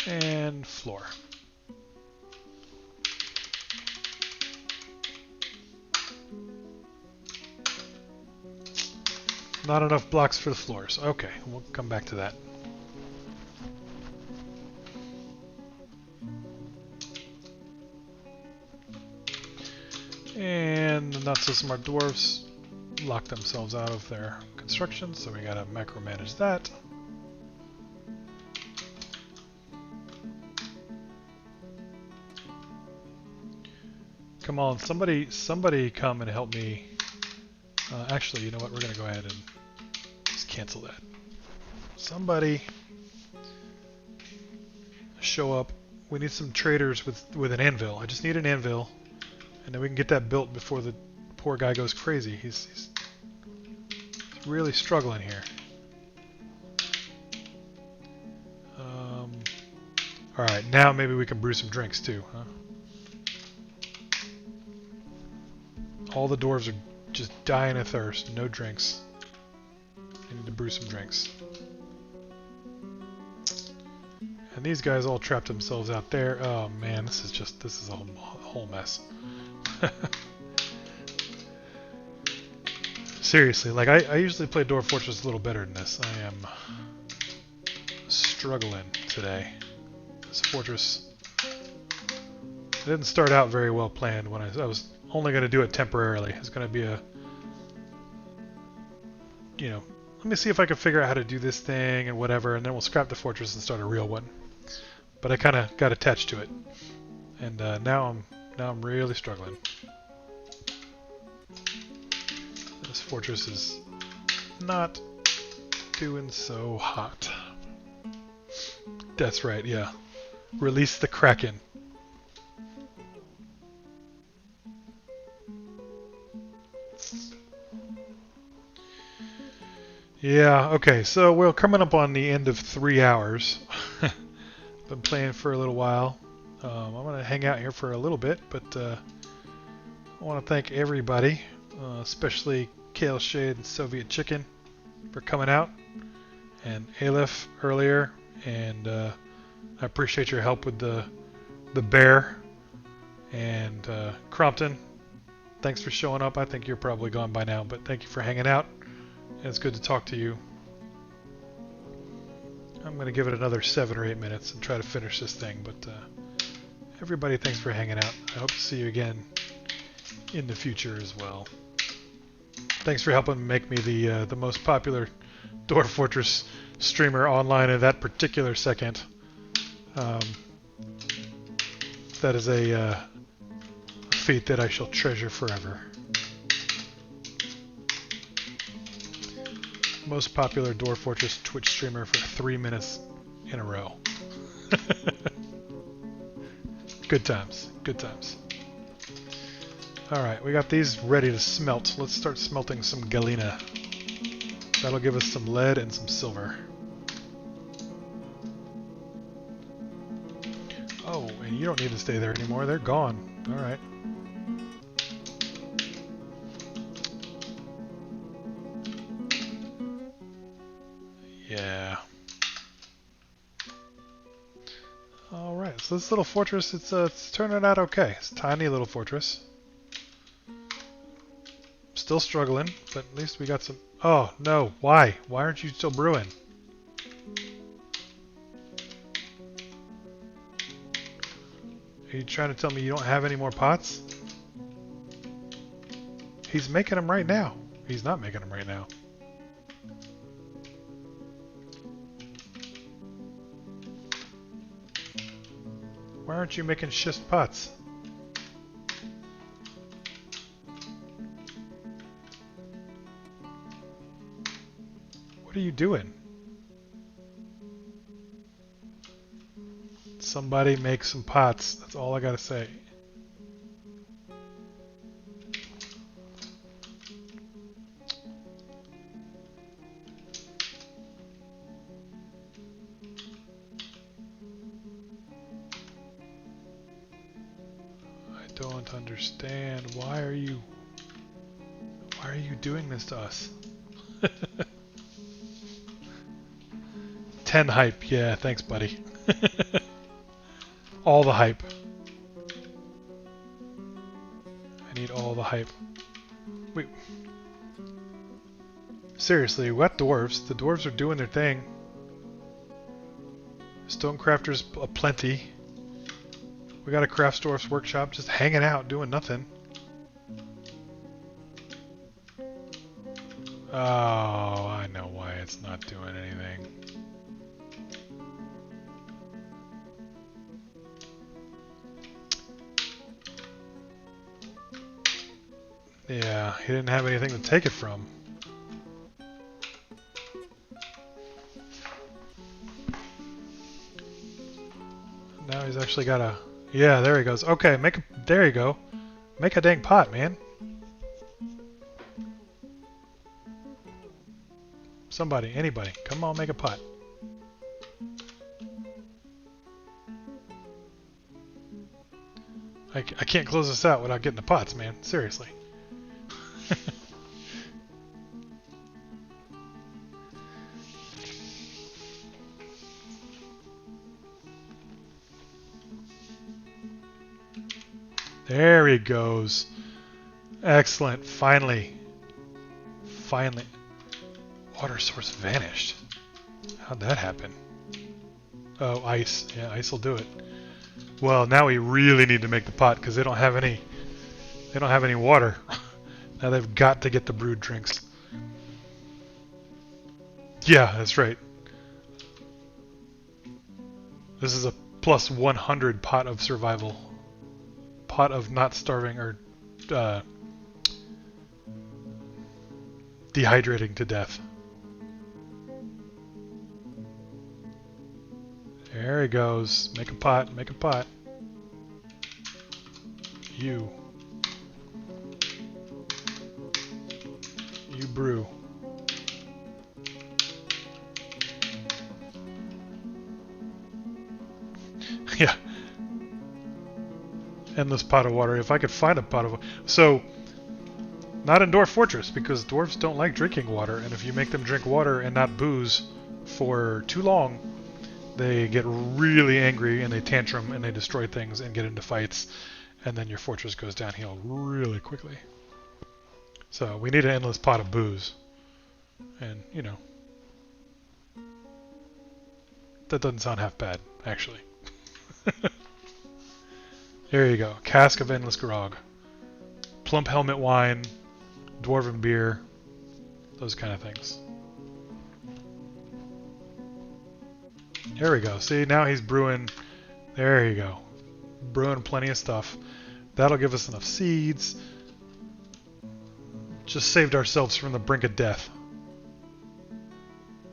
And floor. Not enough blocks for the floors. Okay, we'll come back to that. And the not so smart dwarves lock themselves out of their construction, so we gotta micromanage that. Come on, somebody come and help me. Actually, you know what? We're gonna go ahead and just cancel that. Somebody show up. We need some traders with an anvil. I just need an anvil, and then we can get that built before the poor guy goes crazy. He's really struggling here. Alright, now maybe we can brew some drinks too, huh? All the dwarves are just dying of thirst. No drinks. I need to brew some drinks. And these guys all trapped themselves out there. Oh man, this is a whole mess. Seriously, like I usually play Dwarf Fortress a little better than this. I am struggling today. This fortress didn't start out very well planned when I was only going to do it temporarily. It's going to be a, you know, let me see if I can figure out how to do this thing and whatever, and then we'll scrap the fortress and start a real one. But I kind of got attached to it, and now I'm really struggling. This fortress is not doing so hot. That's right, yeah. Release the Kraken. Yeah, okay, so we're coming up on the end of 3 hours. Been playing for a little while. I'm going to hang out here for a little bit, but I want to thank everybody, especially Kale Shade and Soviet Chicken, for coming out, and Aleph earlier, and I appreciate your help with the bear, and Crompton, thanks for showing up. I think you're probably gone by now, but thank you for hanging out. It's good to talk to you. I'm going to give it another 7 or 8 minutes and try to finish this thing, but everybody, thanks for hanging out. I hope to see you again in the future as well. Thanks for helping make me the most popular Dwarf Fortress streamer online in that particular second. That is a feat that I shall treasure forever. Most popular Dwarf Fortress Twitch streamer for 3 minutes in a row. Good times. Good times. Alright, we got these ready to smelt. Let's start smelting some galena. That'll give us some lead and some silver. Oh, and you don't need to stay there anymore. They're gone. Alright. Yeah. Alright, so this little fortress, it's turning out okay. It's a tiny little fortress. Still struggling, but at least we got some... Oh, no. Why? Why aren't you still brewing? Are you trying to tell me you don't have any more pots? He's making them right now. He's not making them right now. Why aren't you making schist pots? What are you doing? Somebody make some pots. That's all I gotta say. I don't understand. Why are you doing this to us? 10 hype. Yeah, thanks, buddy. All the hype. I need all the hype. Wait. Seriously, what dwarves? The dwarves are doing their thing. Stonecrafters aplenty. We got a Crafts Dwarfs workshop just hanging out, doing nothing. Oh, I know why it's not doing anything. Yeah, he didn't have anything to take it from. Now he's actually got a... Yeah, there he goes. Okay, there you go. Make a dang pot, man. Somebody, anybody, come on, make a pot. I can't close this out without getting the pots, man. Seriously. There he goes. Excellent. Finally. Finally. Water source vanished. How'd that happen? Oh, ice. Yeah, ice will do it. Well, now we really need to make the pot because they don't have any water. Now they've got to get the brewed drinks. Yeah, that's right. This is a plus 100 pot of survival. Pot of not starving or dehydrating to death. There he goes. Make a pot, make a pot. You brew. Yeah. Endless pot of water. If I could find a pot of water. So, not in Dwarf Fortress, because dwarves don't like drinking water, and if you make them drink water and not booze for too long, they get really angry and they tantrum and they destroy things and get into fights, and then your fortress goes downhill really quickly. So we need an endless pot of booze. And, you know, that doesn't sound half bad, actually. There you go. Cask of Endless Grog. Plump Helmet Wine. Dwarven Beer. Those kind of things. There we go. See, now he's brewing. There you go. Brewing plenty of stuff. That'll give us enough seeds. Just saved ourselves from the brink of death.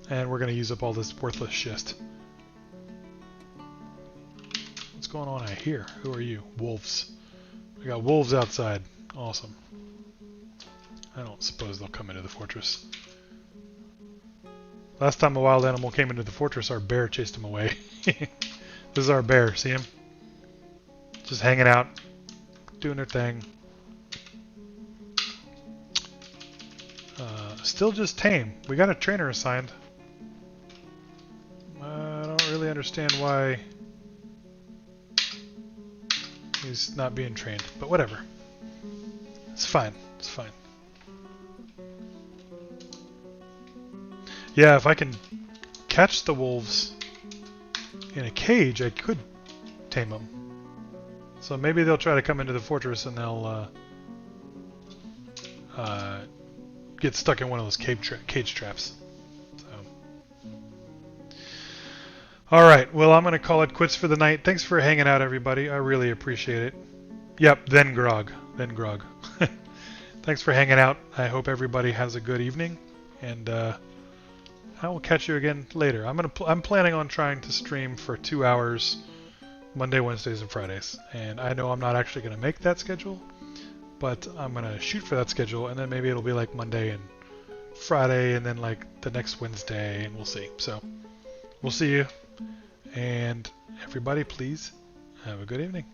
And we're going to use up all this worthless schist. What's going on out here? Who are you? Wolves. We got wolves outside. Awesome. I don't suppose they'll come into the fortress. Last time a wild animal came into the fortress, our bear chased him away. This is our bear. See him? Just hanging out. Doing their thing. Still just tame. We got a trainer assigned. I don't really understand why he's not being trained, but whatever. It's fine. It's fine. Yeah, if I can catch the wolves in a cage, I could tame them. So maybe they'll try to come into the fortress and they'll get stuck in one of those cage traps. So. Alright, well I'm going to call it quits for the night. Thanks for hanging out, everybody. I really appreciate it. Yep, then grog. Then grog. Thanks for hanging out. I hope everybody has a good evening. And I will catch you again later. I'm planning on trying to stream for 2 hours Monday, Wednesdays, and Fridays. And I know I'm not actually going to make that schedule, but I'm going to shoot for that schedule, and then maybe it'll be like Monday and Friday, and then like the next Wednesday, and we'll see. So, we'll see you. And everybody, please have a good evening.